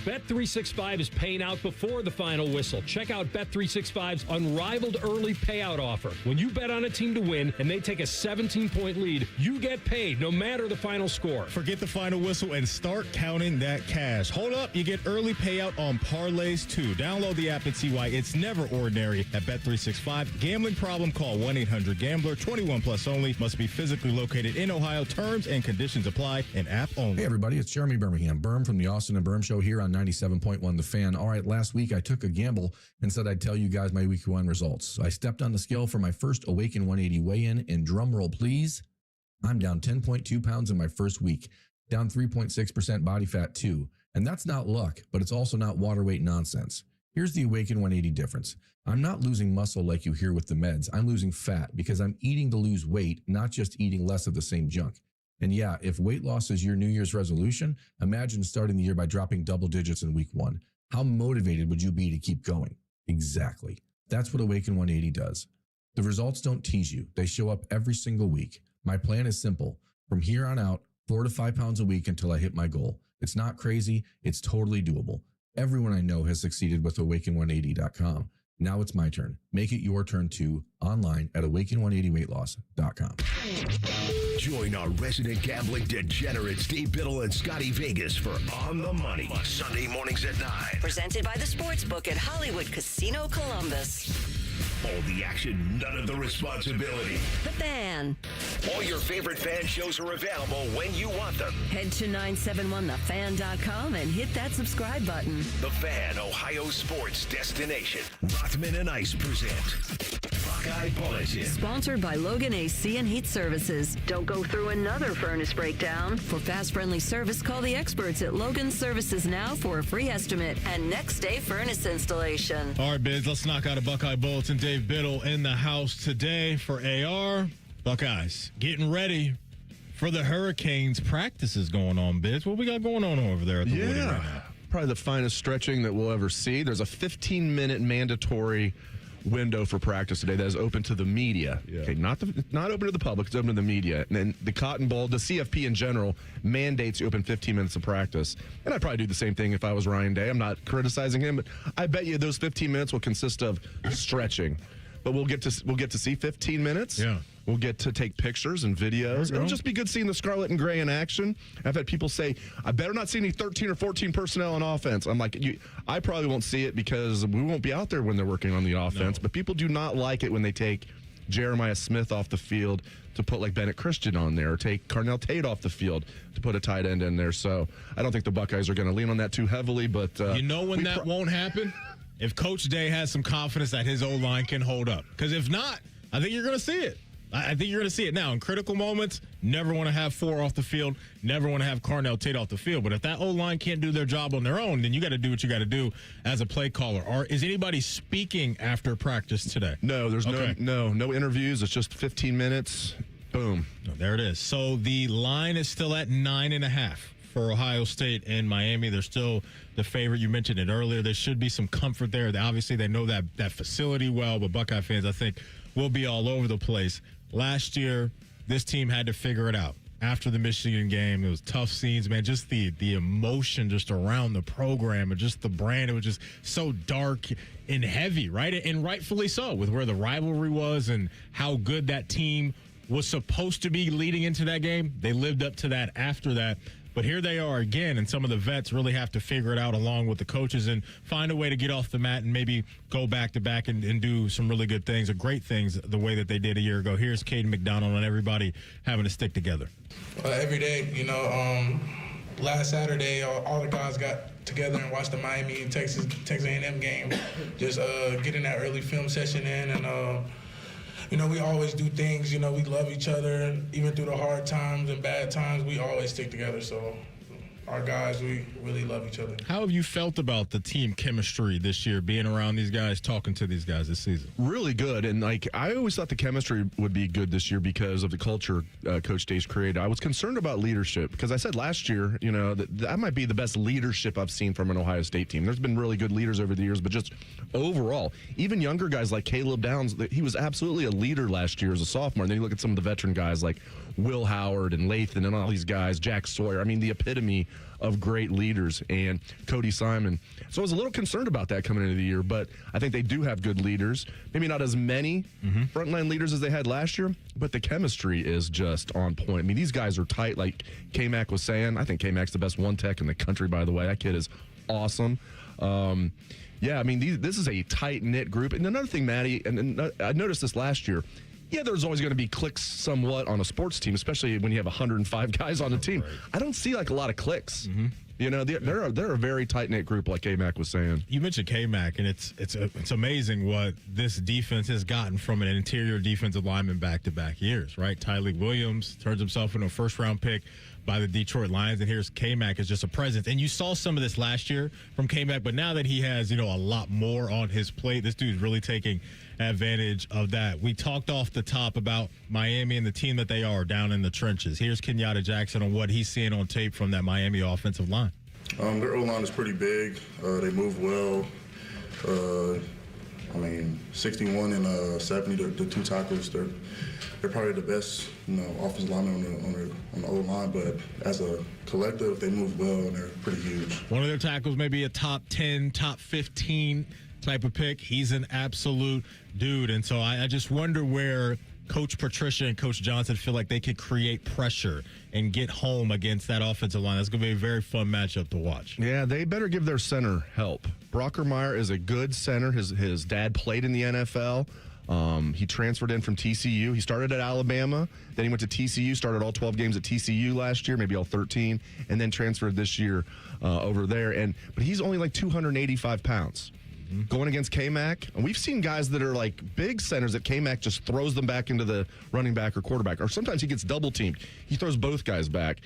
Bet365 is paying out before the final whistle. Check out Bet365's unrivaled early payout offer. When you bet on a team to win and they take a 17-point lead, you get paid no matter the final score. Forget the final whistle and start counting that cash. Hold up, you get early payout on parlays too. Download the app and see why it's never ordinary at Bet365. Gambling problem? Call 1-800-GAMBLER. 21 plus only. Must be physically located in Ohio. Terms and conditions apply. An app only. Hey everybody, it's Jeremy Birmingham. Berm from the Austin and Berm Show here on 97.1 The Fan. All right, last week I took a gamble and said I'd tell you guys my week one results. I stepped on the scale for my first Awaken 180 weigh-in, and drum roll please, I'm down 10.2 pounds in my first week, down 3.6% body fat too. And that's not luck, but it's also not water weight nonsense. Here's the Awaken 180 difference. I'm not losing muscle like you hear with the meds. I'm losing fat because I'm eating to lose weight, not just eating less of the same junk. And yeah, if weight loss is your New Year's resolution, imagine starting the year by dropping double digits in week one. How motivated would you be to keep going? Exactly. That's what Awaken 180 does. The results don't tease you. They show up every single week. My plan is simple. From here on out, 4 to 5 pounds a week until I hit my goal. It's not crazy. It's totally doable. Everyone I know has succeeded with Awaken180.com. Now it's my turn. Make it your turn too, online at Awaken180weightloss.com. Join our resident gambling degenerates, Steve Biddle and Scotty Vegas for On the Money, Sunday mornings at 9. Presented by the Sportsbook at Hollywood Casino Columbus. All the action, none of the responsibility. The Fan. All your favorite fan shows are available when you want them. Head to 971thefan.com and hit that subscribe button. The Fan, Ohio sports destination. Rothman and Ice present Buckeye Bulletin. Sponsored by Logan AC and Heat Services. Don't go through another furnace breakdown. For fast, friendly service, call the experts at Logan Services now for a free estimate and next day furnace installation. All right, Biz, let's knock out a Buckeye Bulletin. Dave Biddle in the house today for AR. Buckeyes getting ready for the Hurricanes practices going on, Biz. What we got going on over there at the Woody right now? Probably the finest stretching that we'll ever see. There's a 15-minute mandatory window for practice today that is open to the media. Yeah. Okay, not open to the public. It's open to the media. And then the Cotton Bowl, the CFP in general, mandates you open 15 minutes of practice. And I'd probably do the same thing if I was Ryan Day. I'm not criticizing him, but I bet you those 15 minutes will consist of stretching. But we'll get to see 15 minutes. Yeah. We'll get to take pictures and videos. It'll just be good seeing the Scarlet and Gray in action. I've had people say, I better not see any 13 or 14 personnel on offense. I'm like, I probably won't see it because we won't be out there when they're working on the offense. No. But people do not like it when they take Jeremiah Smith off the field to put like Bennett Christian on there, or take Carnell Tate off the field to put a tight end in there. So I don't think the Buckeyes are going to lean on that too heavily. But you know when that won't happen? If Coach Day has some confidence that his O-line can hold up. Because if not, I think you're going to see it. I think you're going to see it now. In critical moments, never want to have 4 off the field, never want to have Carnell Tate off the field. But if that O-line can't do their job on their own, then you got to do what you got to do as a play caller. Or is anybody speaking after practice today? No, there's no interviews. It's just 15 minutes. Boom. Oh, there it is. So the line is still at 9.5 for Ohio State and Miami. They're still the favorite. You mentioned it earlier. There should be some comfort there. Obviously, they know that facility well, but Buckeye fans, I think, will be all over the place. Last year, this team had to figure it out. After the Michigan game, it was tough scenes, man. Just the emotion just around the program and just the brand. It was just so dark and heavy, right? And rightfully so, with where the rivalry was and how good that team was supposed to be leading into that game. They lived up to that after that. But here they are again, and some of the vets really have to figure it out along with the coaches and find a way to get off the mat and maybe go back-to-back and do some really good things or great things the way that they did a year ago. Here's Caden McDonald and everybody having to stick together. Every day, last Saturday, all the guys got together and watched the Miami and Texas A&M game. Just getting that early film session in and we always do things, we love each other. Even through the hard times and bad times, we always stick together. So our guys, we really love each other. How have you felt about the team chemistry this year, being around these guys, talking to these guys this season? Really good. And, I always thought the chemistry would be good this year because of the culture Coach Day's created. I was concerned about leadership because I said last year, that might be the best leadership I've seen from an Ohio State team. There's been really good leaders over the years, but just overall, even younger guys like Caleb Downs, he was absolutely a leader last year as a sophomore. And then you look at some of the veteran guys like Will Howard and Lathan and all these guys, Jack Sawyer. I mean, the epitome of great leaders, and Cody Simon. So I was a little concerned about that coming into the year, but I think they do have good leaders. Maybe not as many frontline leaders as they had last year, but the chemistry is just on point. I mean, these guys are tight, like K-Mac was saying. I think K-Mac's the best one tech in the country, by the way. That kid is awesome. This is a tight-knit group. And another thing, Maddie, and I noticed this last year, there's always going to be cliques somewhat on a sports team, especially when you have 105 guys on the team. Right. I don't see a lot of cliques. They're a very tight-knit group, like K-Mac was saying. You mentioned K-Mac, and it's amazing what this defense has gotten from an interior defensive lineman back-to-back years, right? Tyleik Williams turns himself into a first-round pick by the Detroit Lions, and here's K-Mac as just a presence. And you saw some of this last year from K-Mac, but now that he has, a lot more on his plate, this dude's really taking advantage of that. We talked off the top about Miami and the team that they are down in the trenches. Here's Kenyatta Jackson on what he's seeing on tape from that Miami offensive line. Their O-line is pretty big. They move well. 61 and 70, the two tackles, they're probably the best, offensive linemen on the O-line, but as a collective, they move well and they're pretty huge. One of their tackles may be a top 10, top 15 type of pick. He's an absolute dude. And so I just wonder where Coach Patricia and Coach Johnson feel like they could create pressure and get home against that offensive line. That's going to be a very fun matchup to watch. Yeah, they better give their center help. Brockermeyer is a good center. His dad played in the NFL. He transferred in from TCU. He started at Alabama. Then he went to TCU, started all 12 games at TCU last year, maybe all 13, and then transferred this year over there. But he's only like 285 pounds. Going against K-Mac, and we've seen guys that are like big centers that K-Mac just throws them back into the running back or quarterback, or sometimes he gets double teamed. He throws both guys back.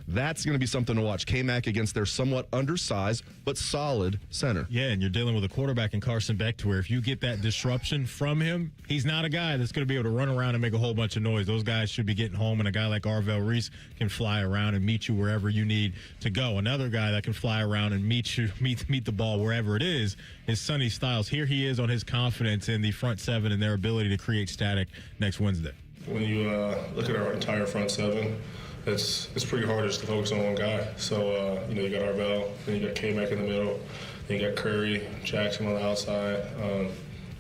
That's going to be something to watch. K-Mac against their somewhat undersized but solid center. Yeah, and you're dealing with a quarterback in Carson Beck to where if you get that disruption from him, he's not a guy that's going to be able to run around and make a whole bunch of noise. Those guys should be getting home, and a guy like Arvell Reese can fly around and meet you wherever you need to go. Another guy that can fly around and meet the ball wherever it is Sonny Styles. Here he is on his confidence in the front seven and their ability to create static next Wednesday. When you look at our entire front seven, it's pretty hard just to focus on one guy. So, you got Arvell, then you got K-Mac in the middle, then you got Curry, Jackson on the outside.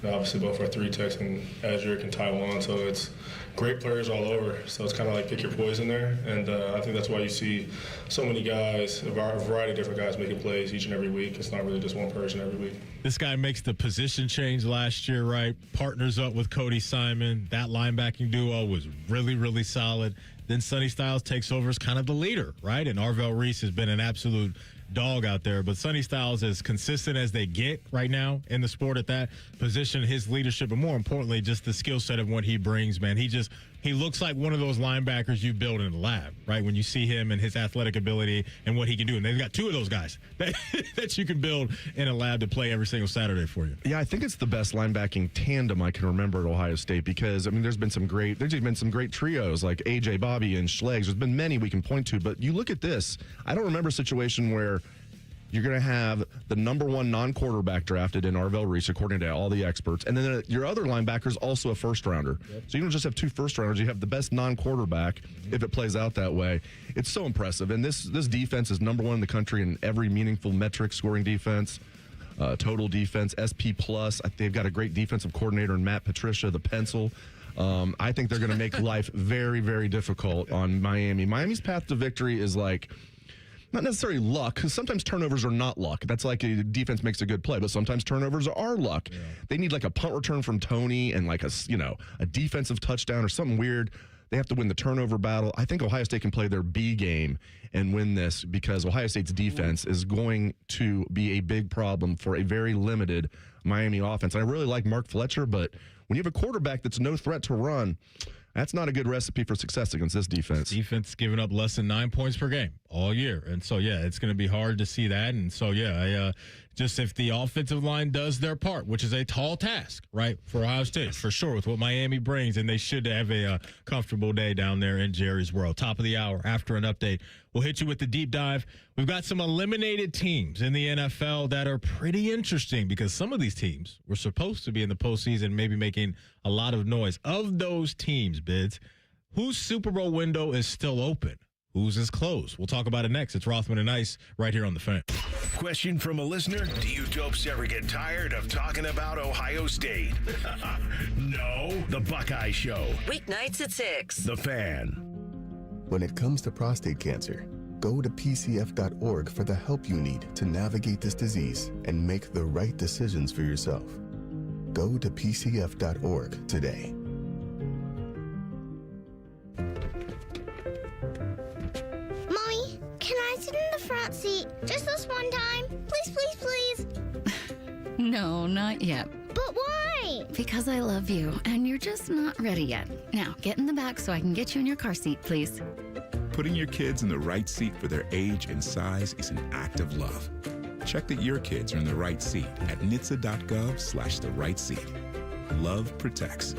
Obviously both our three techs and Azric and Taiwan, so it's great players all over. So it's kind of like pick your poison there, and I think that's why you see so many guys, a variety of different guys making plays each and every week. It's not really just one person every week. This guy makes the position change last year, right? Partners up with Cody Simon. That linebacking duo was really, really solid. Then Sonny Styles takes over as kind of the leader, right? And Arvell Reese has been an absolute dog out there, but Sonny Styles is consistent as they get right now in the sport at that position, his leadership, but more importantly, just the skill set of what he brings, man. He looks like one of those linebackers you build in the lab, right? When you see him and his athletic ability and what he can do. And they've got two of those guys that you can build in a lab to play every single Saturday for you. Yeah, I think it's the best linebacking tandem I can remember at Ohio State because, there's been some great trios like AJ, Bobby, and Schleggs. There's been many we can point to, but you look at this. I don't remember a situation where you're going to have the number one non-quarterback drafted in Arvell Reese, according to all the experts. And then your other linebacker's also a first-rounder. Yep. So you don't just have two first-rounders. You have the best non-quarterback if it plays out that way. It's so impressive. And this defense is number one in the country in every meaningful metric, scoring defense, total defense, SP+. They've got a great defensive coordinator in Matt Patricia, the pencil. I think they're going to make life very, very difficult on Miami. Miami's path to victory is like – not necessarily luck, because sometimes turnovers are not luck. That's like a defense makes a good play, but sometimes turnovers are luck. Yeah. They need like a punt return from Tony and like a defensive touchdown or something weird. They have to win the turnover battle. I think Ohio State can play their B game and win this because Ohio State's defense is going to be a big problem for a very limited Miami offense. And I really like Mark Fletcher, but when you have a quarterback that's no threat to run, that's not a good recipe for success against this defense. Defense giving up less than 9 points per game all year. And so, it's going to be hard to see that. And so, just if the offensive line does their part, which is a tall task, right, for Ohio State, for sure, with what Miami brings, and they should have a comfortable day down there in Jerry's World. Top of the hour, after an update, we'll hit you with the deep dive. We've got some eliminated teams in the NFL that are pretty interesting because some of these teams were supposed to be in the postseason, maybe making a lot of noise. Of those teams, Bids, whose Super Bowl window is still open? Whose is closed? We'll talk about it next. It's Rothman and Ice right here on The Fan. Question from a listener. Do you dopes ever get tired of talking about Ohio State? No. The Buckeye Show. Weeknights at 6. The Fan. When it comes to prostate cancer, go to PCF.org for the help you need to navigate this disease and make the right decisions for yourself. Go to PCF.org today. Mommy, can I sit in the front seat just this one time? Please, please, please. No, not yet. But why? Because I love you, and you're just not ready yet. Now, get in the back so I can get you in your car seat, please. Putting your kids in the right seat for their age and size is an act of love. Check that your kids are in the right seat at NHTSA.gov/the right seat. Love protects.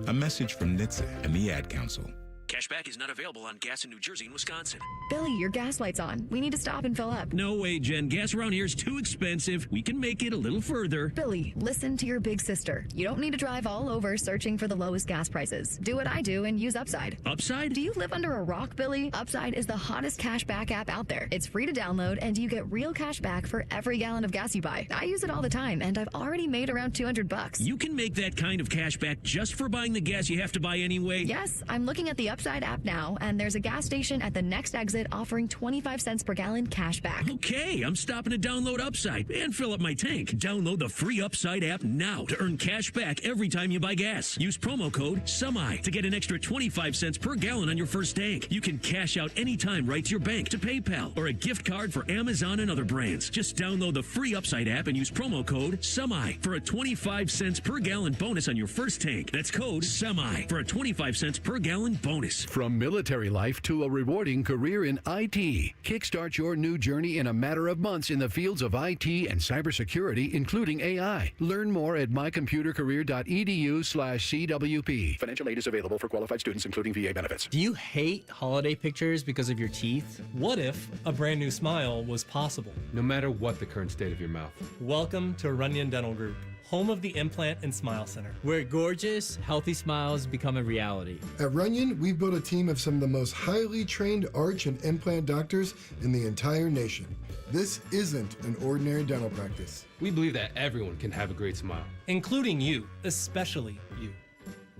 A message from NHTSA and the Ad Council. Cashback is not available on gas in New Jersey and Wisconsin. Billy, your gas light's on. We need to stop and fill up. No way, Jen. Gas around here is too expensive. We can make it a little further. Billy, listen to your big sister. You don't need to drive all over searching for the lowest gas prices. Do what I do and use Upside. Upside? Do you live under a rock, Billy? Upside is the hottest cashback app out there. It's free to download, and you get real cash back for every gallon of gas you buy. I use it all the time, and I've already made around $200. You can make that kind of cash back just for buying the gas you have to buy anyway? Yes, I'm looking at the Upside app now, and there's a gas station at the next exit offering 25 cents per gallon cash back. Okay, I'm stopping to download Upside and fill up my tank. Download the free Upside app now to earn cash back every time you buy gas. Use promo code SEMI to get an extra 25 cents per gallon on your first tank. You can cash out anytime right to your bank, to PayPal, or a gift card for Amazon and other brands. Just download the free Upside app and use promo code SEMI for a 25 cents per gallon bonus on your first tank. That's code SEMI for a 25 cents per gallon bonus. choice. From military life to a rewarding career in IT. Kickstart your new journey in a matter of months in the fields of IT and cybersecurity, including AI. Learn more at mycomputercareer.edu/CWP. Financial aid is available for qualified students, including VA benefits. Do you hate holiday pictures because of your teeth? What if a brand new smile was possible? No matter what the current state of your mouth. Welcome to Runyon Dental Group, home of the Implant and Smile Center, where gorgeous, healthy smiles become a reality. At Runyon, we've built a team of some of the most highly trained arch and implant doctors in the entire nation. This isn't an ordinary dental practice. We believe that everyone can have a great smile, including you, especially you.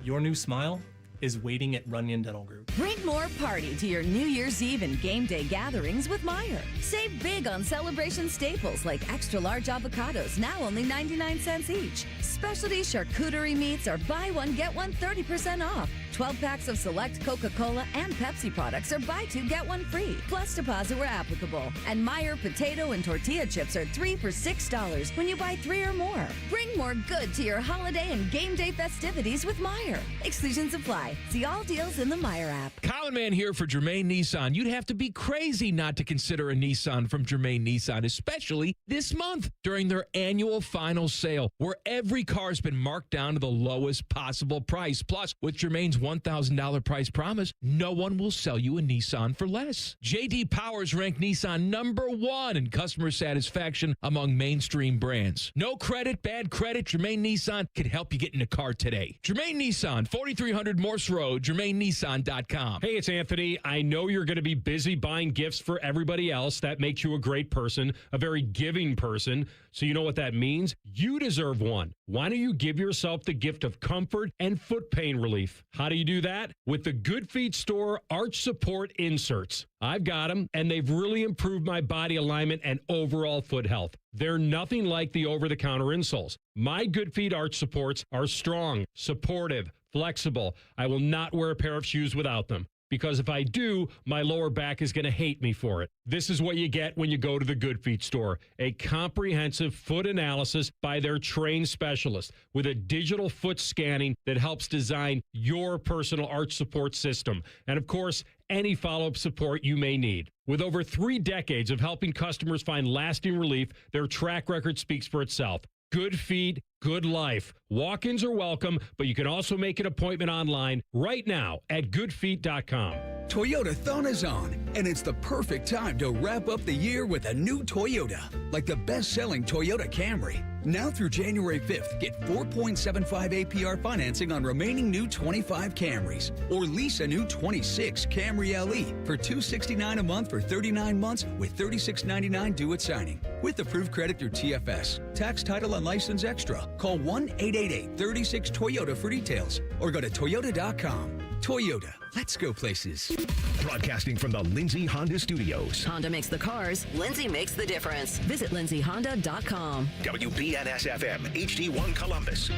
Your new smile is waiting at Runyon Dental Group. Bring more party to your New Year's Eve and game day gatherings with Meijer. Save big on celebration staples like extra large avocados, now only 99 cents each. Specialty charcuterie meats are buy one, get one 30% off. 12 packs of select Coca-Cola and Pepsi products are buy two, get one free. Plus deposit where applicable. And Meijer potato and tortilla chips are 3 for $6 when you buy 3 or more. Bring more good to your holiday and game day festivities with Meijer. Exclusions apply. See all deals in the Meijer app. Common Man here for Germain Nissan. You'd have to be crazy not to consider a Nissan from Germain Nissan, especially this month during their annual final sale, where every car's been marked down to the lowest possible price. Plus, with Germain's $1,000 price promise, no one will sell you a Nissan for less. J.D. Powers ranked Nissan #1 in customer satisfaction among mainstream brands. No credit, bad credit, Germain Nissan can help you get in a car today. Germain Nissan, 4300 Morse Road, GermainNissan.com. Hey, it's Anthony. I know you're going to be busy buying gifts for everybody else. That makes you a great person, a very giving person. So you know what that means? You deserve one. Why don't you give yourself the gift of comfort and foot pain relief? How do you do that? With the Good Feet Store Arch Support Inserts. I've got them, and they've really improved my body alignment and overall foot health. They're nothing like the over-the-counter insoles. My Good Feet Arch Supports are strong, supportive, flexible. I will not wear a pair of shoes without them, because if I do, my lower back is going to hate me for it. This is what you get when you go to the Good Feet Store. A comprehensive foot analysis by their trained specialist with a digital foot scanning that helps design your personal arch support system. And of course, any follow-up support you may need. With over 3 decades of helping customers find lasting relief, their track record speaks for itself. Good feet, good life. Walk-ins are welcome, but you can also make an appointment online right now at goodfeet.com. Toyota-thon is on, and it's the perfect time to wrap up the year with a new Toyota, like the best-selling Toyota Camry. Now through January 5th, get 4.75 APR financing on remaining new 25 Camrys, or lease a new 26 Camry LE for $269 a month for 39 months with $36.99 due at signing. With approved credit through TFS. Tax, title, and license extra. Call 1-888-36-TOYOTA for details, or go to toyota.com. Toyota, let's go places. Broadcasting from the Lindsay Honda Studios. Honda makes the cars, Lindsay makes the difference. Visit lindsayhonda.com. WBNS-FM, HD1 Columbus.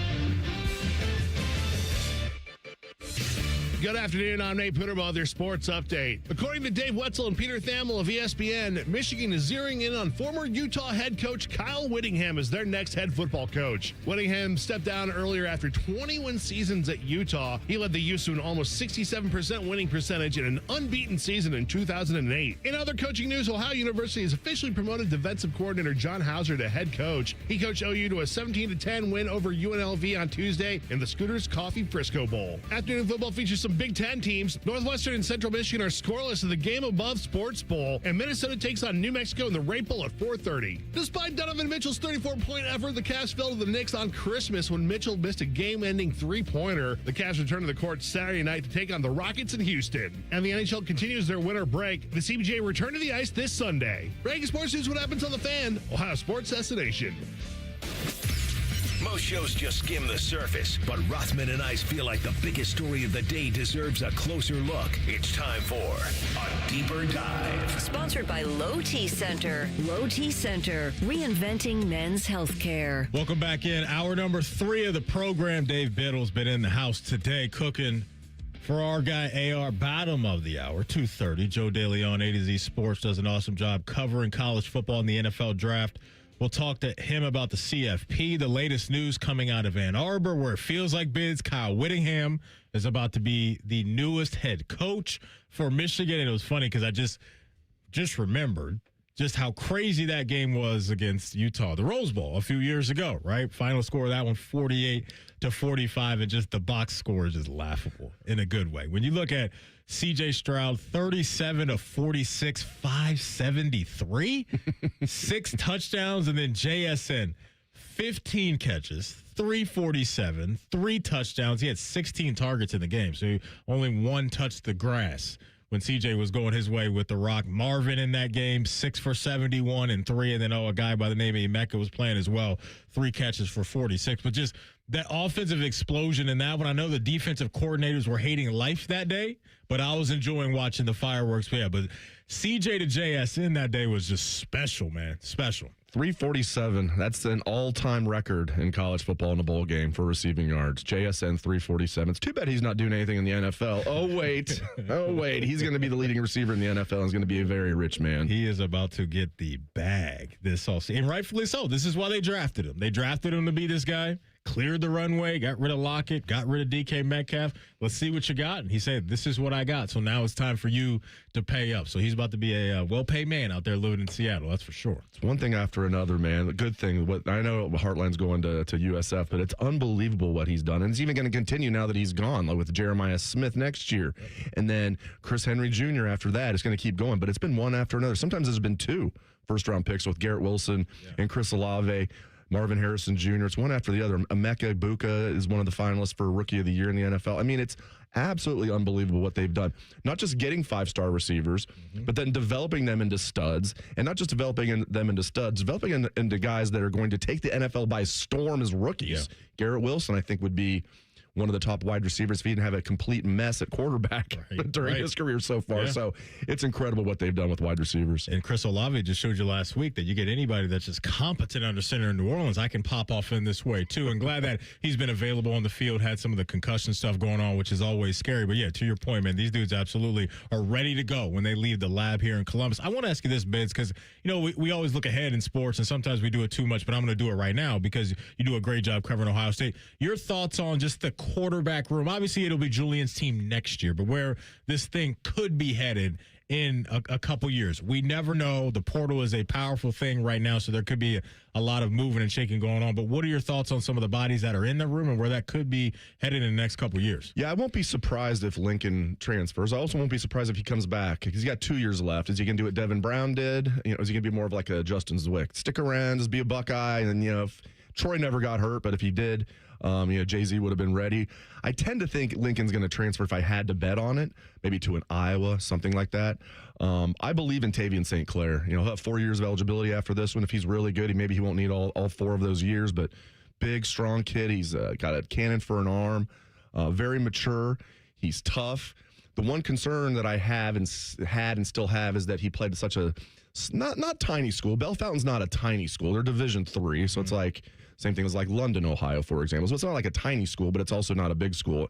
Good afternoon. I'm Nate Puderbaugh, their sports update. According to Dave Wetzel and Peter Thamel of ESPN, Michigan is zeroing in on former Utah head coach Kyle Whittingham as their next head football coach. Whittingham stepped down earlier after 21 seasons at Utah. He led the Utes to an almost 67% winning percentage in an unbeaten season in 2008. In other coaching news, Ohio University has officially promoted defensive coordinator John Hauser to head coach. He coached OU to a 17-10 win over UNLV on Tuesday in the Scooters Coffee Frisco Bowl. Afternoon football features some Big Ten teams. Northwestern and Central Michigan are scoreless in the Game Above Sports Bowl, and Minnesota takes on New Mexico in the Rape Bowl at 4:30. Despite Donovan Mitchell's 34-point effort, the Cavs fell to the Knicks on Christmas when Mitchell missed a game-ending three-pointer. The Cavs return to the court Saturday night to take on the Rockets in Houston. And the NHL continues their winter break. The CBJ return to the ice this Sunday. Breaking sports news, what happens on the Fan, Ohio sports destination. Most shows just skim the surface, but Rothman and I feel like the biggest story of the day deserves a closer look. It's time for a deeper dive. Sponsored by Low T Center. Low T Center, reinventing men's health care. Welcome back in. Hour number 3 of the program. Dave Biddle's been in the house today cooking for our guy AR. Bottom of the hour, 2:30. Joe DeLeone, A to Z Sports, does an awesome job covering college football and the NFL draft. We'll talk to him about the CFP, the latest news coming out of Ann Arbor, where it feels like bids. Kyle Whittingham is about to be the newest head coach for Michigan. And it was funny because I just remembered just how crazy that game was against Utah, the Rose Bowl a few years ago, right? Final score of that one, 48-45, and just the box score is just laughable in a good way. When you look at C.J. Stroud, 37-46, 573, 6 touchdowns, and then JSN, 15 catches, 347, 3 touchdowns. He had 16 targets in the game, so only 1 touched the grass when CJ was going his way with the rock. Marvin in that game, 6 for 71 and 3. And then, a guy by the name of Emeka was playing as well, 3 catches for 46. But just that offensive explosion in that one. I know the defensive coordinators were hating life that day, but I was enjoying watching the fireworks. Yeah, but CJ to JSN that day was just special, man. Special. 347. That's an all-time record in college football in a bowl game for receiving yards. JSN 347. It's too bad he's not doing anything in the NFL. Oh, wait. He's going to be the leading receiver in the NFL and is going to be a very rich man. He is about to get the bag this offseason. And rightfully so. This is why they drafted him. They drafted him to be this guy. Cleared the runway, got rid of Lockett, got rid of DK Metcalf. Let's see what you got. And he said, this is what I got. So now it's time for you to pay up. So he's about to be a well-paid man out there living in Seattle. That's for sure. It's one thing after another, man. The good thing, I know Heartland's going to USF, but it's unbelievable what he's done. And it's even going to continue now that he's gone, like with Jeremiah Smith next year. And then Chris Henry Jr. after that. It's going to keep going. But it's been one after another. Sometimes there's been 2 first-round picks with Garrett Wilson and Chris Olave. Marvin Harrison Jr. It's one after the other. Emeka Egbuka is one of the finalists for Rookie of the Year in the NFL. I mean, it's absolutely unbelievable what they've done. Not just getting 5-star receivers, but then developing them into studs. And not just developing them into studs, developing into guys that are going to take the NFL by storm as rookies. Yeah. Garrett Wilson, I think, would be one of the top wide receivers if he didn't have a complete mess at quarterback during his career so far. Yeah. So it's incredible what they've done with wide receivers. And Chris Olave just showed you last week that you get anybody that's just competent under center in New Orleans, I can pop off in this way too. And glad that he's been available on the field, had some of the concussion stuff going on, which is always scary. But yeah, to your point, man, these dudes absolutely are ready to go when they leave the lab here in Columbus. I want to ask you this, Bids, because, we always look ahead in sports and sometimes we do it too much, but I'm going to do it right now because you do a great job covering Ohio State. Your thoughts on just the quarterback room? Obviously, it'll be Julian's team next year, but where this thing could be headed in a couple years. We never know. The portal is a powerful thing right now, so there could be a lot of moving and shaking going on. But what are your thoughts on some of the bodies that are in the room and where that could be headed in the next couple years? Yeah, I won't be surprised if Lincoln transfers. I also won't be surprised if he comes back because he's got 2 years left. Is he going to do what Devin Brown did? Is he going to be more of like a Justin Zwick? Stick around, just be a Buckeye, and if Troy never got hurt, but if he did, Jay-Z would have been ready. I tend to think Lincoln's going to transfer if I had to bet on it, maybe to an Iowa, something like that. I believe in Tavian St. Clair. He'll have 4 years of eligibility after this one. If he's really good, maybe he won't need all 4 of those years, but big, strong kid. He's got a cannon for an arm, very mature. He's tough. The one concern that I have and had and still have is that he played at such a not tiny school. Bell Fountain's not a tiny school. They're Division III, so it's like same thing as like London, Ohio, for example. So it's not like a tiny school, but it's also not a big school.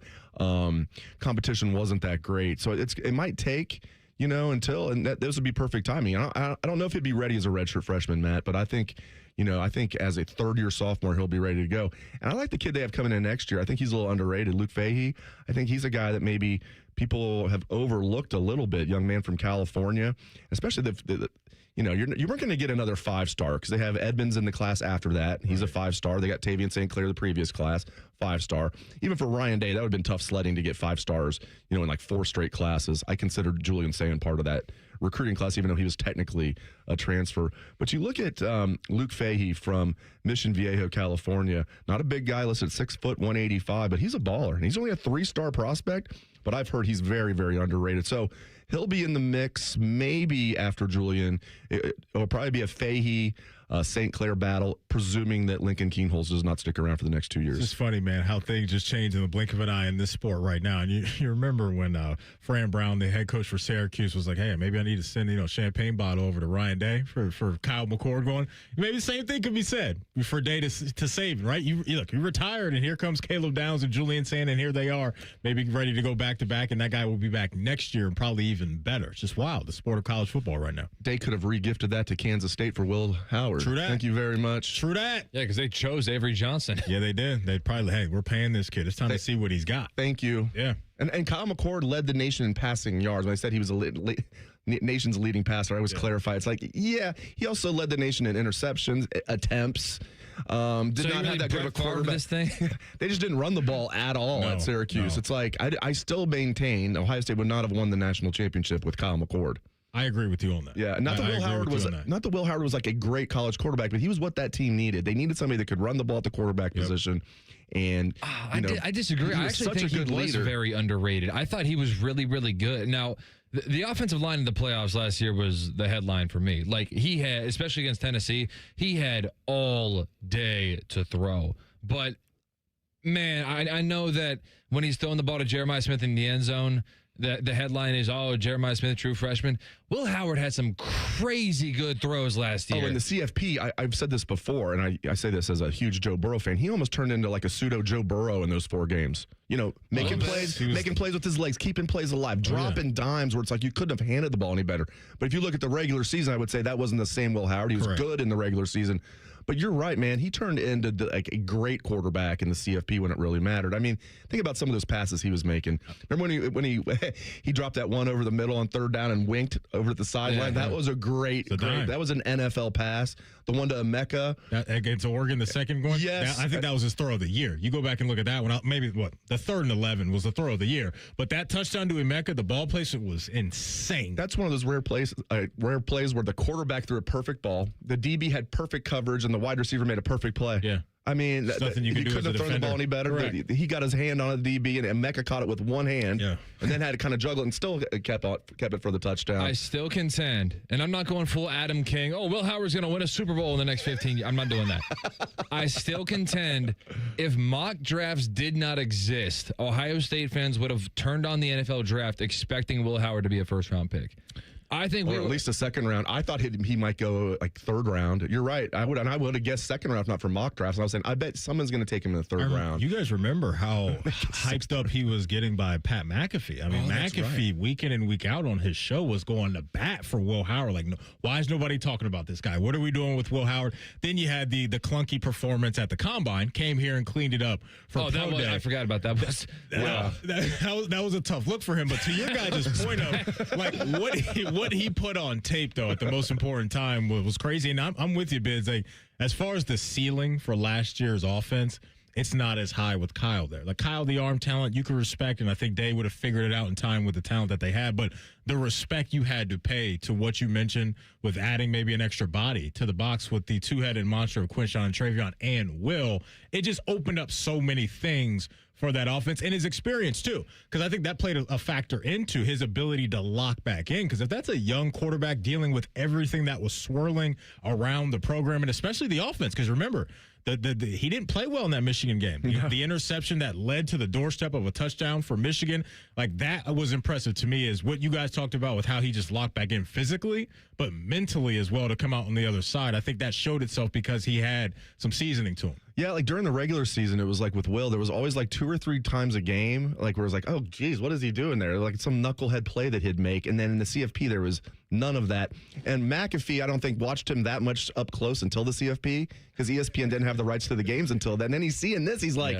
Competition wasn't that great, so it might take until this would be perfect timing. I don't know if he'd be ready as a redshirt freshman, Matt, but I think as a third-year sophomore, he'll be ready to go. And I like the kid they have coming in next year. I think he's a little underrated. Luke Fahey, I think he's a guy that maybe people have overlooked a little bit. Young man from California, especially you weren't going to get another 5-star because they have Edmonds in the class after that. He's a 5-star. They got Tavian St. Clair the previous class, 5-star. Even for Ryan Day, that would have been tough sledding to get 5 stars, in like 4 straight classes. I considered Julian Sayin part of that recruiting class, even though he was technically a transfer. But you look at Luke Fahey from Mission Viejo, California. Not a big guy, listed at 6 foot, 185, but he's a baller. And he's only a 3-star prospect, but I've heard he's very, very underrated. So he'll be in the mix maybe after Julian. It'll probably be a Fahey, St. Clair battle, presuming that Lincoln Keenholz does not stick around for the next 2 years. It's just funny, man, how things just change in the blink of an eye in this sport right now. And you remember when Fran Brown, the head coach for Syracuse, was like, hey, maybe I need to send a champagne bottle over to Ryan Day for Kyle McCord going. Maybe the same thing could be said for Day to save, right? You retired, and here comes Caleb Downs and Julian Sayin, and here they are, maybe ready to go back-to-back, and that guy will be back next year and probably even even better. It's just wild, the sport of college football right now. They could have re-gifted that to Kansas State for Will Howard. True that. Thank you very much. True that. Yeah, because they chose Avery Johnson. Yeah, they did. They'd probably, hey, we're paying this kid. It's time to see what he's got. Thank you. Yeah. And Kyle McCord led the nation in passing yards. When I said he was a nation's leading passer, I always clarify. It's like, yeah, he also led the nation in interceptions, attempts. Did not have that good of a quarterback. This thing? They just didn't run the ball at all at Syracuse. No. It's like, I still maintain Ohio State would not have won the national championship with Kyle McCord. I agree with you on that. Yeah, not that Will Howard was like a great college quarterback, but he was what that team needed. They needed somebody that could run the ball at the quarterback position. And I disagree. I actually think he was very underrated. I thought he was really, really good. Now, the offensive line in the playoffs last year was the headline for me. Like, he had, especially against Tennessee, he had all day to throw. But, man, I know that when he's throwing the ball to Jeremiah Smith in the end zone, the headline is, Jeremiah Smith, true freshman. Will Howard had some crazy good throws last year. Oh, in the CFP, I've said this before, and I say this as a huge Joe Burrow fan. He almost turned into like a pseudo Joe Burrow in those 4 games. You know, making plays with his legs, keeping plays alive, dropping dimes where it's like you couldn't have handed the ball any better. But if you look at the regular season, I would say that wasn't the same Will Howard. He was good in the regular season. But you're right, man. He turned into like a great quarterback in the CFP when it really mattered. I mean, think about some of those passes he was making. Remember when he dropped that one over the middle on 3rd down and winked over at the sideline? That was a great. That was an NFL pass. The one to Emeka against Oregon, the second one. Yes, I think that was his throw of the year. You go back and look at that one. Maybe the 3rd and 11 was the throw of the year. But that touchdown to Emeka, the ball placement was insane. That's one of those rare plays where the quarterback threw a perfect ball, the DB had perfect coverage, and the wide receiver made a perfect play. Yeah. I mean, he couldn't have thrown the ball any better. He got his hand on a DB, and Emeka caught it with one hand, and then had to kind of juggle it and still kept it for the touchdown. I still contend, and I'm not going full Adam King. Will Howard's going to win a Super Bowl in the next 15 years. I'm not doing that. I still contend if mock drafts did not exist, Ohio State fans would have turned on the NFL draft expecting Will Howard to be a first-round pick. I think or at least a second round. I thought he might go like 3rd round. You're right. I would have guessed second round, if not for mock drafts. And I was saying, I bet someone's going to take him in the 3rd round. You guys remember how hyped up he was getting by Pat McAfee? I mean, McAfee week in and week out on his show was going to bat for Will Howard. Like, why is nobody talking about this guy? What are we doing with Will Howard? Then you had the clunky performance at the Combine. Came here and cleaned it up for Pro Day. I forgot about that. That was a tough look for him. But to your guys' point of like what he put on tape though at the most important time was crazy. And I'm with you, Biz. Like, as far as the ceiling for last year's offense, it's not as high with Kyle there. Like, Kyle, the arm talent you could respect, and I think they would have figured it out in time with the talent that they had. But the respect you had to pay to what you mentioned with adding maybe an extra body to the box with the 2-headed monster of Quinshawn and Travion and Will, it just opened up so many things for that offense and his experience too, because I think that played a factor into his ability to lock back in. Because if that's a young quarterback dealing with everything that was swirling around the program and especially the offense, because remember, he didn't play well in that Michigan game. The interception that led to the doorstep of a touchdown for Michigan, like that was impressive to me, is what you guys talked about with how he just locked back in physically, but mentally as well to come out on the other side. I think that showed itself because he had some seasoning to him. Yeah, like during the regular season, it was like with Will, there was always like 2 or 3 times a game, like where it was like, oh, geez, what is he doing there? Like some knucklehead play that he'd make. And then in the CFP, there was none of that. And McAfee, I don't think, watched him that much up close until the CFP because ESPN didn't have the rights to the games until then. And then he's seeing this, he's like,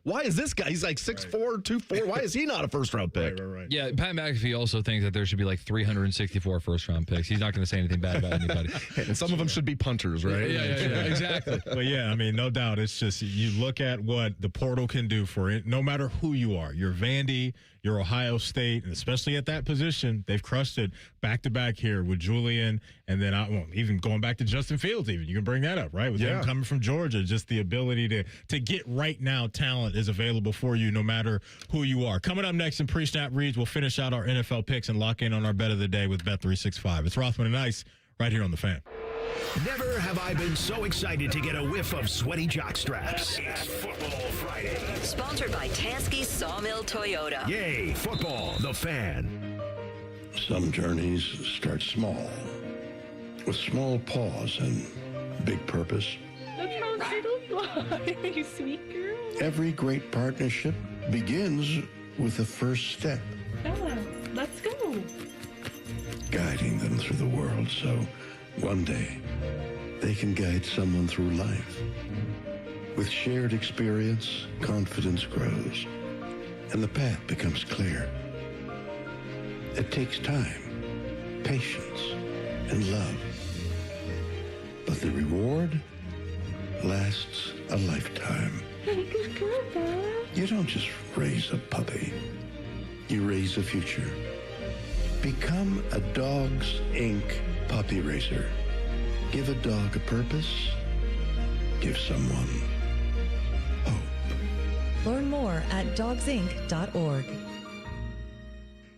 why is this guy? He's like 6'4", 240. Why is he not a first-round pick? Right. Yeah, Pat McAfee also thinks that there should be like 364 first-round picks. He's not going to say anything bad about anybody. And some of them should be punters, right? Yeah, exactly. But yeah, I mean, no doubt. It's just you look at what the portal can do for it. No matter who you are, you're Vandy, you're Ohio State, and especially at that position, they've crushed it back-to-back here with Julian, and then even going back to Justin Fields even. You can bring that up, right? With him coming from Georgia, just the ability to get right now talent is available for you no matter who you are. Coming up next in Pre-Snap Reads, we'll finish out our NFL picks and lock in on our bet of the day with Bet365. It's Rothman and Ice right here on The Fan. Never have I been so excited to get a whiff of sweaty jock straps. It's Football Friday. Sponsored by Tansky Sawmill Toyota. Yay, football, The Fan. Some journeys start small, with small pause and big purpose. Look how little fly, you sweet girl. Every great partnership begins with the first step. Bella, let's go. through the world so one day they can guide someone through life. With shared experience, confidence grows, and the path becomes clear. It takes time, patience, and love. But the reward lasts a lifetime. Good girl, Dad. You don't just raise a puppy. You raise a future. Become a Dogs Inc. puppy raiser. Give a dog a purpose. Give someone hope. Learn more at dogsinc.org.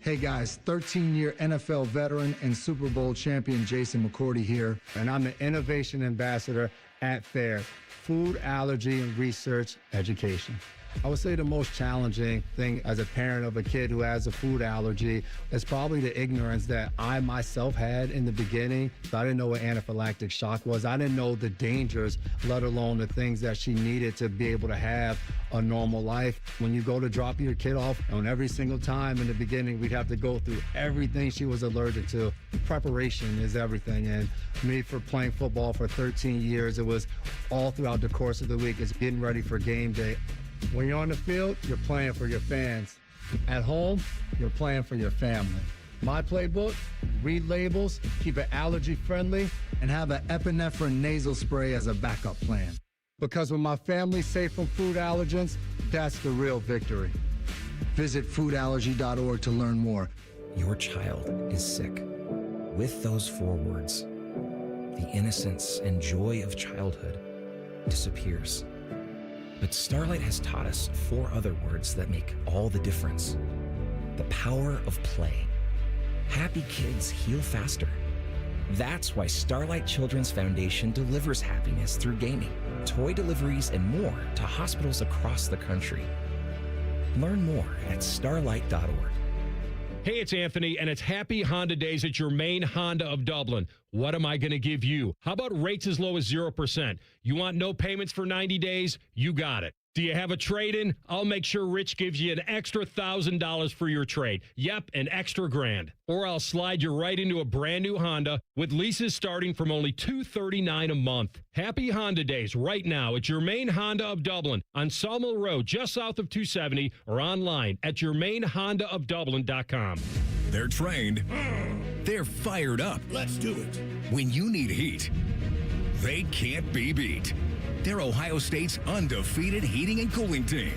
Hey guys, 13-year NFL veteran and Super Bowl champion Jason McCourty here, and I'm the Innovation Ambassador at FAIR, Food Allergy and Research Education. I would say the most challenging thing as a parent of a kid who has a food allergy is probably the ignorance that I myself had in the beginning. I didn't know what anaphylactic shock was. I didn't know the dangers, let alone the things that she needed to be able to have a normal life. When you go to drop your kid off, and every single time in the beginning, we'd have to go through everything she was allergic to. Preparation is everything. And me, for playing football for 13 years, it was all throughout the course of the week. It's getting ready for game day. When you're on the field, you're playing for your fans. At home, you're playing for your family. My playbook, read labels, keep it allergy friendly, and have an epinephrine nasal spray as a backup plan. Because when my family's safe from food allergens, that's the real victory. Visit foodallergy.org to learn more. Your child is sick. With those 4 words, the innocence and joy of childhood disappears. But Starlight has taught us 4 other words that make all the difference. The power of play. Happy kids heal faster. That's why Starlight Children's Foundation delivers happiness through gaming, toy deliveries, and more to hospitals across the country. Learn more at starlight.org. Hey, it's Anthony, and it's Happy Honda Days at your main Honda of Dublin. What am I going to give you? How about rates as low as 0%? You want no payments for 90 days? You got it. Do you have a trade-in? I'll make sure Rich gives you an extra $1,000 for your trade. Yep, an extra $1,000. Or I'll slide you right into a brand new Honda with leases starting from only $239 a month. Happy Honda Days right now at your main Honda of Dublin on Sawmill Road, just south of 270, or online at yourmainhondaofdublin.com. They're trained. They're fired up. Let's do it. When you need heat, they can't be beat. They're Ohio State's undefeated heating and cooling team.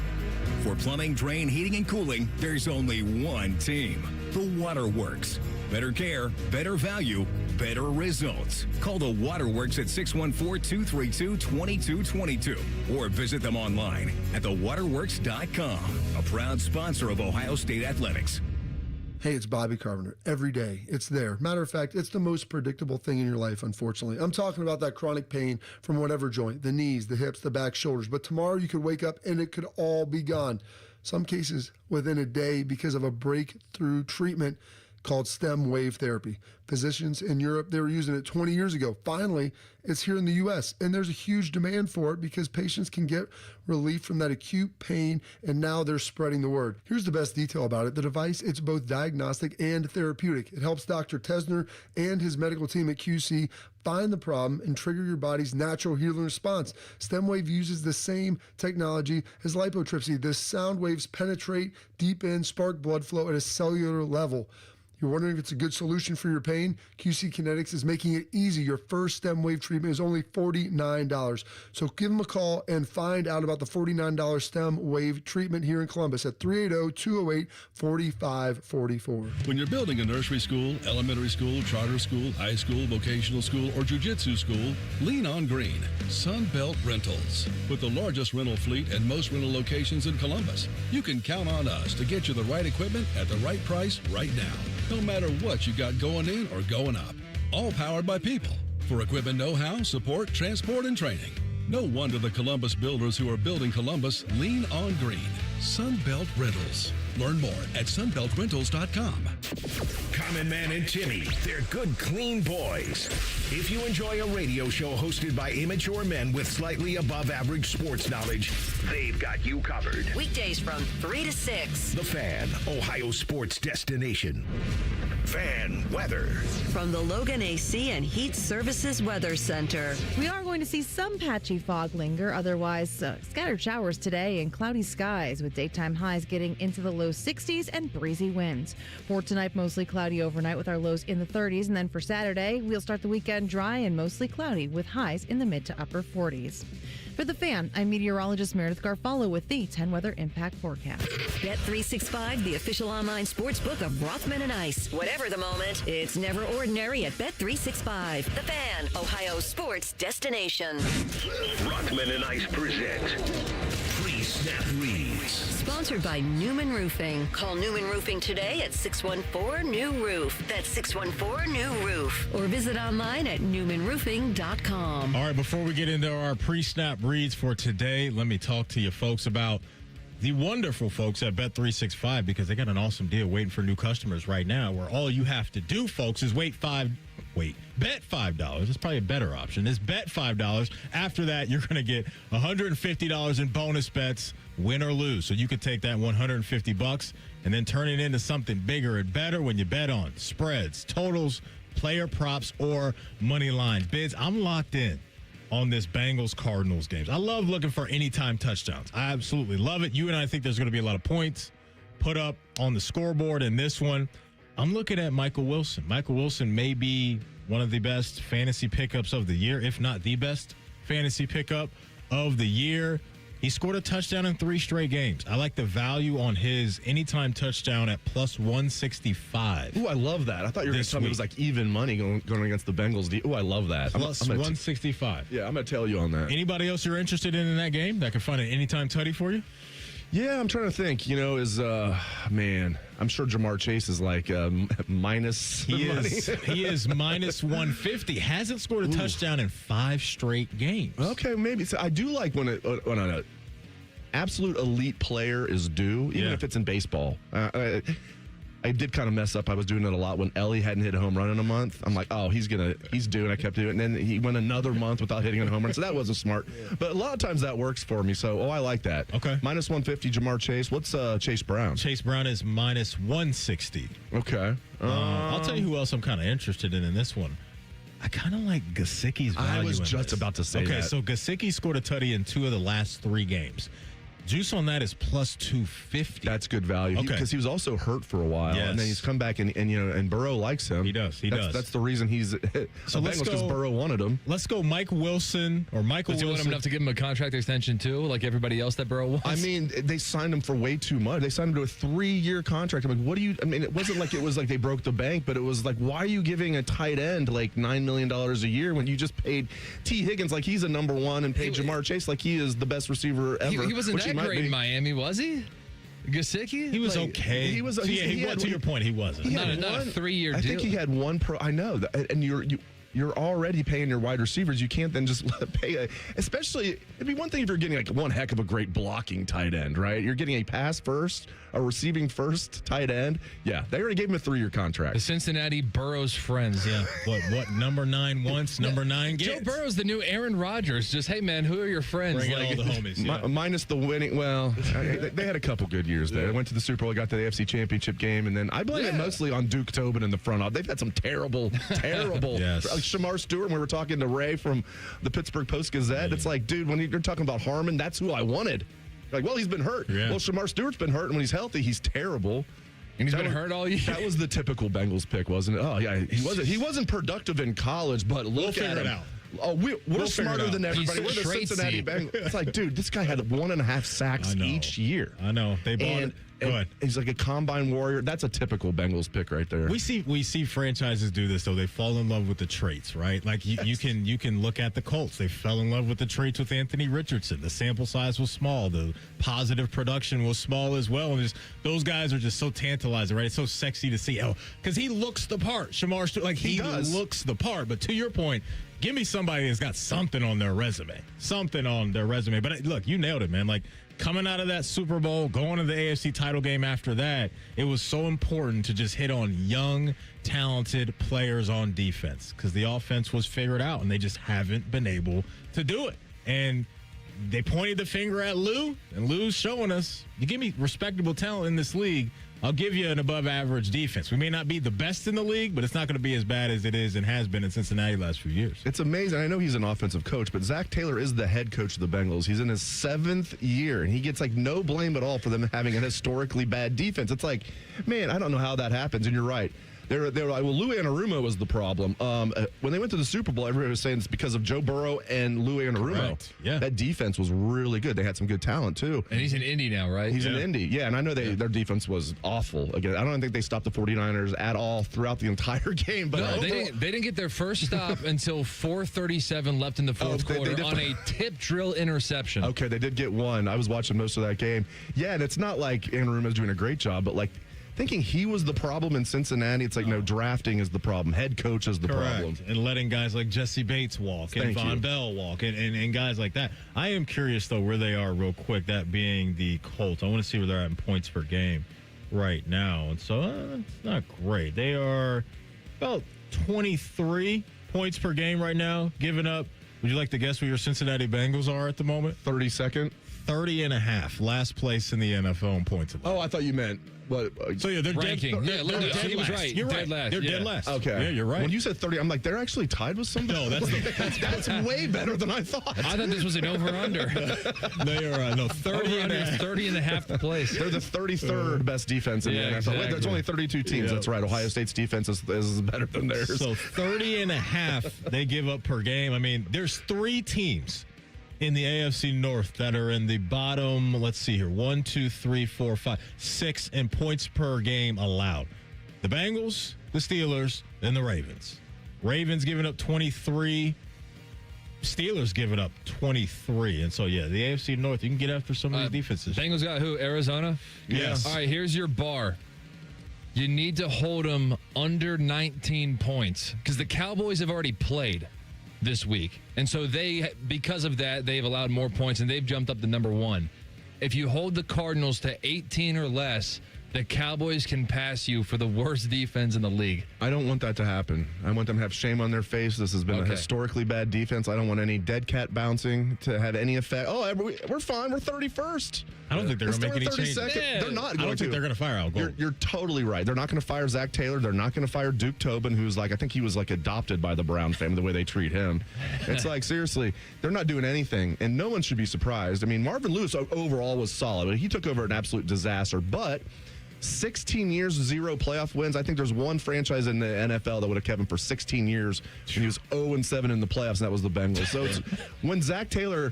For plumbing, drain, heating, and cooling, there's only one team. The Waterworks. Better care, better value, better results. Call the Waterworks at 614-232-2222 or visit them online at thewaterworks.com. A proud sponsor of Ohio State Athletics. Hey, it's Bobby Carpenter. Every day, it's there. Matter of fact, it's the most predictable thing in your life, unfortunately. I'm talking about that chronic pain from whatever joint, the knees, the hips, the back, shoulders. But tomorrow you could wake up and it could all be gone. Some cases within a day because of a breakthrough treatment called stem wave therapy. Physicians in Europe, they were using it 20 years ago. Finally, it's here in the U.S., and there's a huge demand for it because patients can get relief from that acute pain, and now they're spreading the word. Here's the best detail about it. The device, it's both diagnostic and therapeutic. It helps Dr. Tesner and his medical team at QC find the problem and trigger your body's natural healing response. StemWave uses the same technology as lipotrypsy. The sound waves penetrate deep in, spark blood flow at a cellular level. You're wondering if it's a good solution for your pain? QC Kinetics is making it easy. Your first stem wave treatment is only $49. So give them a call and find out about the $49 stem wave treatment here in Columbus at 380-208-4544. When you're building a nursery school, elementary school, charter school, high school, vocational school, or jiu-jitsu school, lean on green. Sunbelt Rentals. With the largest rental fleet and most rental locations in Columbus, you can count on us to get you the right equipment at the right price right now. No matter what you got going in or going up. All powered by people. For equipment know-how, support, transport, and training. No wonder the Columbus builders who are building Columbus lean on green. Sunbelt Rentals. Learn more at sunbeltrentals.com. Common Man and Timmy, they're good, clean boys. If you enjoy a radio show hosted by immature men with slightly above average sports knowledge, they've got you covered. Weekdays from 3 to 6. The Fan, Ohio sports destination. Fan weather. From the Logan AC and Heat Services Weather Center. We are going to see some patchy fog linger, otherwise scattered showers today and cloudy skies with daytime highs getting into the low 60s and breezy winds. For tonight, mostly cloudy overnight with our lows in the 30s, and then for Saturday, we'll start the weekend dry and mostly cloudy with highs in the mid to upper 40s. For The Fan, I'm meteorologist Meredith Garfalo with the 10 Weather Impact Forecast. Bet365, the official online sports book of Rothman and Ice. Whatever the moment, it's never ordinary at Bet365. The Fan, Ohio's sports destination. Rothman and Ice present Pre-Snap Reads. Sponsored by Newman Roofing. Call Newman Roofing today at 614-NEW-ROOF. That's 614-NEW-ROOF. Or visit online at newmanroofing.com. All right, before we get into our pre-snap reads for today, let me talk to you folks about the wonderful folks at Bet365, because they got an awesome deal waiting for new customers right now, where all you have to do, folks, is bet $5. It's probably a better option. Is bet $5. After that, you're going to get $150 in bonus bets, win or lose. So you could take that $150 and then turn it into something bigger and better when you bet on spreads, totals, player props, or money line bids. I'm locked in on this Bengals-Cardinals games. I love looking for anytime touchdowns. I absolutely love it. You and I think there's going to be a lot of points put up on the scoreboard in this one. I'm looking at Michael Wilson. Michael Wilson may be one of the best fantasy pickups of the year, if not the best fantasy pickup of the year. He scored a touchdown in 3 straight games. I like the value on his anytime touchdown at plus 165. Ooh, I love that. I thought you were going to tell me it was like even money going against the Bengals. Ooh, I love that. Plus 165. Yeah, I'm going to tell you on that. Anybody else you're interested in that game that could find an anytime tutty for you? Yeah, I'm trying to think. I'm sure Jamar Chase is like minus. He is minus 150. Hasn't scored a touchdown in 5 straight games. Okay, maybe. So I do like when an absolute elite player is due, even if it's in baseball. I did kind of mess up. I was doing it a lot when Ellie hadn't hit a home run in a month. I'm like, oh, he's due, and I kept doing it. And then he went another month without hitting a home run, so that wasn't smart. But a lot of times that works for me, so I like that. Okay. Minus 150, Jamar Chase. What's Chase Brown? Chase Brown is minus 160. Okay. I'll tell you who else I'm kind of interested in this one. I kind of like Gesicki's value. I was just about to say that. Okay, so Gesicki scored a tutty in 2 of the last 3 games. Juice on that is plus 250. That's good value. Okay. Because he was also hurt for a while, and then he's come back, and Burrow likes him. He does. That's the reason he's so let's go, because Burrow wanted him. Let's go Mike Wilson or Michael Wilson. Do you want him enough to give him a contract extension too, like everybody else that Burrow wants? I mean, they signed him for way too much. They signed him to a 3-year contract. I'm like, what do you? I mean, it wasn't like they broke the bank, but it was like, why are you giving a tight end like $9 million a year when you just paid T. Higgins like he's a number 1 and paid Jamar Chase like he is the best receiver ever? He wasn't that great in Miami, was he? Gesicki? He was okay. He was. To your point, he wasn't. Not a 3-year deal. I think he had one pro. I know, and you're already paying your wide receivers. You can't then just pay especially, it'd be one thing if you're getting like one heck of a great blocking tight end, right? You're getting a pass first, a receiving first tight end. Yeah, they already gave him a 3-year contract. The Cincinnati Burrow's friends. Yeah. What number 9 wants, number 9 gets. Joe Burrow's the new Aaron Rodgers. Just, hey, man, who are your friends? Bring all the homies. Yeah. Minus the winning. Well, they had a couple good years there. They went to the Super Bowl, got to the AFC Championship game, and then I blame it mostly on Duke Tobin in the front office. They've had some terrible yes. Like Shamar Stewart, when we were talking to Ray from the Pittsburgh Post-Gazette, it's like, dude, when you're talking about Harmon, that's who I wanted. Like, well, he's been hurt. Yeah. Well, Shamar Stewart's been hurt, and when he's healthy, he's terrible. And he's been hurt all year. That was the typical Bengals pick, wasn't it? Oh, yeah. He wasn't productive in you but look at him. It out. Oh, we're smarter than everybody. We're the Cincinnati Bengals. It's like, dude, this guy had 1.5 sacks each year. I know. They bought it. Go ahead. He's like a combine warrior. That's a typical Bengals pick right there. We see franchises do this though. They fall in love with the traits, right? Like you can look at the Colts. They fell in love with the traits with Anthony Richardson. The sample size was small. The positive production was small as well. And those guys are just so tantalizing, right? It's so sexy to see. Oh, because he looks the part. Shamar Stewart, like he looks the part. But to your point, give me somebody that's got something on their resume. But look, you nailed it, man. Like coming out of that Super Bowl, going to the AFC title game after that, it was so important to just hit on young, talented players on defense because the offense was figured out and they just haven't been able to do it. And they pointed the finger at Lou, and Lou's showing us, you give me respectable talent in this league, I'll give you an above-average defense. We may not be the best in the league, but it's not going to be as bad as it is and has been in Cincinnati the last few years. It's amazing. I know he's an offensive coach, but Zach Taylor is the head coach of the Bengals. He's in his 7th year, and he gets like no blame at all for them having a historically bad defense. It's like, man, I don't know how that happens, and you're right. They were like, well, Lou Anarumo was the problem. When they went to the Super Bowl, everybody was saying it's because of Joe Burrow and Lou Anarumo. Correct. Yeah. That defense was really good. They had some good talent, too. And he's in Indy now, right? He's in Indy, yeah. And I know their defense was awful. Again, I don't think they stopped the 49ers at all throughout the entire game. But no, they didn't get their first stop until 4:37 left in the fourth quarter on a tip drill interception. Okay, they did get one. I was watching most of that game. Yeah, and it's not like Anarumo's doing a great job, but like, thinking he was the problem in Cincinnati, it's like, no, drafting is the problem. Head coach is the problem. And letting guys like Jesse Bates walk and Von Bell walk and guys like that. I am curious, though, where they are real quick, that being the Colts. I want to see where they're at in points per game right now. And so it's not great. They are about 23 points per game right now, giving up. Would you like to guess where your Cincinnati Bengals are at the moment? 32nd. 30.5. Last place in the NFL in points. Oh, I thought you meant what? So yeah, they're ranking. Dead, Yeah, they're he was right. You're dead right. last. They're dead last. Okay. Yeah, you're right. When you said 30, I'm like, they're actually tied with somebody. No, that's way better than I thought. I thought this was an over-under. They are no 30 and a half place. They're the 33rd best defense in the NFL. Exactly. Wait, there's only 32 teams. That's right. Ohio State's defense is better than theirs. So 30.5 they give up per game. I mean, there's 3 teams in the AFC North that are in the bottom, let's see here, 1, 2, 3, 4, 5, 6 in points per game allowed. The Bengals, the Steelers, and the Ravens. Ravens giving up 23. Steelers giving up 23. And so, yeah, the AFC North, you can get after some of these defenses. Bengals got who? Arizona? Yes. All right, here's your bar. You need to hold them under 19 points because the Cowboys have already played this week. And so because of that, they've allowed more points and they've jumped up to number 1. If you hold the Cardinals to 18 or less, the Cowboys can pass you for the worst defense in the league. I don't want that to happen. I want them to have shame on their face. This has been a historically bad defense. I don't want any dead cat bouncing to have any effect. Oh, we're fine. We're 31st. I don't think they're going to make any changes. They're not going to. I don't think they're going to fire Al Gold. You're totally right. They're not going to fire Zach Taylor. They're not going to fire Duke Tobin, who's like, I think he was like adopted by the Brown family, the way they treat him. It's like, seriously, they're not doing anything, and no one should be surprised. I mean, Marvin Lewis overall was solid, but he took over an absolute disaster. But 16 years, 0 playoff wins. I think there's one franchise in the NFL that would have kept him for 16 years, and he was 0-7 in the playoffs, and that was the Bengals. So it's, when Zach Taylor,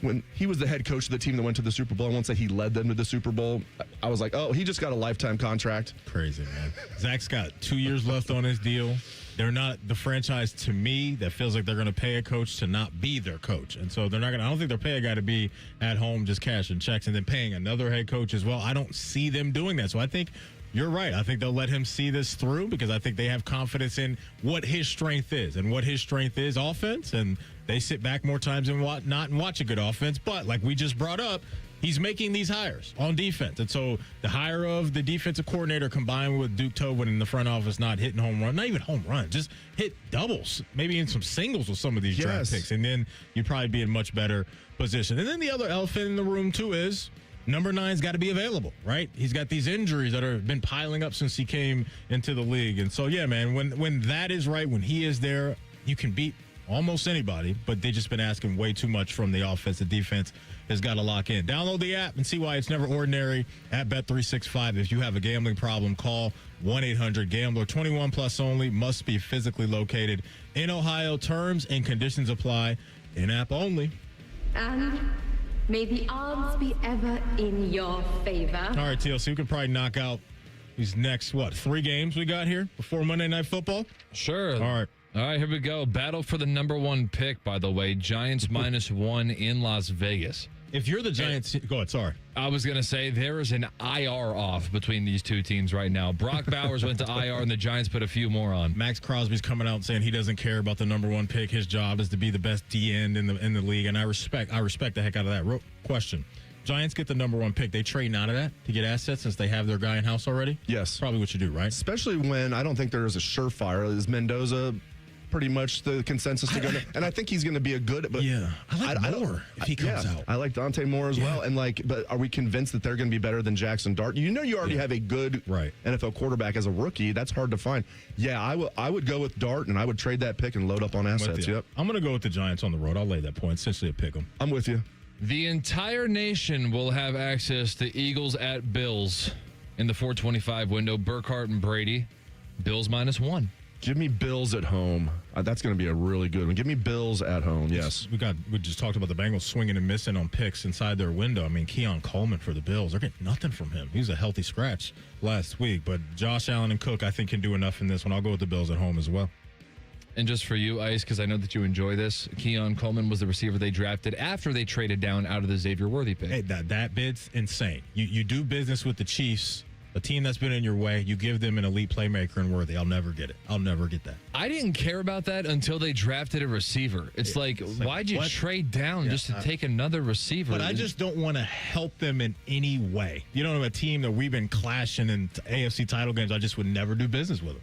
when he was the head coach of the team that went to the Super Bowl, I won't say he led them to the Super Bowl, I was like, oh, he just got a lifetime contract. Crazy, man. Zach's got 2 years left on his deal. They're not the franchise, to me, that feels like they're going to pay a coach to not be their coach. And so they're not going to, I don't think they'll pay a guy to be at home just cashing checks and then paying another head coach as well. I don't see them doing that. So I think you're right. I think they'll let him see this through because I think they have confidence in what his strength is. And what his strength is, offense. And they sit back more times than not and watch a good offense. But like we just brought up, he's making these hires on defense. And so the hire of the defensive coordinator combined with Duke Tobin in the front office not hitting home run, not even home run, just hit doubles, maybe in some singles with some of these draft picks. And then you'd probably be in much better position. And then the other elephant in the room, too, is number 9's got to be available, right? He's got these injuries that have been piling up since he came into the league. And so, yeah, man, when that is right, when he is there, you can beat almost anybody, but they've just been asking way too much from the offense. The defense has got to lock in. Download the app and see why it's never ordinary at Bet365. If you have a gambling problem, call 1-800-GAMBLER. 21 plus only, must be physically located in Ohio. Terms and conditions apply. In-app only. And may the odds be ever in your favor. All right, TLC, we could probably knock out these next, 3 games we got here before Monday Night Football? Sure. All right, here we go. Battle for the number 1 pick, by the way. Giants -1 in Las Vegas. If you're the Giants, go ahead, sorry. I was going to say there is an IR off between these two teams right now. Brock Bowers went to IR, and the Giants put a few more on. Max Crosby's coming out saying he doesn't care about the number 1 pick. His job is to be the best D-end in the league, and I respect the heck out of that. Question. Giants get the number 1 pick. They trade out of that to get assets since they have their guy in-house already? Yes. Probably what you do, right? Especially when I don't think there is a surefire. Is Mendoza pretty much the consensus to go. And I think he's going to be a good. But yeah, I like Moore if he comes out. I like Dante Moore as well. And but are we convinced that they're going to be better than Jackson Dart? You already have a good NFL quarterback as a rookie. That's hard to find. Yeah, I would go with Dart, and I would trade that pick and load up on assets. Yep. I'm going to go with the Giants on the road. I'll lay that point. Essentially a pick 'em. I'm with you. The entire nation will have access to Eagles at Bills in the 425 window. Burkhardt and Brady. Bills -1. Give me Bills at home. That's going to be a really good one. Give me Bills at home. Yes. We just talked about the Bengals swinging and missing on picks inside their window. I mean, Keon Coleman for the Bills. They're getting nothing from him. He was a healthy scratch last week. But Josh Allen and Cook, I think, can do enough in this one. I'll go with the Bills at home as well. And just for you, Ice, because I know that you enjoy this, Keon Coleman was the receiver they drafted after they traded down out of the Xavier Worthy pick. Hey, that bid's insane. You do business with the Chiefs, a team that's been in your way. You give them an elite playmaker in Worthy. I'll never get it. I'll never get that. I didn't care about that until they drafted a receiver. It's like why'd you trade down just to take another receiver? But I just don't want to help them in any way. You know, a team that we've been clashing in AFC title games, I just would never do business with them.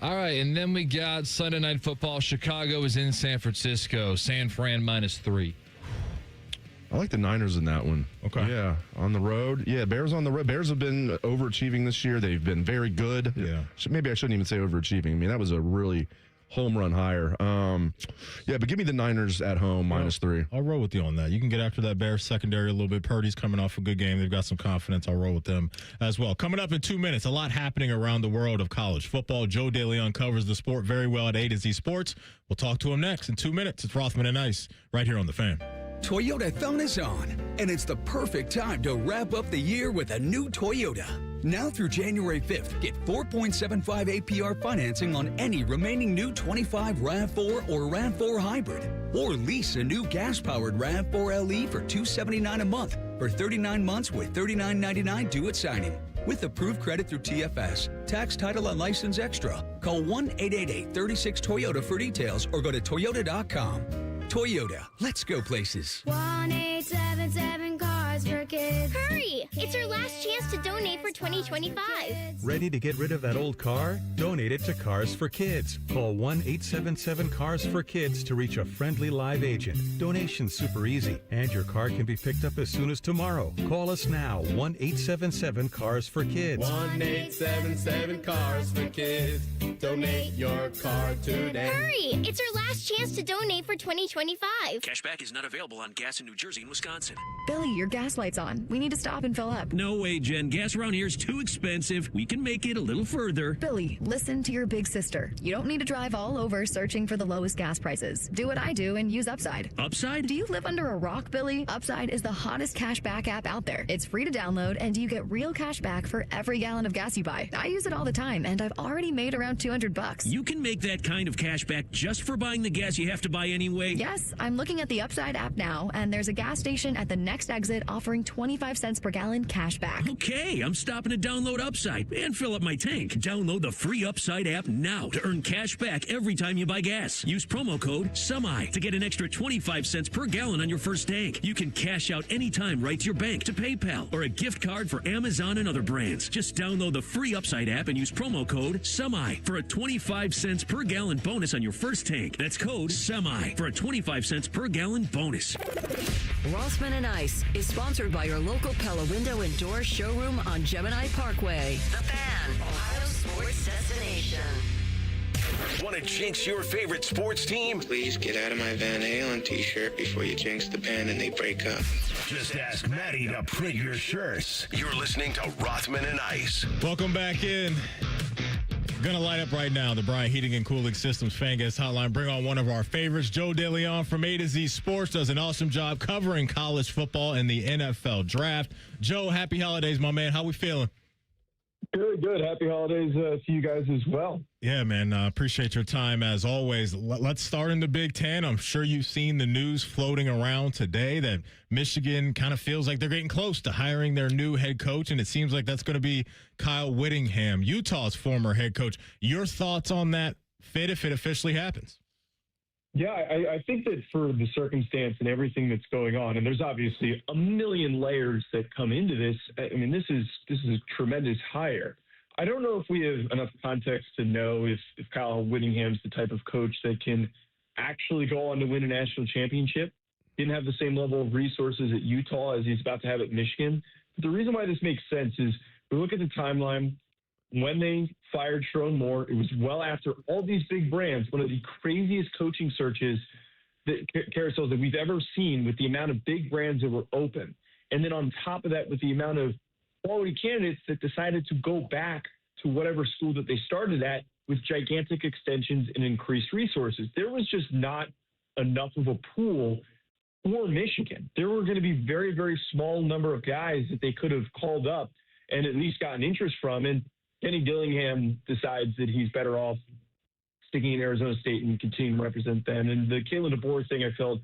All right, and then we got Sunday Night Football. Chicago is in San Francisco. San Fran -3. I like the Niners in that one. Okay. Yeah, on the road. Yeah, Bears on the road. Bears have been overachieving this year. They've been very good. Yeah. Maybe I shouldn't even say overachieving. I mean, that was a really home run hire. Yeah, but give me the Niners at home -3. I'll roll with you on that. You can get after that Bears secondary a little bit. Purdy's coming off a good game. They've got some confidence. I'll roll with them as well. Coming up in 2 minutes, a lot happening around the world of college football. Joe DeLeone covers the sport very well at A to Z Sports. We'll talk to him next in 2 minutes. It's Rothman and Ice right here on The Fan. Toyotathon is on, and it's the perfect time to wrap up the year with a new Toyota. Now through January 5th, get 4.75 APR financing on any remaining new 25 RAV4 or RAV4 hybrid. Or lease a new gas-powered RAV4 LE for $279 a month for 39 months with $39.99 due at signing. With approved credit through TFS, tax, title, and license extra. Call 1-888-36-TOYOTA for details or go to toyota.com. Toyota, let's go places. 1-877 Cars for Kids. Hurry! It's our last chance to donate for 2025. Ready to get rid of that old car? Donate it to Cars for Kids. Call 1-877 Cars for Kids to reach a friendly live agent. Donation's super easy, and your car can be picked up as soon as tomorrow. Call us now, 1-877 Cars for Kids. 1-877 Cars for Kids. Donate your car today. Hurry! It's our last chance to donate for 2025. Cashback is not available on gas in New Jersey and Wisconsin. Billy, your gas light's on. We need to stop and fill up. No way, Jen. Gas around here is too expensive. We can make it a little further. Billy, listen to your big sister. You don't need to drive all over searching for the lowest gas prices. Do what I do and use Upside. Upside? Do you live under a rock, Billy? Upside is the hottest cashback app out there. It's free to download, and you get real cash back for every gallon of gas you buy. I use it all the time, and I've already made around $200. You can make that kind of cash back just for buying the gas you have to buy anyway? Yes, I'm looking at the Upside app now, and there's a gas station at the next exit offering 25 cents per gallon cash back. Okay, I'm stopping to download Upside and fill up my tank. Download the free Upside app now to earn cash back every time you buy gas. Use promo code SUMMI to get an extra 25 cents per gallon on your first tank. You can cash out anytime right to your bank, to PayPal, or a gift card for Amazon and other brands. Just download the free Upside app and use promo code SUMMI for a 25 cents per gallon bonus on your first tank. That's code SUMMI for a 25 cents per gallon bonus. Rothman and Ice is sponsored by your local Pella Window and Door showroom on Gemini Parkway. The Fan, Ohio sports destination. Want to jinx your favorite sports team? Please get out of my Van Halen t-shirt before you jinx the band and they break up. Just ask Maddie to print your shirts. You're listening to Rothman and Ice. Welcome back in. Going to light up right now the Bryant Heating and Cooling Systems Fan Guest Hotline. Bring on one of our favorites, Joe DeLeone from A to Z Sports. Does an awesome job covering college football and the NFL draft. Joe, happy holidays, my man. How we feeling? Good. Happy holidays to you guys as well. Yeah, man. Appreciate your time as always. Let's start in the Big Ten. I'm sure you've seen the news floating around today that Michigan kind of feels like they're getting close to hiring their new head coach, and it seems like that's going to be Kyle Whittingham, Utah's former head coach. Your thoughts on that fit if it officially happens? Yeah, I think that for the circumstance and everything that's going on, and there's obviously a million layers that come into this. I mean, this is a tremendous hire. I don't know if we have enough context to know if Kyle Whittingham's the type of coach that can actually go on to win a national championship. Didn't have the same level of resources at Utah as he's about to have at Michigan. But the reason why this makes sense is we look at the timeline. When they fired Sharon Moore, it was well after all these big brands, one of the craziest coaching searches, carousels that we've ever seen, with the amount of big brands that were open. And then on top of that, with the amount of quality candidates that decided to go back to whatever school that they started at with gigantic extensions and increased resources. There was just not enough of a pool for Michigan. There were going to be very, very small number of guys that they could have called up and at least gotten interest from. And Kenny Dillingham decides that he's better off sticking in Arizona State and continuing to represent them. And the Kalen DeBoer thing, I felt,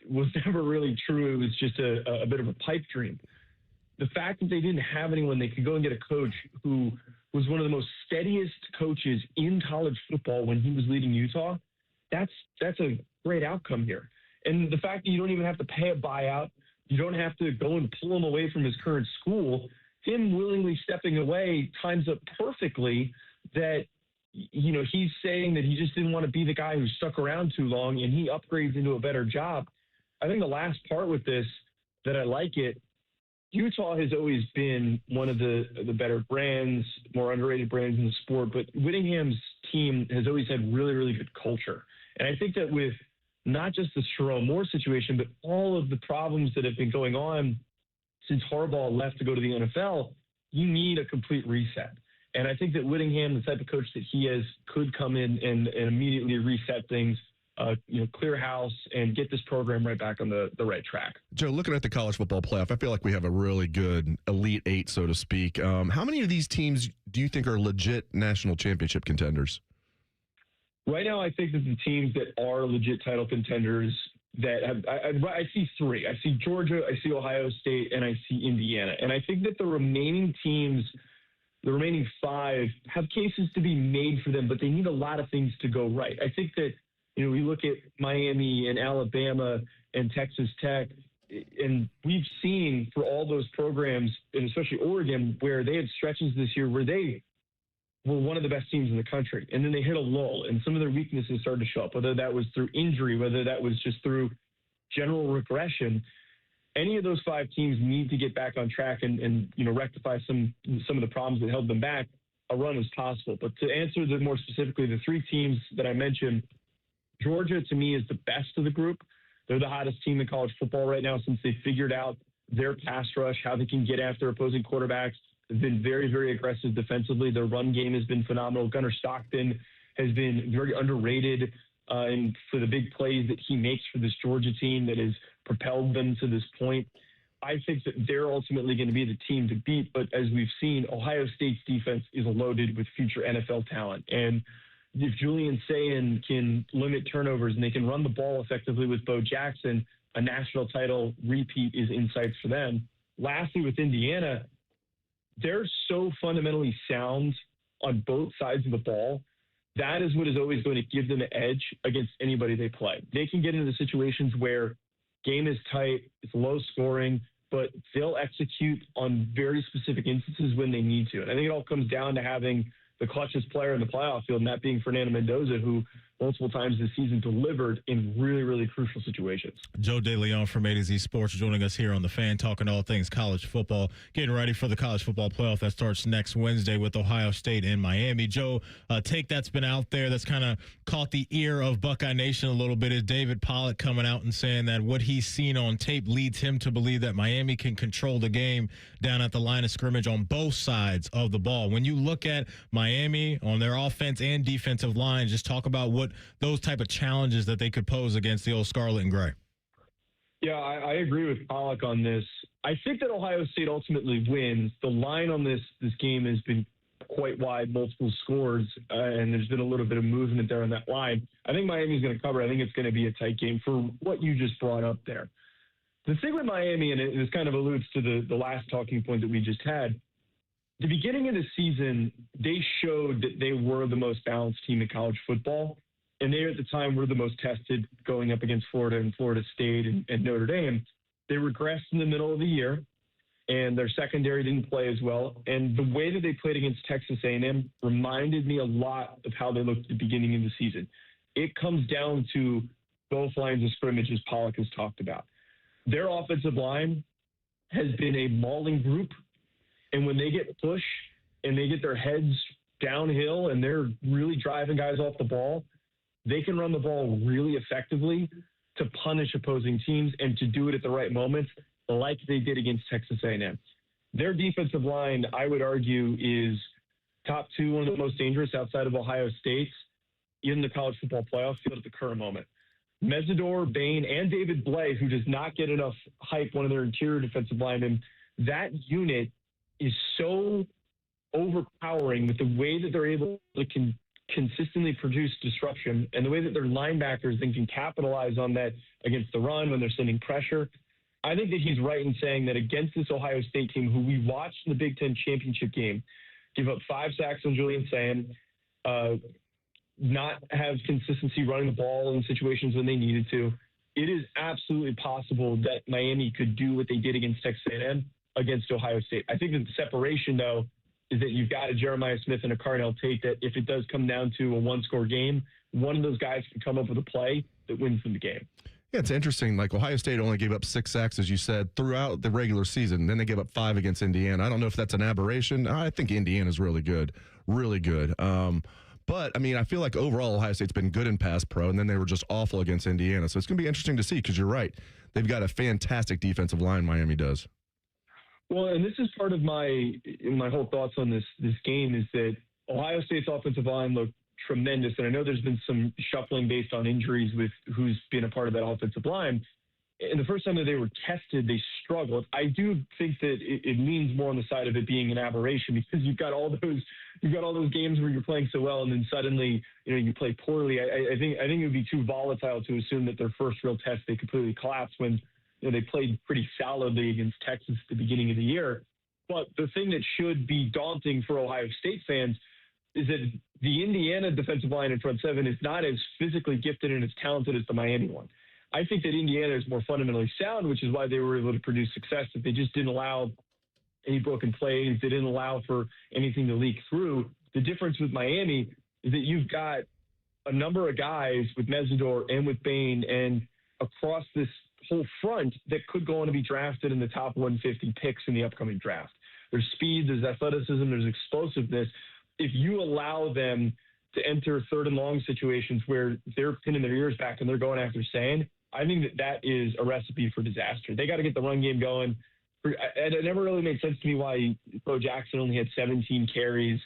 was never really true. It was just a bit of a pipe dream. The fact that they didn't have anyone they could go and get a coach who was one of the most steadiest coaches in college football when he was leading Utah, that's a great outcome here. And the fact that you don't even have to pay a buyout, you don't have to go and pull him away from his current school, him willingly stepping away times up perfectly that, you know, he's saying that he just didn't want to be the guy who stuck around too long and he upgrades into a better job. I think the last part with this that I like it, Utah has always been one of the better brands, more underrated brands in the sport, but Whittingham's team has always had really, really good culture. And I think that with not just the Sharon Moore situation, but all of the problems that have been going on since Harbaugh left to go to the NFL, you need a complete reset. And I think that Whittingham, the type of coach that he is, could come in and immediately reset things, clear house and get this program right back on the right track. Joe, looking at the college football playoff, I feel like we have a really good Elite Eight, so to speak. How many of these teams do you think are legit national championship contenders? Right now, I think that the teams that are legit title contenders that have, I see three. I see Georgia, I see Ohio State, and I see Indiana. And I think that the remaining teams, the remaining five, have cases to be made for them, but they need a lot of things to go right. I think that, we look at Miami and Alabama and Texas Tech, and we've seen for all those programs, and especially Oregon, where they had stretches this year where they were one of the best teams in the country. And then they hit a lull, and some of their weaknesses started to show up, whether that was through injury, whether that was just through general regression. Any of those five teams need to get back on track and rectify some of the problems that held them back. A run is possible. But to answer more specifically, the three teams that I mentioned, Georgia, to me, is the best of the group. They're the hottest team in college football right now since they figured out their pass rush, how they can get after opposing quarterbacks. They've been very, very aggressive defensively. Their run game has been phenomenal. Gunnar Stockton has been very underrated and for the big plays that he makes for this Georgia team that has propelled them to this point. I think that they're ultimately going to be the team to beat. But as we've seen, Ohio State's defense is loaded with future NFL talent. And if Julian Sayin can limit turnovers and they can run the ball effectively with Bo Jackson, a national title repeat is in sight for them. Lastly, with Indiana, they're so fundamentally sound on both sides of the ball. That is what is always going to give them an edge against anybody they play. They can get into situations where game is tight, it's low scoring, but they'll execute on very specific instances when they need to. And I think it all comes down to having the clutchest player in the playoff field, and that being Fernando Mendoza, who multiple times this season delivered in really, really crucial situations. Joe DeLeone from A to Z Sports joining us here on The Fan, talking all things college football, getting ready for the college football playoff that starts next Wednesday with Ohio State and Miami. Joe, a take that's been out there that's kind of caught the ear of Buckeye Nation a little bit is David Pollack coming out and saying that what he's seen on tape leads him to believe that Miami can control the game down at the line of scrimmage on both sides of the ball. When you look at Miami on their offense and defensive line, just talk about what those type of challenges that they could pose against the old Scarlet and Gray. Yeah, I agree with Pollack on this. I think that Ohio State ultimately wins. The line on this game has been quite wide, multiple scores, and there's been a little bit of movement there on that line. I think Miami's going to cover. I think it's going to be a tight game for what you just brought up there. The thing with Miami, and this kind of alludes to the last talking point that we just had, the beginning of the season, they showed that they were the most balanced team in college football. And they, at the time, were the most tested going up against Florida and Florida State and Notre Dame. They regressed in the middle of the year. and their secondary didn't play as well. And the way that they played against Texas A&M reminded me a lot of how they looked at the beginning of the season. It comes down to both lines of scrimmage, as Pollock has talked about. Their offensive line has been a mauling group, and when they get push and they get their heads downhill and they're really driving guys off the ball, they can run the ball really effectively to punish opposing teams and to do it at the right moments, like they did against Texas A&M. Their defensive line, I would argue, is top two, one of the most dangerous outside of Ohio State's in the college football playoff field at the current moment. Mesidor, Bain, and David Blay, who does not get enough hype, one of their interior defensive linemen, that unit is so overpowering with the way that they're able to consistently produce disruption and the way that their linebackers then can capitalize on that against the run when they're sending pressure. I think that he's right in saying that against this Ohio State team, who we watched in the Big Ten championship game, give up 5 sacks on Julian Sayin, not have consistency running the ball in situations when they needed to, it is absolutely possible that Miami could do what they did against Texas A&M against Ohio State. I think that the separation, though, is that you've got a Jeremiah Smith and a Carnell Tate that if it does come down to a one-score game, one of those guys can come up with a play that wins them the game. Yeah, it's interesting. Like, Ohio State only gave up 6 sacks, as you said, throughout the regular season. Then they gave up 5 against Indiana. I don't know if that's an aberration. I think Indiana's really good, really good. But, I mean, I feel like overall Ohio State's been good in pass pro, and then they were just awful against Indiana. So it's going to be interesting to see because you're right. They've got a fantastic defensive line, Miami does. Well, and this is part of my whole thoughts on this game is that Ohio State's offensive line looked tremendous, and I know there's been some shuffling based on injuries with who's been a part of that offensive line. And the first time that they were tested, they struggled. I do think that it leans more on the side of it being an aberration because you've got all those games where you're playing so well, and then suddenly you play poorly. I think it would be too volatile to assume that their first real test they completely collapsed when they played pretty solidly against Texas at the beginning of the year. But the thing that should be daunting for Ohio State fans is that the Indiana defensive line in front seven is not as physically gifted and as talented as the Miami one. I think that Indiana is more fundamentally sound, which is why they were able to produce success. That they just didn't allow any broken plays. They didn't allow for anything to leak through. The difference with Miami is that you've got a number of guys with Mesidor and with Bain and across this whole front that could go on to be drafted in the top 150 picks in the upcoming draft. There's speed, there's athleticism, there's explosiveness. If you allow them to enter third and long situations where they're pinning their ears back and they're going after Sand, I think that is a recipe for disaster. They got to get the run game going. It never really made sense to me why Bo Jackson only had 17 carries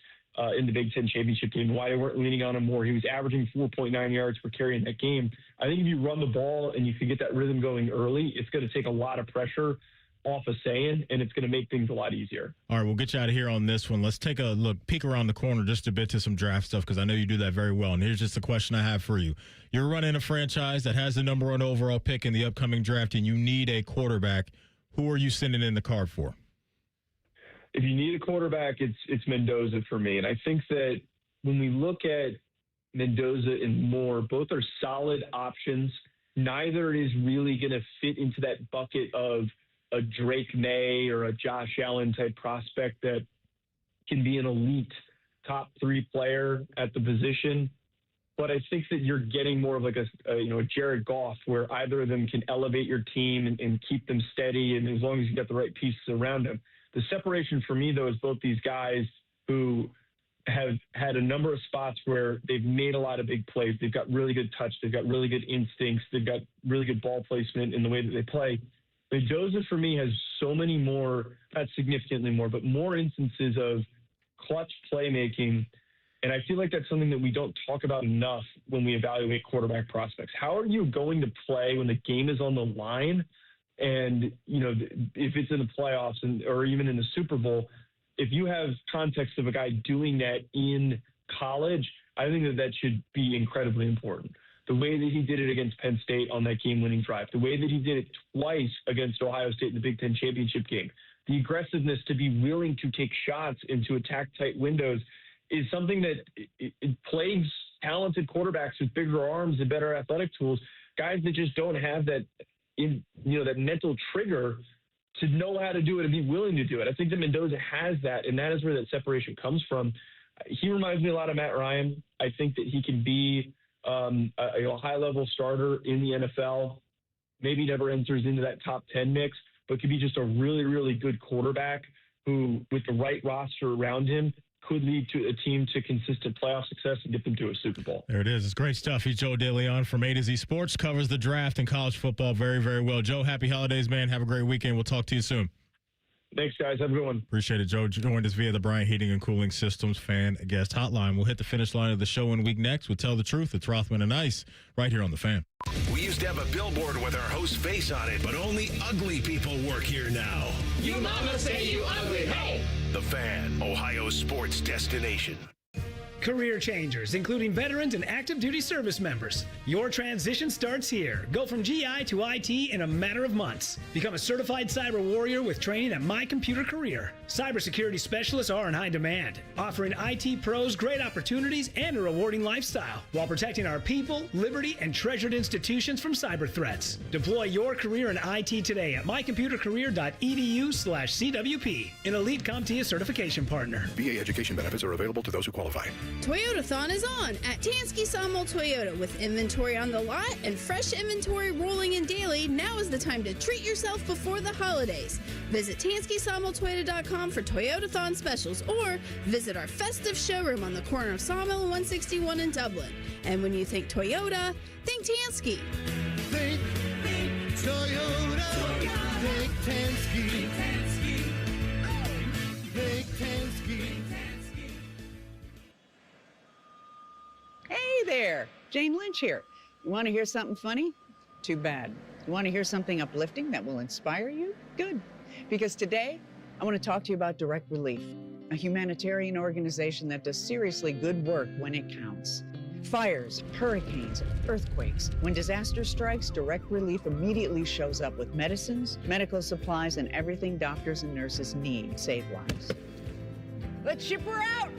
in the Big Ten championship game, why they weren't leaning on him more. He was averaging 4.9 yards per carry in that game. I think if you run the ball and you can get that rhythm going early, it's going to take a lot of pressure off of Sand, and it's going to make things a lot easier. All right, we'll get you out of here on this one. Let's take a peek around the corner just a bit to some draft stuff because I know you do that very well. And here's just a question I have for you. You're running a franchise that has the number 1 overall pick in the upcoming draft, and you need a quarterback. Who are you sending in the card for? If you need a quarterback, it's Mendoza for me. And I think that when we look at Mendoza and Moore, both are solid options. Neither is really going to fit into that bucket of a Drake May or a Josh Allen type prospect that can be an elite top 3 player at the position. But I think that you're getting more of like a Jared Goff, where either of them can elevate your team and keep them steady, and as long as you got the right pieces around them. The separation for me, though, is both these guys who have had a number of spots where they've made a lot of big plays. They've got really good touch. They've got really good instincts. They've got really good ball placement in the way that they play. Mendoza, for me, has so many more, not significantly more, but more instances of clutch playmaking. And I feel like that's something that we don't talk about enough when we evaluate quarterback prospects. How are you going to play when the game is on the line? And, if it's in the playoffs or even in the Super Bowl, if you have context of a guy doing that in college, I think that should be incredibly important. The way that he did it against Penn State on that game-winning drive, the way that he did it twice against Ohio State in the Big Ten championship game, the aggressiveness to be willing to take shots and to attack tight windows is something that it plagues talented quarterbacks with bigger arms and better athletic tools, guys that just don't have that that mental trigger to know how to do it and be willing to do it. I think that Mendoza has that, and that is where that separation comes from. He reminds me a lot of Matt Ryan. I think that he can be a high-level starter in the NFL. Maybe never enters into that top 10 mix, but could be just a really, really good quarterback who, with the right roster around him, could lead to a team to consistent playoff success and get them to a Super Bowl. There it is. It's great stuff. He's Joe DeLeone from A to Z Sports, covers the draft and college football very, very well. Joe, happy holidays, man. Have a great weekend. We'll talk to you soon. Thanks, guys. Have a good one. Appreciate it. Joe joined us via the Bryant Heating and Cooling Systems fan guest hotline. We'll hit the finish line of the show in week next. We'll tell the truth. It's Rothman and Ice right here on The Fan. We used to have a billboard with our host's face on it, but only ugly people work here now. You mama say you ugly, hey! The Fan, Ohio sports destination. Career changers, including veterans and active duty service members. Your transition starts here. Go from GI to IT in a matter of months. Become a certified cyber warrior with training at My Computer Career. Cybersecurity specialists are in high demand, offering IT pros great opportunities and a rewarding lifestyle while protecting our people, liberty, and treasured institutions from cyber threats. Deploy your career in IT today at mycomputercareer.edu/CWP, an elite CompTIA certification partner. VA education benefits are available to those who qualify. Toyotathon is on at Tansky Sawmill Toyota. With inventory on the lot and fresh inventory rolling in daily, now is the time to treat yourself before the holidays. Visit TanskySawmillToyota.com for Toyotathon specials, or visit our festive showroom on the corner of Sawmill and 161 in Dublin. And when you think Toyota, think Tansky. Think Toyota. Think Tansky. Think Tansky. Hey there, Jane Lynch here. You want to hear something funny? Too bad. You want to hear something uplifting that will inspire you? Good. Because today, I want to talk to you about Direct Relief, a humanitarian organization that does seriously good work when it counts. Fires, hurricanes, earthquakes. When disaster strikes, Direct Relief immediately shows up with medicines, medical supplies, and everything doctors and nurses need to save lives. Let's ship her out!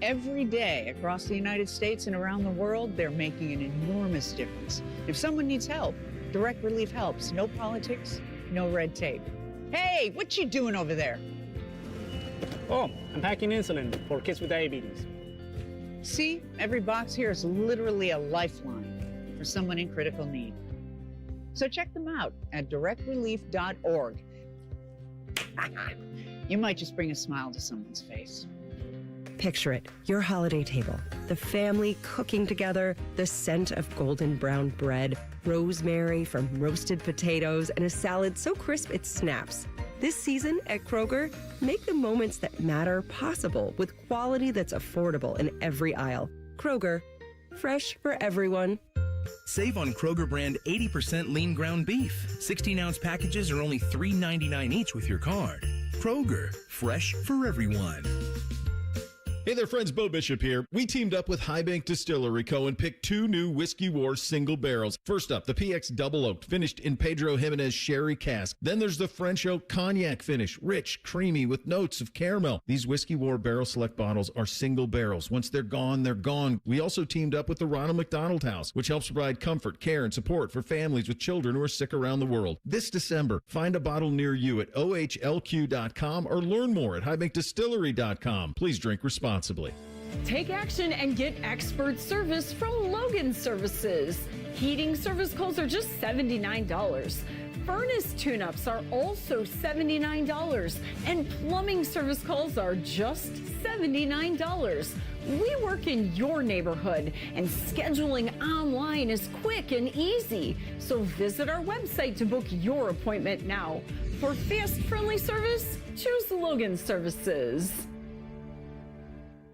Every day across the United States and around the world, they're making an enormous difference. If someone needs help, Direct Relief helps. No politics, no red tape. Hey, what you doing over there? Oh, I'm packing insulin for kids with diabetes. See, every box here is literally a lifeline for someone in critical need. So check them out at directrelief.org. You might just bring a smile to someone's face. Picture it, your holiday table, the family cooking together, the scent of golden brown bread, rosemary from roasted potatoes, and a salad so crisp it snaps. This season at Kroger, make the moments that matter possible with quality that's affordable in every aisle. Kroger, fresh for everyone. Save on Kroger brand 80% lean ground beef. 16-ounce packages are only $3.99 each with your card. Kroger, fresh for everyone. Hey there, friends. Bo Bishop here. We teamed up with High Bank Distillery Co. and picked two new Whiskey Wars single barrels. First up, the PX Double Oaked, finished in Pedro Jimenez Sherry Cask. Then there's the French Oak Cognac finish, rich, creamy, with notes of caramel. These Whiskey War Barrel Select bottles are single barrels. Once they're gone, they're gone. We also teamed up with the Ronald McDonald House, which helps provide comfort, care, and support for families with children who are sick around the world. This December, find a bottle near you at ohlq.com or learn more at highbankdistillery.com. Please drink responsibly. Take action and get expert service from Logan Services. Heating service calls are just $79. Furnace tune-ups are also $79. And plumbing service calls are just $79. We work in your neighborhood, and scheduling online is quick and easy. So visit our website to book your appointment now. For fast, friendly service, choose Logan Services.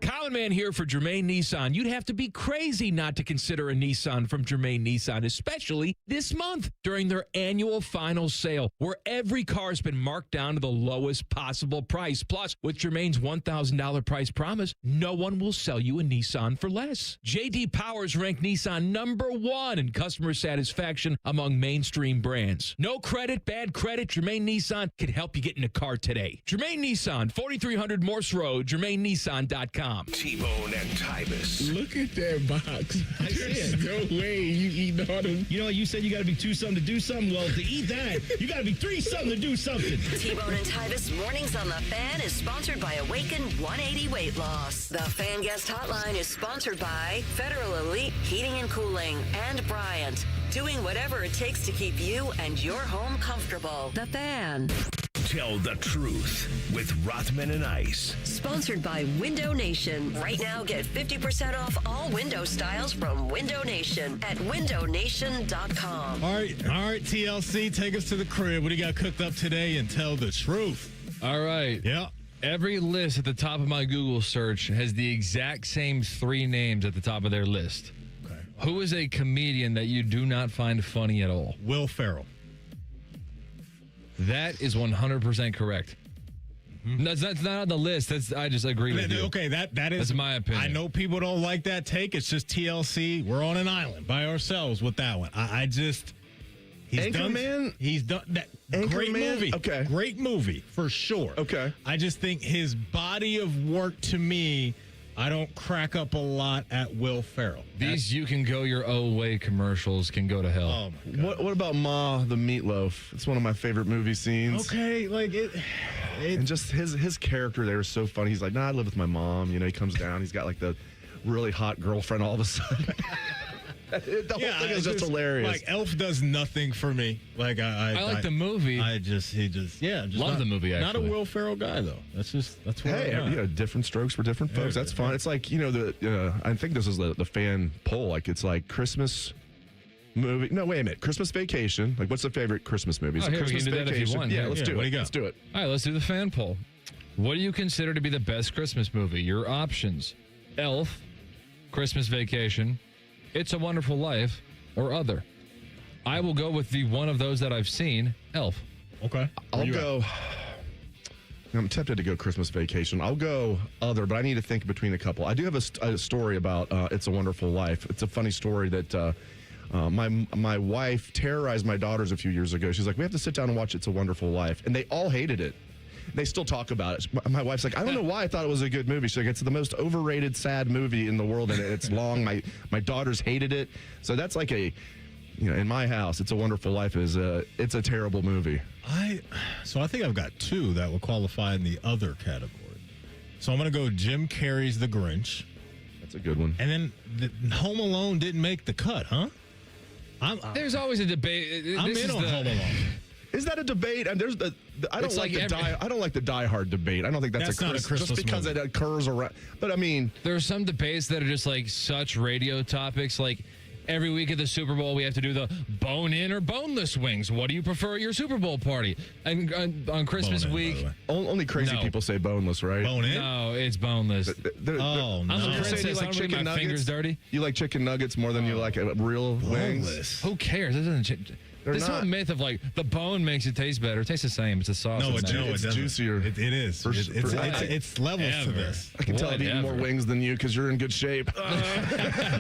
Colin Man here for Germain Nissan. You'd have to be crazy not to consider a Nissan from Germain Nissan, especially this month during their annual final sale, where every car's been marked down to the lowest possible price. Plus, with Germain's $1,000 price promise, no one will sell you a Nissan for less. J.D. Powers ranked Nissan #1 in customer satisfaction among mainstream brands. No credit, bad credit, Germain Nissan can help you get in a car today. Germain Nissan, 4300 Morse Road, GermainNissan.com. T-Bone and Tybus. Look at that box. There's no way you eat all them. You know, you said you got to be 2 something to do something. Well, to eat that, you got to be 3 something to do something. T-Bone and Tybus Mornings on the Fan is sponsored by Awaken 180 Weight Loss. The Fan Guest Hotline is sponsored by Federal Elite Heating and Cooling and Bryant, doing whatever it takes to keep you and your home comfortable. The Fan. Tell the truth with Rothman and Ice. Sponsored by Window Nation. Right now, get 50% off all window styles from Window Nation at windownation.com. All right, TLC, take us to the crib. What do you got cooked up today? And tell the truth. All right. Yeah. Every list at the top of my Google search has the exact same 3 names at the top of their list. Okay. Who is a comedian that you do not find funny at all? Will Ferrell. That is 100% correct. Mm-hmm. That's not on the list. I just agree with you. Okay, that is that's my opinion. I know people don't like that take. It's just TLC. We're on an island by ourselves with that one. I just Anchorman. He's done that. Great movie. Okay, great movie for sure. Okay, I just think his body of work to me. I don't crack up a lot at Will Ferrell. These "You Can Go Your Own Way" commercials can go to hell. Oh my God. What about Ma the Meatloaf? It's one of my favorite movie scenes. Okay, like it and just his character there is so funny. He's like, nah, I live with my mom. You know, he comes down. He's got like the really hot girlfriend all of a sudden. The whole thing is just hilarious. Like Elf does nothing for me. Like I like the movie. Just love the movie. Actually, not a Will Ferrell guy though. That's where. Hey, different strokes for different folks. That's fine. It's like I think this is the fan poll. Like it's like Christmas movie. No, wait a minute. Christmas Vacation. Like, what's the favorite Christmas movie? Oh, here, Christmas we can do that if you want. Yeah, let's do it. Let's do it. All right, let's do the fan poll. What do you consider to be the best Christmas movie? Your options: Elf, Christmas Vacation, It's a Wonderful Life, or other. I will go with the one of those that I've seen, Elf. Okay. I'll go. I'm tempted to go Christmas Vacation. I'll go other, but I need to think between a couple. I do have a story about It's a Wonderful Life. It's a funny story that my wife terrorized my daughters a few years ago. She's like, we have to sit down and watch It's a Wonderful Life. And they all hated it. They still talk about it. My wife's like, I don't know why I thought it was a good movie. She's like, it's the most overrated, sad movie in the world, and it's long. My daughters hated it. So that's like in my house, It's a Wonderful Life it's a terrible movie. So I think I've got 2 that will qualify in the other category. So I'm going to go Jim Carrey's The Grinch. That's a good one. And then Home Alone didn't make the cut, huh? There's always a debate. I'm in on Home Alone. Is that a debate? And there's I don't like the Die Hard debate. I don't think that's not a Christmas just because movie. It occurs around. But I mean, there are some debates that are just like such radio topics. Like every week at the Super Bowl, we have to do the bone-in or boneless wings. What do you prefer at your Super Bowl party? And on Christmas week, only crazy people say boneless, right? Bone-in? No, it's boneless. No. I'm a princess. You like I don't chicken get my nuggets? fingers dirty. You like chicken nuggets more than you like real wings? Who cares? It doesn't change. This whole myth of like the bone makes it taste better. It tastes the same. It's a sauce. No, it's juicier. It is. It's levels to this. I can tell I've eaten more wings than you because you're in good shape.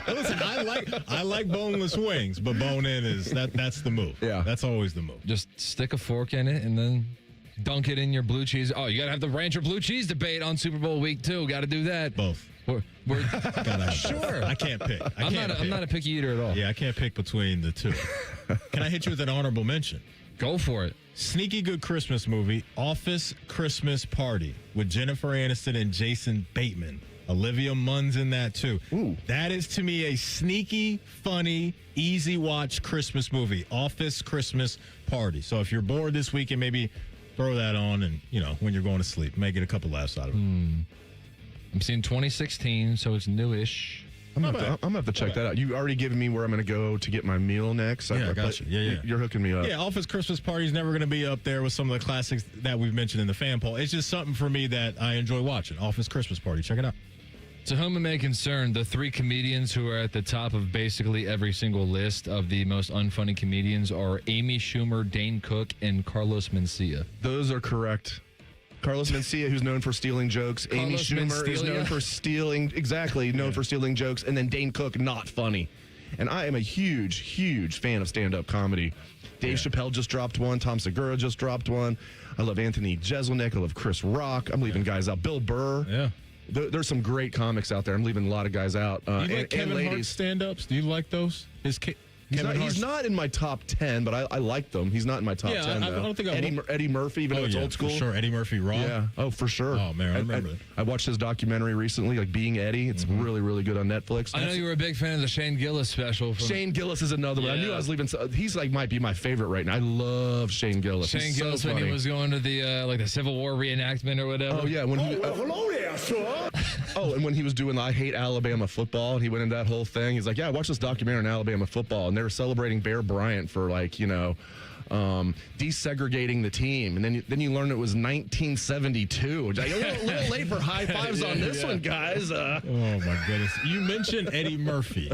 Listen, I like boneless wings, but bone-in is that's the move. Yeah, that's always the move. Just stick a fork in it and then dunk it in your blue cheese. Oh, you got to have the ranch or blue cheese debate on Super Bowl week too. Got to do that. Both. We're sure. I can't pick. I'm not a picky eater at all. Yeah, I can't pick between the 2. Can I hit you with an honorable mention? Go for it. Sneaky good Christmas movie, Office Christmas Party, with Jennifer Aniston and Jason Bateman. Olivia Munn's in that too. Ooh. That is to me a sneaky, funny, easy watch Christmas movie, Office Christmas Party. So if you're bored this weekend, maybe throw that on and, when you're going to sleep, make it a couple laughs out of it. I'm seeing 2016, so it's newish. I'm gonna have to check that out. You already given me where I'm gonna go to get my meal next. Yeah, I got you. Yeah. You're hooking me up. Yeah, Office Christmas Party is never going to be up there with some of the classics that we've mentioned in the fan poll. It's just something for me that I enjoy watching. Office Christmas Party. Check it out. To whom it may concern, the 3 comedians who are at the top of basically every single list of the most unfunny comedians are Amy Schumer, Dane Cook, and Carlos Mencia. Those are correct. Carlos Mencia, who's known for stealing jokes. Amy Schumer is known for stealing jokes. And then Dane Cook, not funny. And I am a huge, huge fan of stand-up comedy. Dave Chappelle just dropped one. Tom Segura just dropped one. I love Anthony Jeselnik. I love Chris Rock. I'm leaving guys out. Bill Burr. Yeah. There's some great comics out there. I'm leaving a lot of guys out. Do you like Kevin Hart ladies. stand-ups? Do you like those? He's not in my top 10, but I like them. He's not in my top 10. I don't think Eddie Murphy, even though it's old school. For sure. Eddie Murphy Raw. Yeah. Oh, for sure. Oh, man, I remember that. I watched his documentary recently, like Being Eddie. It's really, really good on Netflix. I know you were a big fan of the Shane Gillis special. Shane Gillis is another one. I knew I was leaving. He's like might be my favorite right now. I love Shane Gillis. Shane Gillis when he was going to the like the Civil War reenactment or whatever. Oh yeah, when he. hello there, sir. Oh, and when he was doing I Hate Alabama Football, and he went into that whole thing. He's like, yeah, I watched this documentary on Alabama football, and they were celebrating Bear Bryant for desegregating the team, and then you learn it was 1972. Like, a little late for high fives on this one, guys. Oh my goodness! You mentioned Eddie Murphy,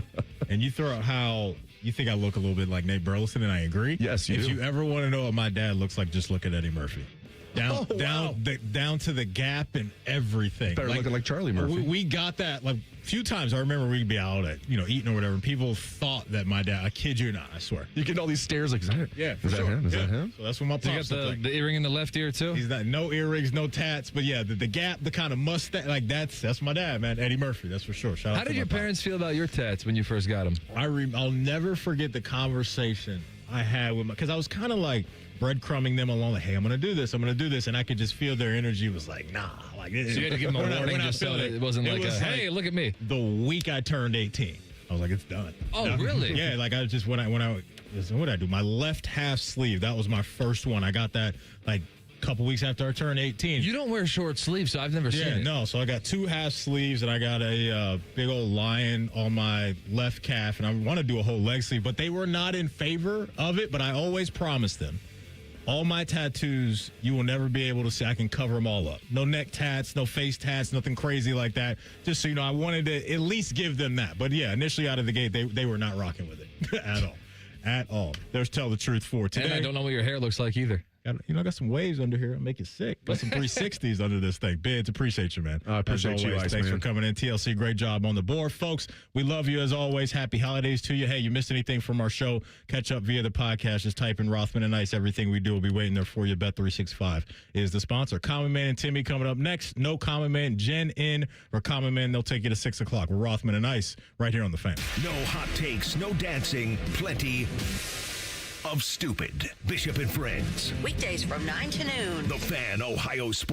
and you throw out how you think I look a little bit like Nate Burleson, and I agree. Yes, you If do. you ever want to know what my dad looks like, just look at Eddie Murphy. Down to the gap and everything. Better looking like Charlie Murphy. We got that like a few times. I remember we'd be out at eating or whatever, and people thought that my dad. I kid you not. I swear. You get all these stares like, is that him? Yeah, Is that him? Is that him? So that's what my pops You got the earring in the left ear too. He's not no earrings, no tats, but yeah, the gap, the kind of mustache, like that's my dad, man, Eddie Murphy. That's for sure. Shout out How to did my your pops. parents feel about your tats when you first got them? I'll never forget the conversation I had with because I was kind of like breadcrumbing them along, like, hey, I'm going to do this. And I could just feel their energy was like, nah. Like, So you had to give them a warning just so that it wasn't like, hey, look at me. The week I turned 18, I was like, it's done. Oh, really? Yeah, like I just, what did I do? My left half sleeve, that was my first one. I got that like a couple weeks after I turned 18. You don't wear short sleeves, so I've never seen it. No, so I got 2 half sleeves, and I got a big old lion on my left calf, and I want to do a whole leg sleeve, but they were not in favor of it, but I always promised them. All my tattoos, you will never be able to see. I can cover them all up. No neck tats, no face tats, nothing crazy like that. Just so you know, I wanted to at least give them that. But yeah, initially out of the gate, they were not rocking with it at all. At all. There's Tell the Truth for today. And I don't know what your hair looks like either. I got some waves under here. I make it sick. Got some 360s under this thing. Bids, appreciate you, man. I appreciate you, Thanks for coming in. TLC, great job on the board. Folks, we love you as always. Happy holidays to you. Hey, you missed anything from our show, catch up via the podcast. Just type in Rothman and Ice. Everything we do will be waiting there for you. Bet365 is the sponsor. Common Man and Timmy coming up next. No Common Man, Jen in or Common Man. They'll take you to 6 o'clock. We're Rothman and Ice right here on The Fan. No hot takes, no dancing, plenty of stupid. Bishop and Friends. Weekdays from 9 to noon. The Fan, Ohio Sports.